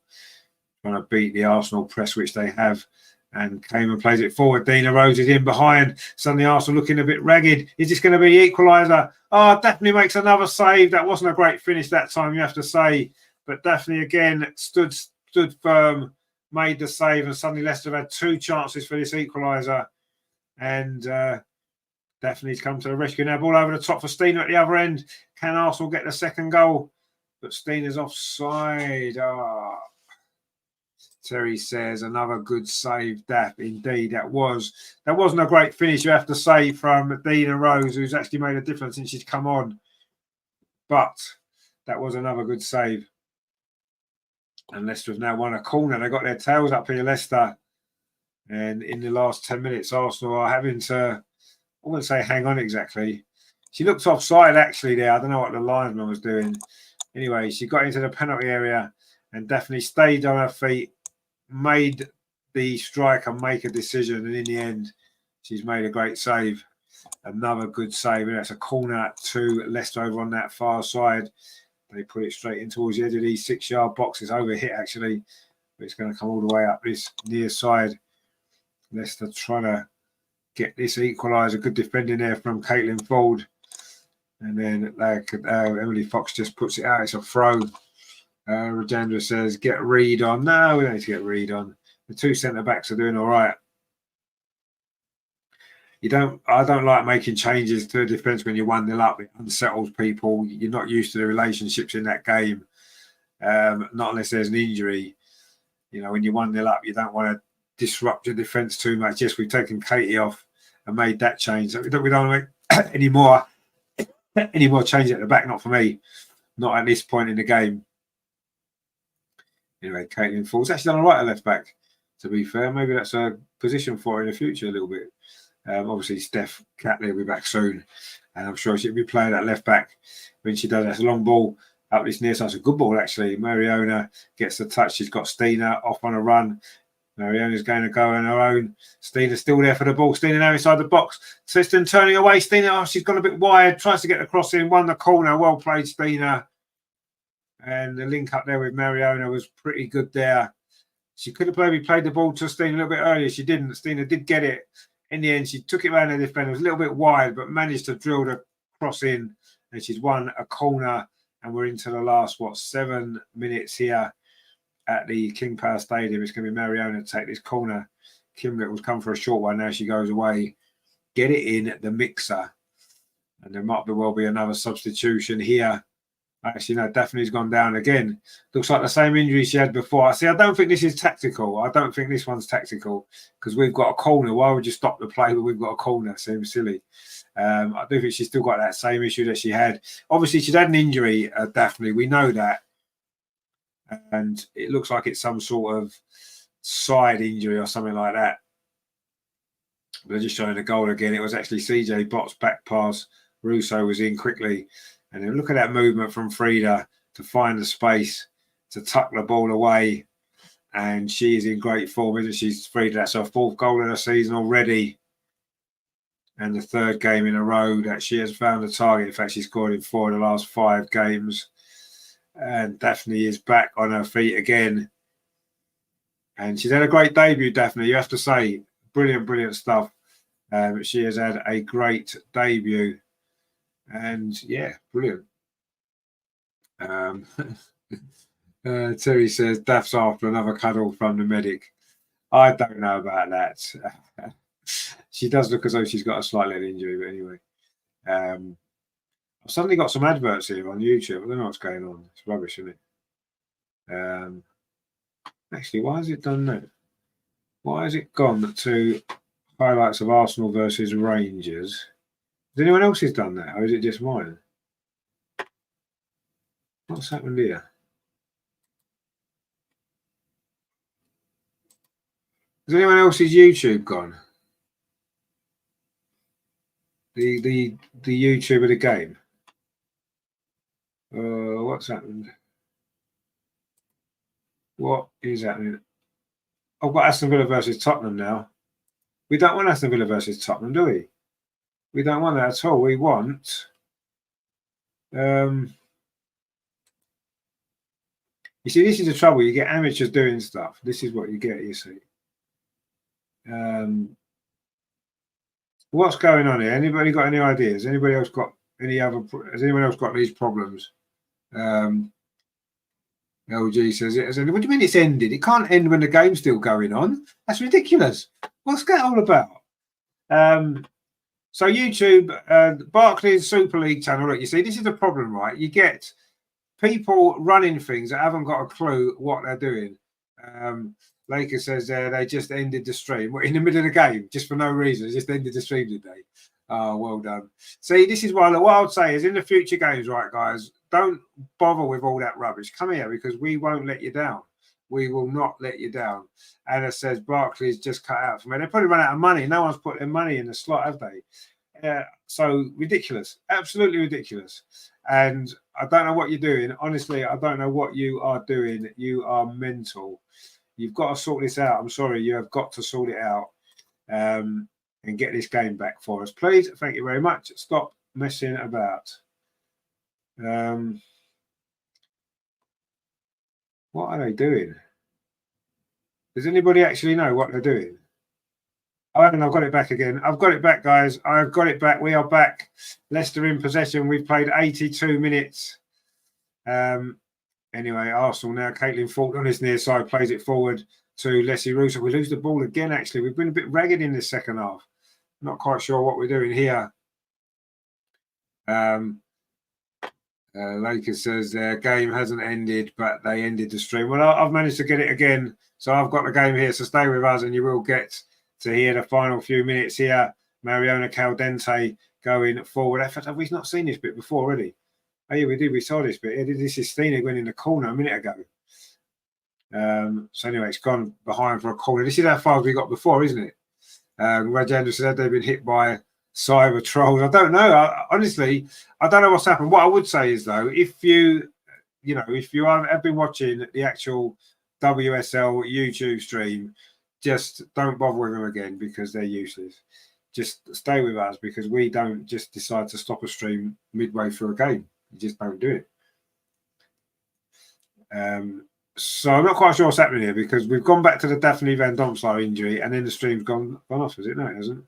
S2: trying to beat the Arsenal press, which they have. And Kamen plays it forward. Dina Rose is in behind. Suddenly Arsenal looking a bit ragged. Is this going to be equaliser? Oh, Daphne makes another save. That wasn't a great finish that time, you have to say. But Daphne again stood firm, made the save, and suddenly Leicester had 2 chances for this equaliser. And Daphne's come to the rescue now. Ball over the top for Stina at the other end. Can Arsenal get the second goal? But Stina's offside. Terry says another good save, Daff. Indeed, that wasn't a great finish, you have to say, from Dina Rose, who's actually made a difference since she's come on. But that was another good save. And Leicester have now won a corner. They got their tails up here, Leicester. And in the last 10 minutes, Arsenal are having to, I wouldn't say hang on exactly. She looked offside actually there. I don't know what the linesman was doing. Anyway, she got into the penalty area and definitely stayed on her feet, made the striker make a decision, and in the end, she's made a great save. Another good save, and that's a corner to Leicester over on that far side. They put it straight in towards the edge of these 6-yard boxes. Over hit actually, but it's going to come all the way up this near side. Leicester trying to get this equaliser. Good defending there from Caitlin Ford, and then Emily Fox just puts it out. It's a throw. Rajendra says, get Reed on. No, we don't need to get Reed on. The 2 centre-backs are doing all right. I don't like making changes to a defence when you're 1-0 up. It unsettles people. You're not used to the relationships in that game. Not unless there's an injury. You know, when you're 1-0 up, you don't want to disrupt your defence too much. Yes, we've taken Katie off and made that change. We don't want to make any more change at the back. Not for me. Not at this point in the game. Anyway, Caitlin Ford's actually done all right at left back, to be fair. Maybe that's a position for her in the future a little bit. Obviously, Steph Catley will be back soon, and I'm sure she'll be playing at left back when she does. That's a long ball up this near side. It's a good ball, actually. Mariona gets the touch. She's got Stina off on a run. Mariona's going to go on her own. Stina's still there for the ball. Stina now inside the box. Siston turning away. Stina, she's gone a bit wide. Tries to get the cross in. Won the corner. Well played, Stina. And the link up there with Mariona was pretty good there. She could have maybe played the ball to Stina a little bit earlier. She didn't. Stina did get it. In the end, she took it around the defender. It was a little bit wide, but managed to drill the cross in. And she's won a corner. And we're into the last, 7 minutes here at the King Power Stadium. It's going to be Mariona to take this corner. Kimlet will come for a short one. Now she goes away. Get it in the mixer. And there might well be another substitution here. Actually, no, Daphne's gone down again. Looks like the same injury she had before. I don't think this is tactical. I don't think this one's tactical because we've got a corner. Why would you stop the play when we've got a corner? Seems silly. I do think she's still got that same issue that she had. Obviously, she's had an injury, Daphne. We know that. And it looks like it's some sort of side injury or something like that. They're just showing the goal again. It was actually CJ Bott's back pass. Russo was in quickly. And then look at that movement from Frida to find the space to tuck the ball away. And she is in great form, isn't she, Frida? That's her 4th goal of the season already. And the 3rd game in a row that she has found the target. In fact, she scored in 4 of the last 5 games. And Daphne is back on her feet again. And she's had a great debut, Daphne, you have to say. Brilliant, brilliant stuff. She has had a great debut. And yeah, brilliant. Terry says Daph's after another cuddle from the medic. I don't know about that. She does look as though she's got a slight leg injury, but anyway. I've suddenly got some adverts here on YouTube. I don't know what's going on. It's rubbish, isn't it? Actually, why has it done that? Why has it gone to highlights of Arsenal versus Rangers? Has anyone else has done that, or is it just mine? What's happened here? Has anyone else's YouTube gone? The YouTube of the game. What's happened? What is happening? I've got Aston Villa versus Tottenham now. We don't want Aston Villa versus Tottenham, do we? We don't want that at all. We want. You see, this is the trouble. You get amateurs doing stuff. This is what you get. You see. What's going on here? Anybody got any ideas? Anybody else got any other? Has anyone else got these problems? LG says it. What do you mean it's ended? It can't end when the game's still going on. That's ridiculous. What's that all about? So YouTube, Barclays Super League channel. Look, you see, this is the problem, right? You get people running things that haven't got a clue what they're doing. Laker says they just ended the stream in the middle of the game, just for no reason. They just ended the stream today. Oh, well done. See, this is why what I would say is in the future games, right, guys, don't bother with all that rubbish. Come here because we won't let you down. We will not let you down. Anna says Barclays just cut out for me. They probably run out of money. No one's put their money in the slot, have they? So ridiculous, absolutely ridiculous. And I don't know what you're doing. Honestly, I don't know what you are doing. You are mental. You've got to sort this out. I'm sorry, you have got to sort it out and get this game back for us, please. Thank you very much. Stop messing about. What are they doing? Does anybody actually know what they're doing? Oh, and I've got it back again. I've got it back, guys. I've got it back. We are back. Leicester in possession. We've played 82 minutes. Anyway, Arsenal now. Caitlin Fulton on his near side plays it forward to Leslie Russo. We lose the ball again, actually. We've been a bit ragged in this second half. Not quite sure what we're doing here. Lakers says their game hasn't ended, but they ended the stream. Well, I've managed to get it again. So I've got the game here. So stay with us and you will get to hear the final few minutes here. Mariona Caldente going forward. In fact, have we not seen this bit before already? Oh, yeah, we did. We saw this bit. This is Stina going in the corner a minute ago. So anyway, it's gone behind for a corner. This is how far we got before, isn't it? Rajendra said they've been hit by cyber trolls. I don't know. Honestly, I don't know what's happened. What I would say is, though, if you have been watching the actual WSL YouTube stream, just don't bother with them again because they're useless. Just stay with us because we don't just decide to stop a stream midway through a game. You just don't do it. So I'm not quite sure what's happening here because we've gone back to the Daphne Van Domselaar injury and then the stream's gone off, has it? No, it hasn't.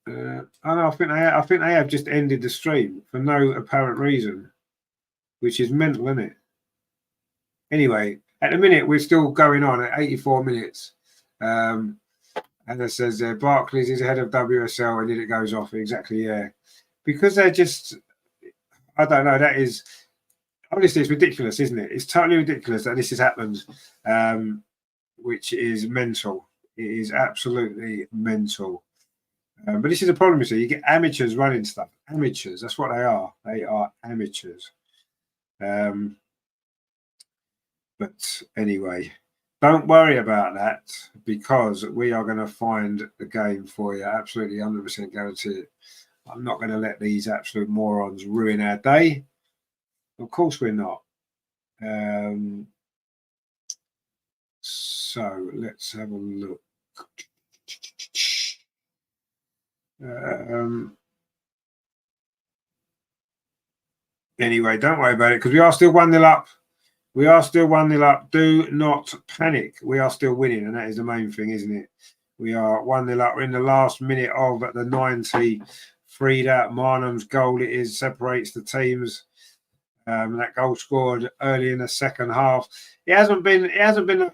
S2: No, I think they have just ended the stream for no apparent reason, which is mental, isn't it? Anyway, at the minute we're still going on at 84 minutes. And it says Barclays is ahead of WSL and then it goes off. Exactly, yeah. Because they're just, I don't know, that is, honestly, it's ridiculous, isn't it? It's totally ridiculous that this has happened, which is mental. It is absolutely mental. But this is the problem, you see. You get amateurs running stuff. Amateurs, that's what they are. They are amateurs. But anyway, don't worry about that because we are going to find the game for you. Absolutely 100% guarantee it. I'm not going to let these absolute morons ruin our day. Of course we're not. So let's have a look. Anyway, don't worry about it because we are still 1-0 up. We are still 1-0 up. Do not panic. We are still winning, and that is the main thing, isn't it? We are 1-0 up. We're in the last minute of the 90. Frida Marnham's goal. It is separates the teams. That goal scored early in the second half. It hasn't been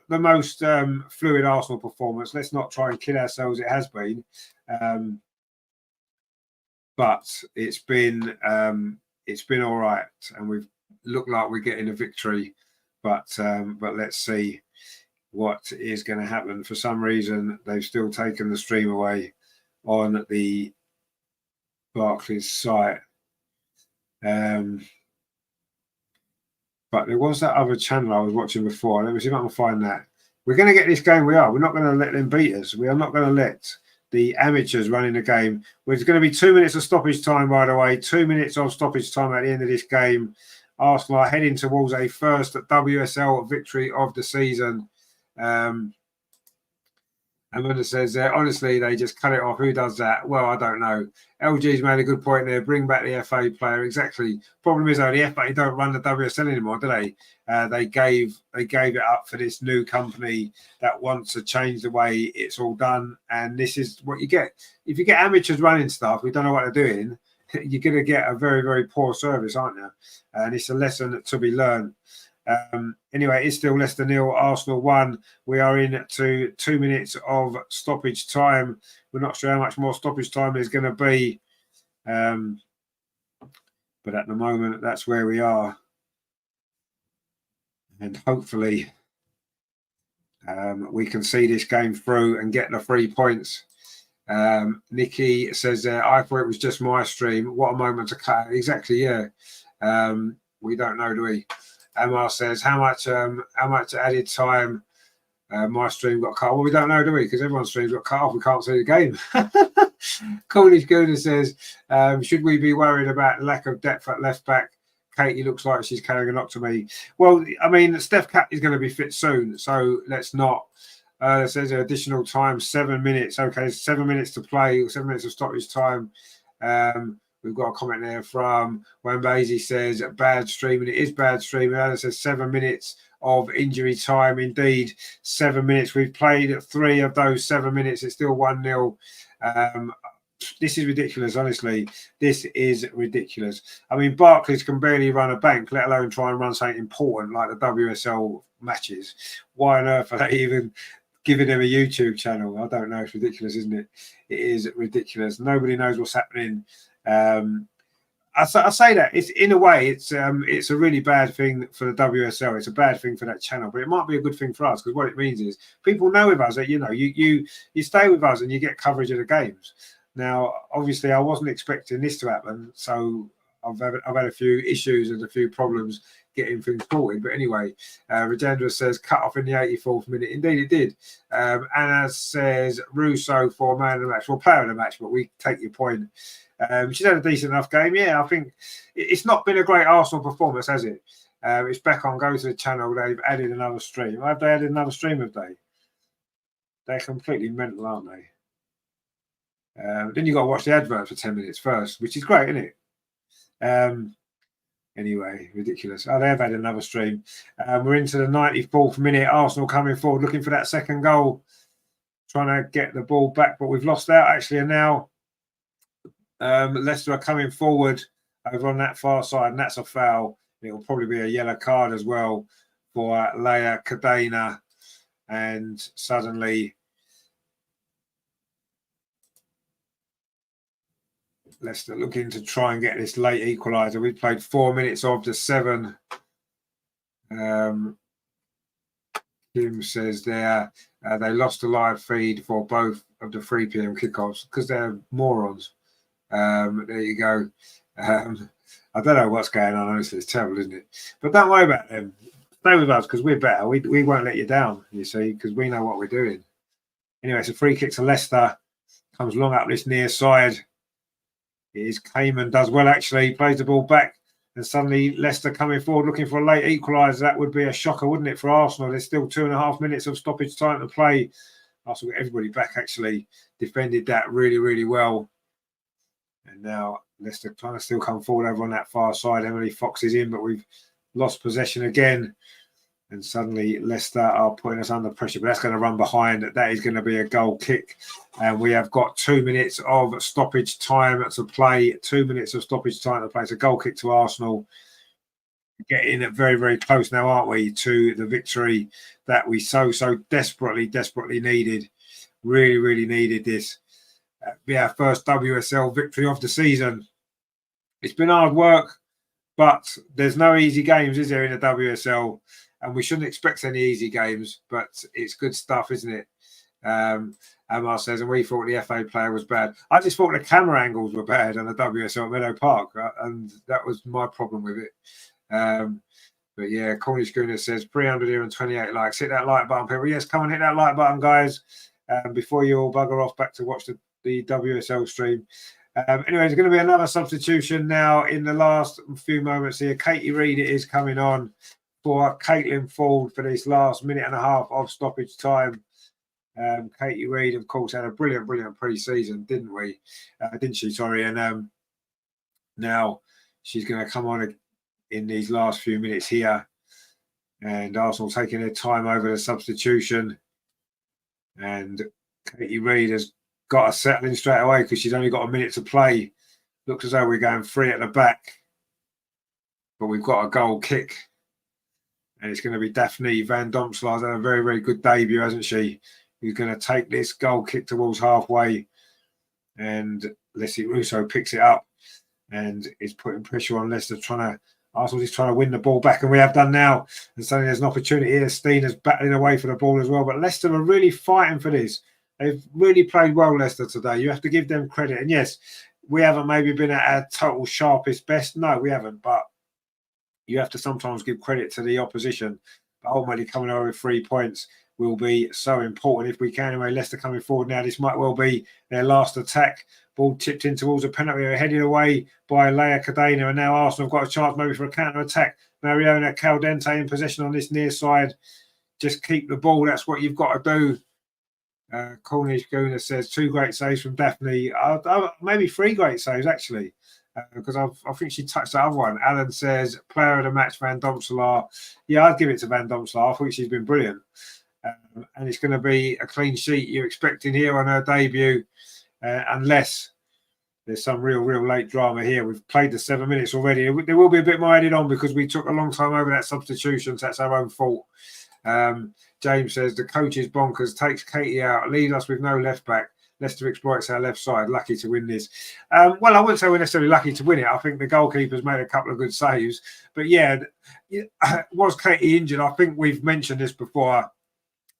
S2: the most fluid Arsenal performance. Let's not try and kid ourselves. It has been, but it's been all right, and we've looked like we're getting a victory. But let's see what is going to happen. For some reason, they've still taken the stream away on the Barclays site. But there was that other channel I was watching before. Let me see if I can find that. We're going to get this game. We are. We're not going to let them beat us. We are not going to let the amateurs running the game. There's going to be 2 minutes of stoppage time, by the way. 2 minutes of stoppage time at the end of this game. Arsenal are heading towards a first WSL victory of the season. Amanda says, honestly, they just cut it off. Who does that? Well, I don't know. LG's made a good point there. Bring back the FA player. Exactly. Problem is, though, the FA don't run the WSL anymore, do they? They gave it up for this new company that wants to change the way it's all done. And this is what you get. If you get amateurs running stuff, we don't know what they're doing, you're going to get a very, very poor service, aren't you? And it's a lesson to be learned. Anyway, it's still Leicester 0, Arsenal 1. We are into 2 minutes of stoppage time. We're not sure how much more stoppage time there's going to be. But at the moment, that's where we are. And hopefully, we can see this game through and get the 3 points. Nikki says, I thought it was just my stream. What a moment to cut. Exactly, yeah. We don't know, do we? Amar says, how much added time my stream got cut off? Well, we don't know, do we? Because everyone's streams got cut off. We can't see the game. Cornish Gooner says, should we be worried about lack of depth at left back? Katie looks like she's carrying a knock to me. Well, I mean, Steph Cat is going to be fit soon, so let's not. It says additional time, 7 minutes. Okay, 7 minutes to play, 7 minutes of stoppage time. We've got a comment there from Wambazy says, bad streaming. It is bad streaming. It says 7 minutes of injury time. Indeed, 7 minutes. We've played 3 of those 7 minutes. It's still 1-0. This is ridiculous, honestly. This is ridiculous. I mean, Barclays can barely run a bank, let alone try and run something important like the WSL matches. Why on earth are they even giving them a YouTube channel? I don't know. It's ridiculous, isn't it? It is ridiculous. Nobody knows what's happening. I say that it's in a way it's a really bad thing for the WSL. It's a bad thing for that channel, but it might be a good thing for us because what it means is people know with us that you stay with us and you get coverage of the games. Now, obviously, I wasn't expecting this to happen, so I've had a few issues and a few problems getting things sorted. But anyway, Rajendra says cut off in the 84th minute. Indeed, it did. Anna says Russo for man of the match. Well, player of the match, but we take your point. She's had a decent enough game. Yeah, I think it's not been a great Arsenal performance, has it? It's back on. Go to the channel. They've added another stream. Have they added another stream? Have they? They're completely mental, aren't they? Then you got to watch the advert for 10 minutes first, which is great, isn't it? Anyway, ridiculous. Oh, they have had another stream. We're into the 94th minute. Arsenal coming forward, looking for that second goal, trying to get the ball back, but we've lost out actually. And now Leicester are coming forward over on that far side, and that's a foul. It will probably be a yellow card as well for Leia Cadena. And suddenly Leicester looking to try and get this late equaliser. We played 4 minutes of the 7. Kim says there they lost the live feed for both of the 3 p.m. kickoffs because they're morons. There you go. I don't know what's going on. Honestly, it's terrible, isn't it? But don't worry about them. Stay with us because we're better. We won't let you down, you see, because we know what we're doing. Anyway, it's a free kick to Leicester. Comes long up this near side. It is Cayman, does well actually, plays the ball back, and suddenly Leicester coming forward looking for a late equaliser. That would be a shocker, wouldn't it, for Arsenal? There's still 2.5 minutes of stoppage time to play. Arsenal got everybody back actually, defended that really, really well. And now Leicester trying to still come forward over on that far side. Emily Fox is in, but we've lost possession again. And suddenly Leicester are putting us under pressure, but that's going to run behind. That is going to be a goal kick. And we have got 2 minutes of stoppage time to play. 2 minutes of stoppage time to play. It's a goal kick to Arsenal. Getting very, very close now, aren't we, to the victory that we so desperately needed. Really, really needed this. Be our first WSL victory of the season. It's been hard work, but there's no easy games, is there, in the WSL? And we shouldn't expect any easy games, but it's good stuff, isn't it? Amar says, and we thought the FA player was bad. I just thought the camera angles were bad on the WSL at Meadow Park, and that was my problem with it. But yeah, Cornish Gooner says 300 here and 28 likes. Hit that like button, people. Yes, come and hit that like button, guys, before you all bugger off back to watch the WSL stream. Anyway, there's going to be another substitution now in the last few moments here. Katie Reid is coming on for Caitlin Ford for this last minute and a half of stoppage time. Katie Reid, of course, had a brilliant pre-season, didn't she? Sorry, and now she's going to come on in these last few minutes here, and Arsenal taking their time over the substitution, and Katie Reid has got us settling straight away because she's only got a minute to play. Looks as though we're going free at the back, but we've got a goal kick, and it's going to be Daphne Van Domselaar. Done a very good debut, hasn't she? Who's going to take this goal kick towards halfway, and Leslie Russo picks it up and is putting pressure on Leicester. Arsenal is trying to win the ball back, and we have done now. And suddenly there's an opportunity here. Steen is battling away for the ball as well, but Leicester are really fighting for this. They've really played well, Leicester, today. You have to give them credit. And yes, we haven't maybe been at our total sharpest best. No, we haven't. But you have to sometimes give credit to the opposition. But ultimately, coming over with 3 points will be so important if we can. Anyway, Leicester coming forward now. This might well be their last attack. Ball tipped in towards a penalty, headed away by Leia Cadena. And now Arsenal have got a chance maybe for a counter-attack. Mariona Caldente in possession on this near side. Just keep the ball. That's what you've got to do. Cornish Gooner says 2 great saves from Daphne. Maybe 3 great saves, actually, because I think she touched the other one. Alan says, player of the match, Van Domselaar. Yeah, I'd give it to Van Domselaar. I think she's been brilliant. And it's going to be a clean sheet you're expecting here on her debut, unless there's some real late drama here. We've played the 7 minutes already. There will be a bit more added on because we took a long time over that substitution, so that's our own fault. James says the coach is bonkers, takes Katie out, leaves us with no left back. Leicester exploits our left side. Lucky to win this. Well, I wouldn't say we're necessarily lucky to win it. I think the goalkeeper's made a couple of good saves. But yeah, was Katie injured? I think we've mentioned this before.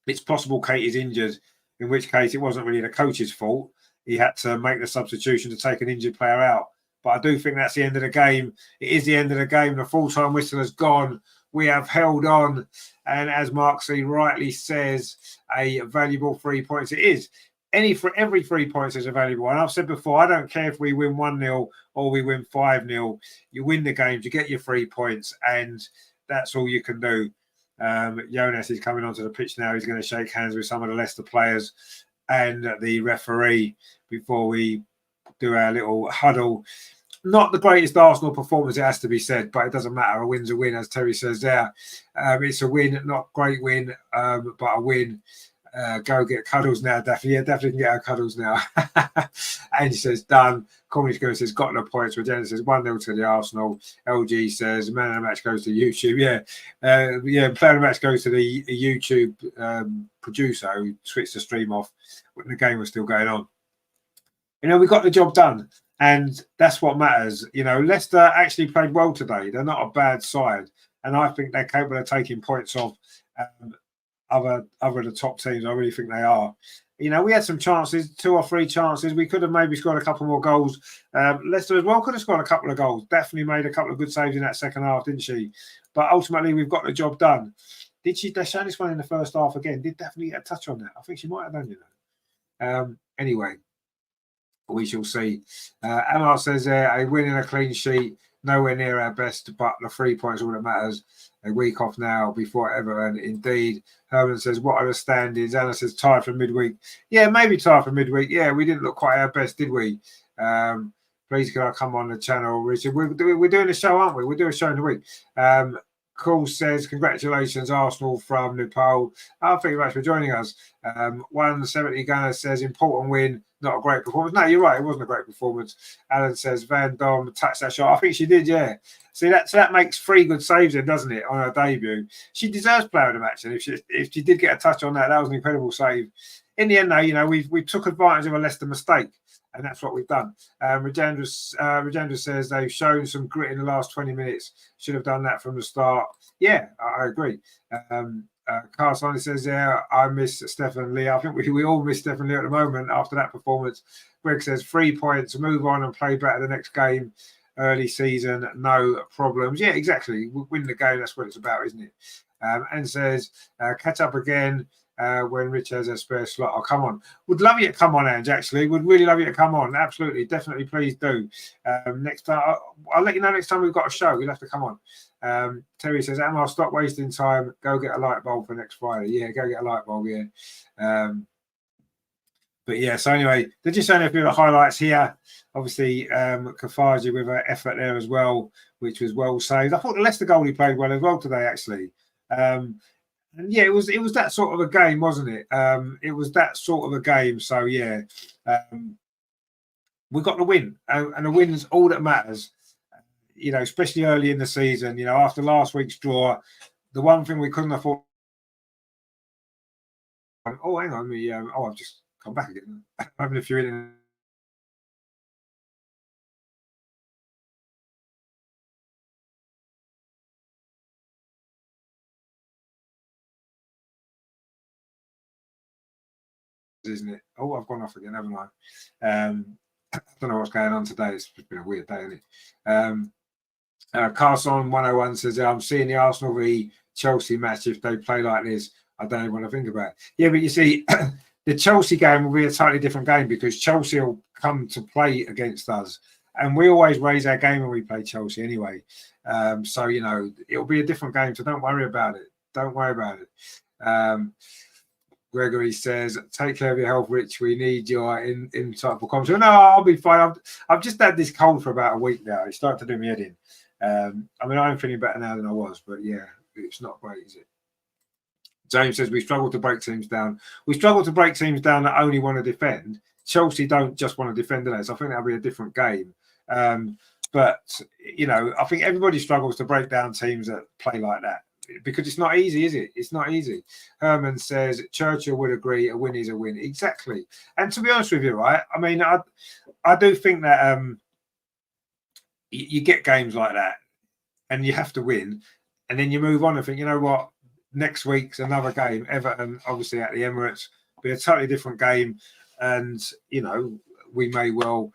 S2: It's possible Katie's injured, in which case it wasn't really the coach's fault. He had to make the substitution to take an injured player out. But I do think that's the end of the game. It is the end of the game. The full-time whistle has gone. We have held on. And as Mark C. rightly says, a valuable 3 points. It is. Every 3 points is a valuable. And I've said before, I don't care if we win 1-0 or we win 5-0. You win the games, you get your 3 points, and that's all you can do. Jonas is coming onto the pitch now. He's going to shake hands with some of the Leicester players and the referee before we do our little huddle. Not the greatest Arsenal performance, it has to be said, but it doesn't matter. A win's a win, as Terry says there. It's a win, not great win, but a win. Go get cuddles now, Daphne. Yeah, definitely can get our cuddles now. And he says, done. Cornish Gooner says, got no points. Regina says, 1-0 to the Arsenal. LG says, man of the match goes to YouTube. Yeah, player of the match goes to the YouTube producer who switched the stream off when the game was still going on. We got the job done. And that's what matters. Leicester actually played well today. They're not a bad side. And I think they're capable of taking points off other of the top teams. I really think they are. We had some chances, 2 or 3 chances. We could have maybe scored a couple more goals. Leicester as well could have scored a couple of goals. Definitely made a couple of good saves in that second half, didn't she? But ultimately, we've got the job done. Did she? They showed this one in the first half again. Did Daphne get a touch on that? I think she might have done, Anyway, we shall see. Amar says a win and a clean sheet. Nowhere near our best, but the 3 points all that matters. A week off now before Everton. Indeed. Herman says, what are the standings? Anna says, tired for midweek. Yeah, maybe tired for midweek. Yeah, we didn't look quite our best, did we? Please can I come on the channel, Richard? We're doing a show, aren't we? We'll do a show in the week. Cool says, congratulations, Arsenal from Nepal. Thank you very much for joining us. 170 Gunner says, important win, not a great performance. No, you're right, it wasn't a great performance. Alan says, Van Dom touched that shot. I think she did, yeah. See, that makes 3 good saves then, doesn't it, on her debut? She deserves player of the match, and if she did get a touch on that was an incredible save. In the end, though, we took advantage of a Leicester mistake. And that's what we've done. Rajendra says they've shown some grit in the last 20 minutes. Should have done that from the start. Yeah, I agree. Carl Sonny says, yeah, I miss Stefan Lee. I think we all miss Stefan Lee at the moment after that performance. Greg says 3 points, move on and play better the next game. early season, no problems. Yeah, exactly. We'll win the game. That's what it's about, isn't it? And says, catch up again when Rich has a spare slot. Oh, come on. Would love you to come on, Ange, actually. Would really love you to come on. Absolutely. Definitely. Please do. Next time, I'll let you know next time we've got a show. You'll have to come on. Terry says, I'll stop wasting time. Go get a light bulb for next Friday. Yeah, go get a light bulb. Yeah. But yeah, so anyway, they're just showing a few of the highlights here. Obviously, Kafaji with an effort there as well, which was well saved. I thought the Leicester goalie played well as well today, actually. And yeah, it was that sort of a game, wasn't it? It was that sort of a game. So yeah, we got the win, and the win's all that matters. You know, especially early in the season. You know, after last week's draw, the one thing we couldn't afford. Oh, hang on, I've just come back again. I'm having a few in. Isn't it? Oh, I've gone off again, haven't I? I don't know what's going on today. It's been a weird day, isn't it? Carson 101 says, I'm seeing the Arsenal v Chelsea match. If they play like this, I don't even want to think about it. Yeah, but you see, the Chelsea game will be a totally different game because Chelsea will come to play against us. And we always raise our game when we play Chelsea anyway. So, you know, it'll be a different game. So don't worry about it. Don't worry about it. Gregory says, take care of your health, Rich. We need your insightful comments. No, I'll be fine. I've just had this cold for about a week now. It's starting to do me head in. I mean, I'm feeling better now than I was, but yeah, it's not great, is it? James says, we struggle to break teams down. We struggle to break teams down that only want to defend. Chelsea don't just want to defend, do they? So I think that'll be a different game. But, you know, I think everybody struggles to break down teams that play like that. Because it's not easy, is it? It's not easy. Herman says, Churchill would agree, a win is a win. Exactly. And to be honest with you, right, I mean, I do think that you get games like that and you have to win. And then you move on and think, you know what, next week's another game. Everton, obviously, at the Emirates, be a totally different game. And, you know, we may well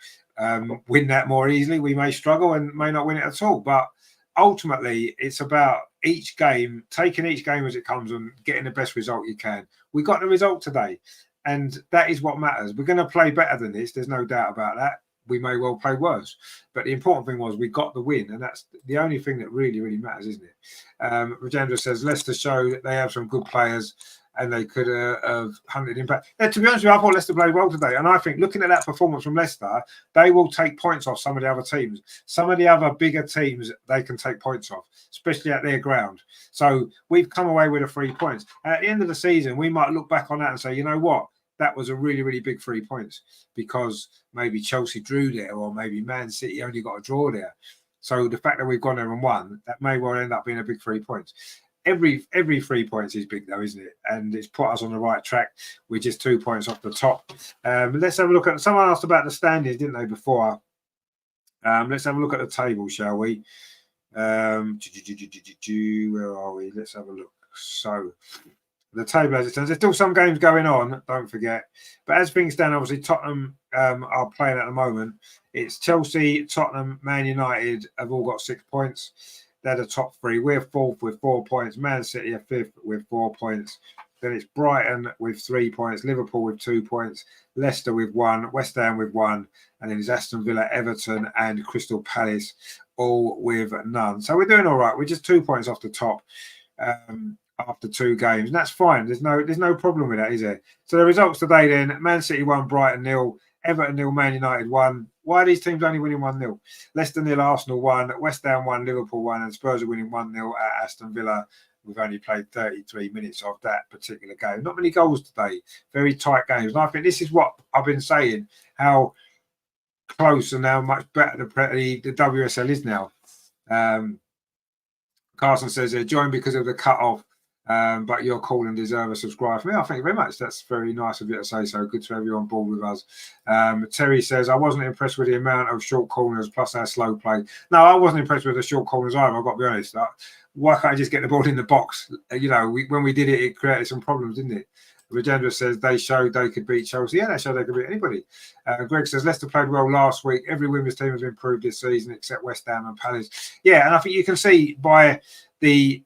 S2: win that more easily. We may struggle and may not win it at all. But ultimately, it's about each game, taking each game as it comes and getting the best result you can. We got the result today, and that is what matters. We're going to play better than this. There's no doubt about that. We may well play worse. But the important thing was we got the win, and that's the only thing that really, really matters, isn't it? Rajendra says, Leicester show that they have some good players and they could have hunted impact. Yeah, to be honest with you, I thought Leicester played well today. And I think looking at that performance from Leicester, they will take points off some of the other teams. Some of the other bigger teams, they can take points off, especially at their ground. So we've come away with 3 points. And at the end of the season, we might look back on that and say, you know what? That was a really, really big 3 points because maybe Chelsea drew there or maybe Man City only got a draw there. So the fact that we've gone there and won, that may well end up being a big 3 points. Every 3 points is big, though, isn't it? And it's put us on the right track. We're just 2 points off the top. Let's have a look at. Someone asked about the standings, didn't they? Before. Let's have a look at the table, shall we? Where are we? Let's have a look. So the table as it turns, there's still some games going on. Don't forget. But as things stand, obviously Tottenham are playing at the moment. It's Chelsea, Tottenham, Man United have all got 6 points. They're the top 3. We're 4th with 4 points. Man City are 5th with 4 points. Then it's Brighton with 3 points. Liverpool with 2 points. Leicester with 1. West Ham with 1. And then it's Aston Villa, Everton, and Crystal Palace, all with none. So we're doing all right. We're just 2 points off the top after 2 games. And that's fine. There's no problem with that, is there? So the results today then: Man City 1, Brighton 0. Everton 0, Man United 1. Why are these teams only winning 1-0? Leicester 0, Arsenal 1, West Ham 1, Liverpool 1, and Spurs are winning 1-0 at Aston Villa. We've only played 33 minutes of that particular game. Not many goals today. Very tight games. And I think this is what I've been saying, how close and how much better the WSL is now. Carson says they're joined because of the cut-off. But you're cool and deserve a subscribe for me. I thank you very much. That's very nice of you to say so. Good to have you on board with us. Terry says, I wasn't impressed with the amount of short corners plus our slow play. No, I wasn't impressed with the short corners either. I've got to be honest. Why can't I just get the ball in the box? You know, when we did it, it created some problems, didn't it? Rajendra says they showed they could beat Chelsea. Yeah, they showed they could beat anybody. Greg says Leicester played well last week. Every women's team has improved this season except West Ham and Palace. Yeah, and I think you can see by the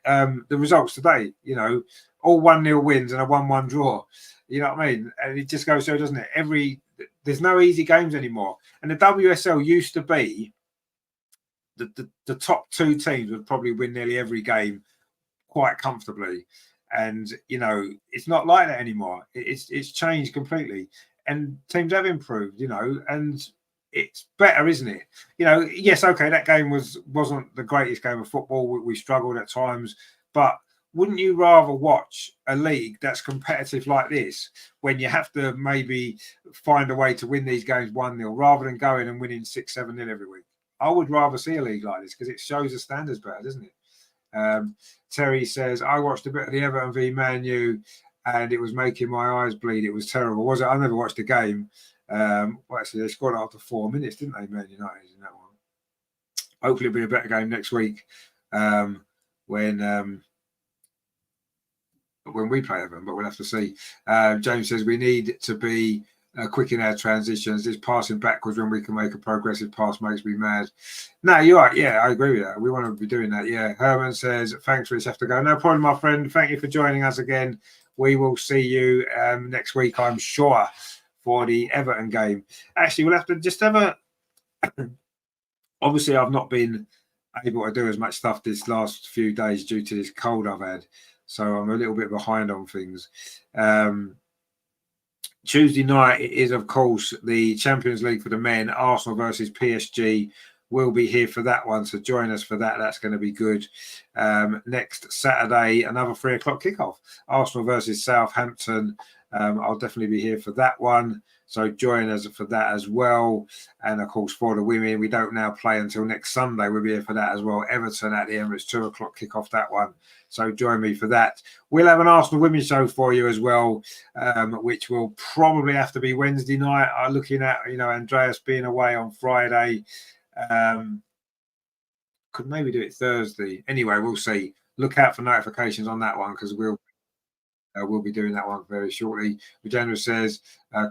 S2: results today, you know, all 1-0 wins and a 1-1 draw. You know what I mean? And it just goes so, doesn't it? There's no easy games anymore. And the WSL used to be the top 2 teams would probably win nearly every game quite comfortably. And, you know, it's not like that anymore. It's changed completely. And teams have improved, you know, and it's better, isn't it? You know, yes, okay, that game wasn't the greatest game of football. We struggled at times. But wouldn't you rather watch a league that's competitive like this when you have to maybe find a way to win these games 1-0 rather than going and winning 6-7-0 every week? I would rather see a league like this because it shows the standards better, doesn't it? Terry says, I watched a bit of the Everton v Man U and it was making my eyes bleed. It was terrible. Was it? I never watched the game. Well, actually, they scored after 4 minutes, didn't they, Man United, in that one? Hopefully it'll be a better game next week when we play Everton, but we'll have to see. James says, we need to be quick in our transitions. This passing backwards when we can make a progressive pass makes me mad. No, you're right. Yeah, I agree with that. We want to be doing that. Yeah. Herman says, thanks, Rich. Have to go. No problem, my friend. Thank you for joining us again. We will see you next week, I'm sure, for the Everton game. Actually, we'll have to just have a... Obviously, I've not been able to do as much stuff this last few days due to this cold I've had. So I'm a little bit behind on things. Tuesday night is, of course, the Champions League for the men. Arsenal versus PSG. We'll be here for that one, so join us for that. That's going to be good. Next Saturday, another 3 o'clock kickoff. Arsenal versus Southampton. I'll definitely be here for that one. So join us for that as well. And, of course, for the women, we don't now play until next Sunday. We'll be here for that as well. Everton at the Emirates, 2 o'clock kickoff, that one. So join me for that. We'll have an Arsenal women's show for you as well, which will probably have to be Wednesday night. I'm looking at, you know, Andreas being away on Friday. Could maybe do it Thursday. Anyway, we'll see. Look out for notifications on that one because we'll be doing that one very shortly. Vijendra says,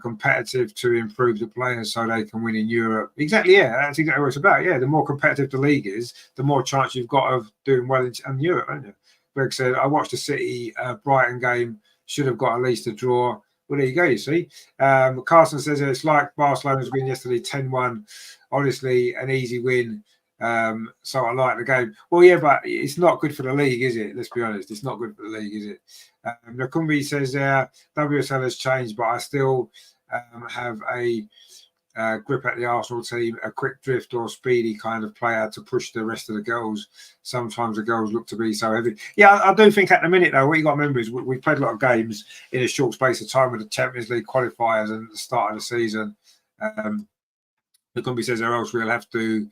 S2: competitive to improve the players so they can win in Europe. Exactly, yeah. That's exactly what it's about. Yeah, the more competitive the league is, the more chance you've got of doing well in Europe, haven't you? Greg said, I watched the City Brighton game. Should have got at least a draw. Well, there you go, you see. Carson says, it's like Barcelona's win yesterday, 10-1. Honestly, an easy win. So I like the game. Well, yeah, but it's not good for the league, is it? Let's be honest. It's not good for the league, is it? Nakumbi says WSL has changed, but I still have a grip at the Arsenal team, a quick drift or speedy kind of player to push the rest of the girls. Sometimes the girls look to be so heavy. Yeah, I do think at the minute, though, what you got to remember is we've played a lot of games in a short space of time with the Champions League qualifiers and the start of the season. Nakumbi says, or else we'll have to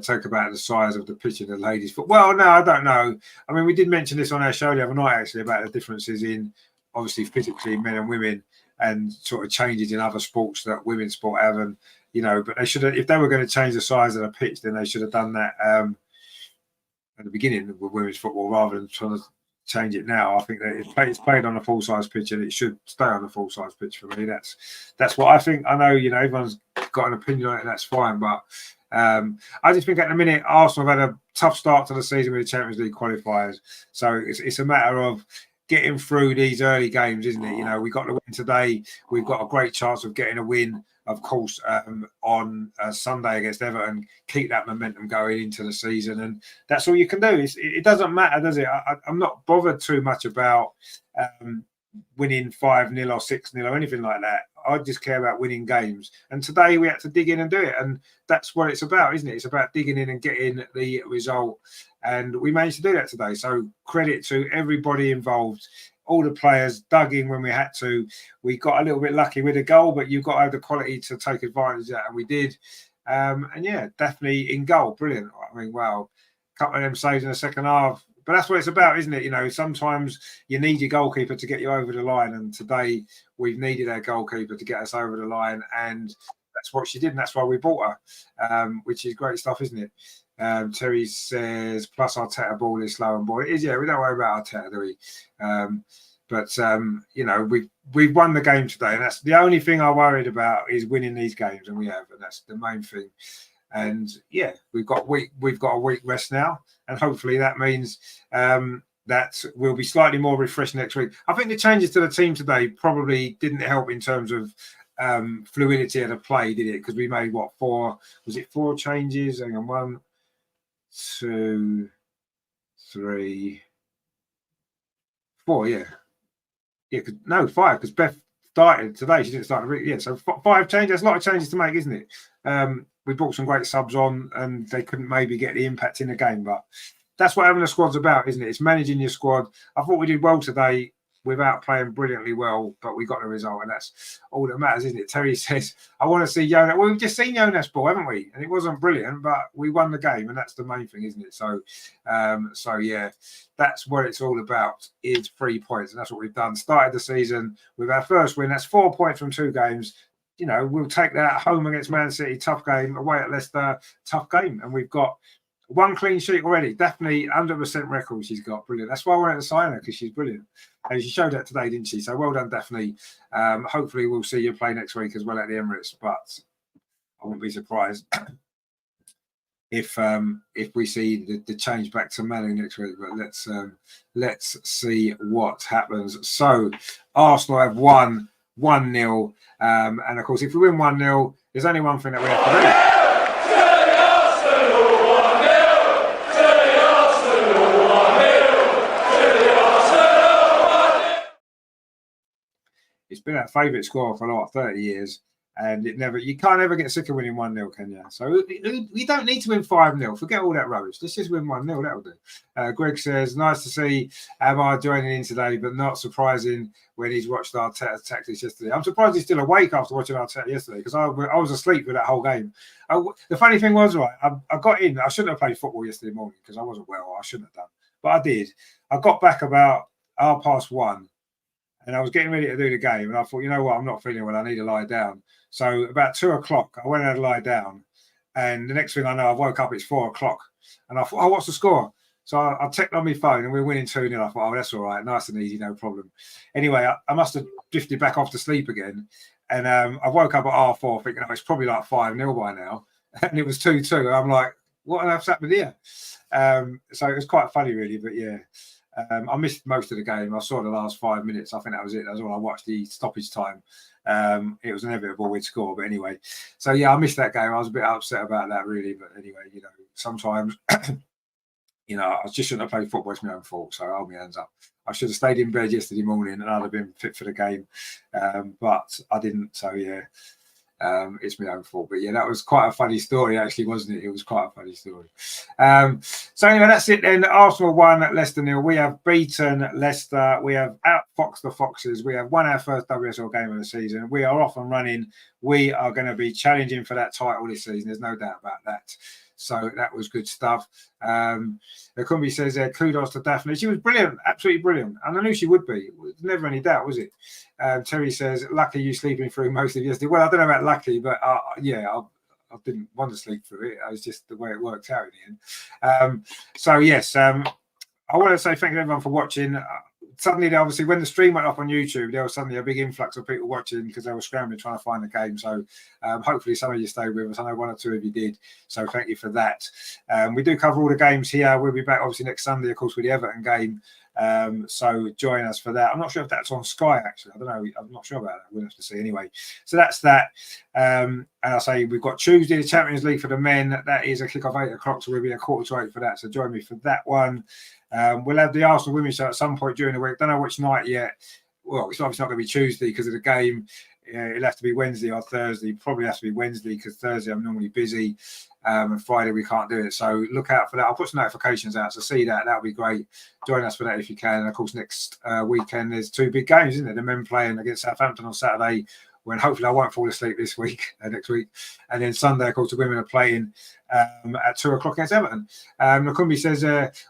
S2: talk about the size of the pitch in the ladies' foot. Well, no, I don't know. I mean, we did mention this on our show the other night, actually, about the differences in, obviously, physically, men and women, and sort of changes in other sports that women's sport have. And, you know, but they should have, if they were going to change the size of the pitch, then they should have done that at the beginning with women's football rather than trying to change it now. I think that it's played on a full-size pitch and it should stay on a full-size pitch for me. That's what I think. I know, you know, everyone's got an opinion on it and that's fine, but I just think at the minute Arsenal have had a tough start to the season with the Champions League qualifiers. So it's a matter of getting through these early games, isn't it? You know, we got the win today. We've got a great chance of getting a win, of course, on Sunday against Everton. Keep that momentum going into the season, and that's all you can do. It doesn't matter, does it? I'm not bothered too much about winning 5-0 or 6-0 or anything like that. I just care about winning games. And today we had to dig in and do it, and that's what it's about, isn't it? It's about digging in and getting the result. And we managed to do that today. So credit to everybody involved. All the players dug in when we had to. We got a little bit lucky with a goal, but you've got to have the quality to take advantage of that, and we did. And yeah, definitely in goal. Brilliant. I mean, wow. A couple of them saves in the second half. But that's what it's about, isn't it? You know, sometimes you need your goalkeeper to get you over the line. And today we've needed our goalkeeper to get us over the line. And that's what she did. And that's why we bought her, which is great stuff, isn't it? Terry says, plus Arteta ball is slow and boy. It is, yeah, we don't worry about Arteta, do we? But you know, we've won the game today, and that's the only thing I worried about is winning these games, and we have, and that's the main thing. And yeah, we've got a week rest now, and hopefully that means that we'll be slightly more refreshed next week. I think the changes to the team today probably didn't help in terms of fluidity of the play, did it? Because we made four changes? Hang on, 1, 2, 3, 4, yeah. Yeah, no, 5, because Beth started today. She didn't start. Yeah, so 5 changes. There's a lot of changes to make, isn't it? We brought some great subs on, and they couldn't maybe get the impact in the game. But that's what having a squad's about, isn't it? It's managing your squad. I thought we did well today without playing brilliantly well, but we got the result, and that's all that matters, isn't it? Terry says, I want to see Jonas. Well, we've just seen Jonas ball, haven't we? And it wasn't brilliant, but we won the game, and that's the main thing, isn't it? So, yeah, that's what it's all about, is 3 points, and that's what we've done. Started the season with our first win. That's 4 points from 2 games. You know, we'll take that home against Man City, tough game, away at Leicester, tough game, and we've got 1 clean sheet already. Definitely 100% record she's got. Brilliant. That's why I wanted to sign her, because she's brilliant. And she showed that today, didn't she? So well done, Daphne. Hopefully we'll see you play next week as well at the Emirates, but I wouldn't be surprised if we see the change back to Manning next week. But let's see what happens. So Arsenal have won 1-0. And of course, if we win 1-0, there's only one thing that we have to do. It's been our favourite score for like 30 years, and you can't ever get sick of winning 1-0, can you? So we don't need to win 5-0. Forget all that rubbish. Let's just win 1-0. That'll do. Greg says, nice to see Amar joining in today, but not surprising when he's watched our tactics yesterday. I'm surprised he's still awake after watching our yesterday, because I was asleep for that whole game. The funny thing was, right, I got in. I shouldn't have played football yesterday morning because I wasn't well. I shouldn't have done, but I did. I got back about 1:30. And I was getting ready to do the game, and I thought, you know what, I'm not feeling well. I need to lie down. So about 2 o'clock, I went out to lie down, and the next thing I know, I woke up. It's 4 o'clock, and I thought, oh, what's the score? So I checked on my phone, and we were winning 2-0. I thought, oh, that's all right, nice and easy, no problem. Anyway, I must have drifted back off to sleep again, and I woke up at 4:30, thinking, oh, it's probably like 5-0 by now, and it was 2-2. I'm like, what on earth's happened here? So it was quite funny, really, but yeah. I missed most of the game. I saw the last 5 minutes. I think that was it. That's all I watched, the stoppage time. It was inevitable we'd score, but anyway. So yeah, I missed that game. I was a bit upset about that, really. But anyway, you know, sometimes, you know, I just shouldn't have played football. It's my own fault. So I'll hold my hands up. I should have stayed in bed yesterday morning, and I'd have been fit for the game. But I didn't. So yeah. It's my own fault, but yeah, that was quite a funny story, actually, wasn't it? It was quite a funny story. So anyway, that's it then. Arsenal 1, Leicester 0. We have beaten Leicester. We have outfoxed the Foxes. We have won our first WSL game of the season. We are off and running. We are going to be challenging for that title this season. There's no doubt about that. So that was good stuff. Kumbi says, kudos to Daphne. She was brilliant, absolutely brilliant. And I knew she would be. Never any doubt, was it? Terry says, lucky you sleeping through most of yesterday. Well, I don't know about lucky, but yeah, I didn't want to sleep through it. It was just the way it worked out in the end. So, yes, I want to say thank you, everyone, for watching. Suddenly, obviously, when the stream went up on YouTube, there was suddenly a big influx of people watching because they were scrambling trying to find the game. So hopefully some of you stayed with us. I know 1 or 2 of you did. So thank you for that. We do cover all the games here. We'll be back, obviously, next Sunday, of course, with the Everton game. So join us for that. I'm not sure if that's on Sky, actually. I don't know. I'm not sure about that. We'll have to see anyway. So that's that. And I say we've got Tuesday, the Champions League for the men. That is a kick-off 8 o'clock, so we'll be a 7:45 for that. So join me for that one. We'll have the Arsenal women's show at some point during the week. Don't know which night yet. Well, it's obviously not going to be Tuesday because of the game. It'll have to be Wednesday or Thursday. Probably has to be Wednesday because Thursday I'm normally busy. And Friday we can't do it. So look out for that. I'll put some notifications out. So see that. That'll be great. Join us for that if you can. And of course, next weekend there's 2 big games, isn't it? The men playing against Southampton on Saturday, when hopefully I won't fall asleep this week, next week. And then Sunday, of course, the women are playing at 2 o'clock against Everton. Nakumbi says,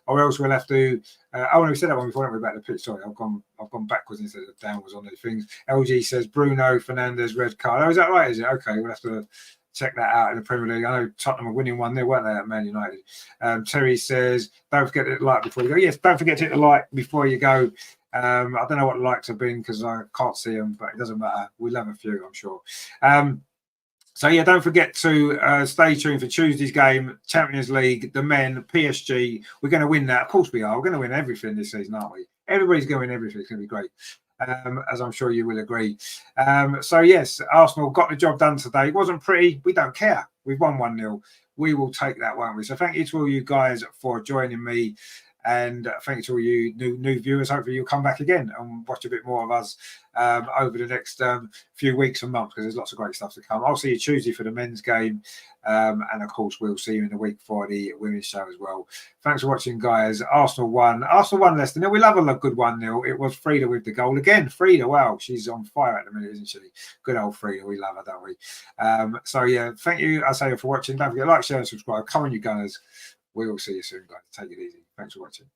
S2: or else we'll have to. Oh no, we said that one before, haven't we, about the pitch? Sorry, I've gone backwards instead of downwards on these things. LG says Bruno Fernandes red card. Oh, is that right? Is it okay? We'll have to check that out in the Premier League. I know Tottenham are winning 1-0, weren't they, at Man United? Terry says, don't forget to hit the like before you go. Yes, don't forget to hit the like before you go. I don't know what the likes have been because I can't see them, but it doesn't matter. We'll have a few, I'm sure. So yeah, don't forget to stay tuned for Tuesday's game, Champions League, the men, PSG. We're going to win that. Of course we are. We're going to win everything this season, aren't we? Everybody's going to win everything. It's going to be great, as I'm sure you will agree. So yes, Arsenal got the job done today. It wasn't pretty. We don't care. We've won 1-0. We will take that, won't we? So thank you to all you guys for joining me. And thank you to all you new viewers. Hopefully you'll come back again and watch a bit more of us over the next few weeks and months, because there's lots of great stuff to come. I'll see you Tuesday for the men's game. And of course, we'll see you in the week for the women's show as well. Thanks for watching, guys. Arsenal won, Leicester nil. We love a good 1-0. It was Frida with the goal again. Frida, wow, she's on fire at the minute, isn't she? Good old Frida. We love her, don't we? So yeah, thank you, I say, for watching. Don't forget to like, share, and subscribe. Come on, you gunners. We will see you soon, guys. Take it easy. Thanks for watching.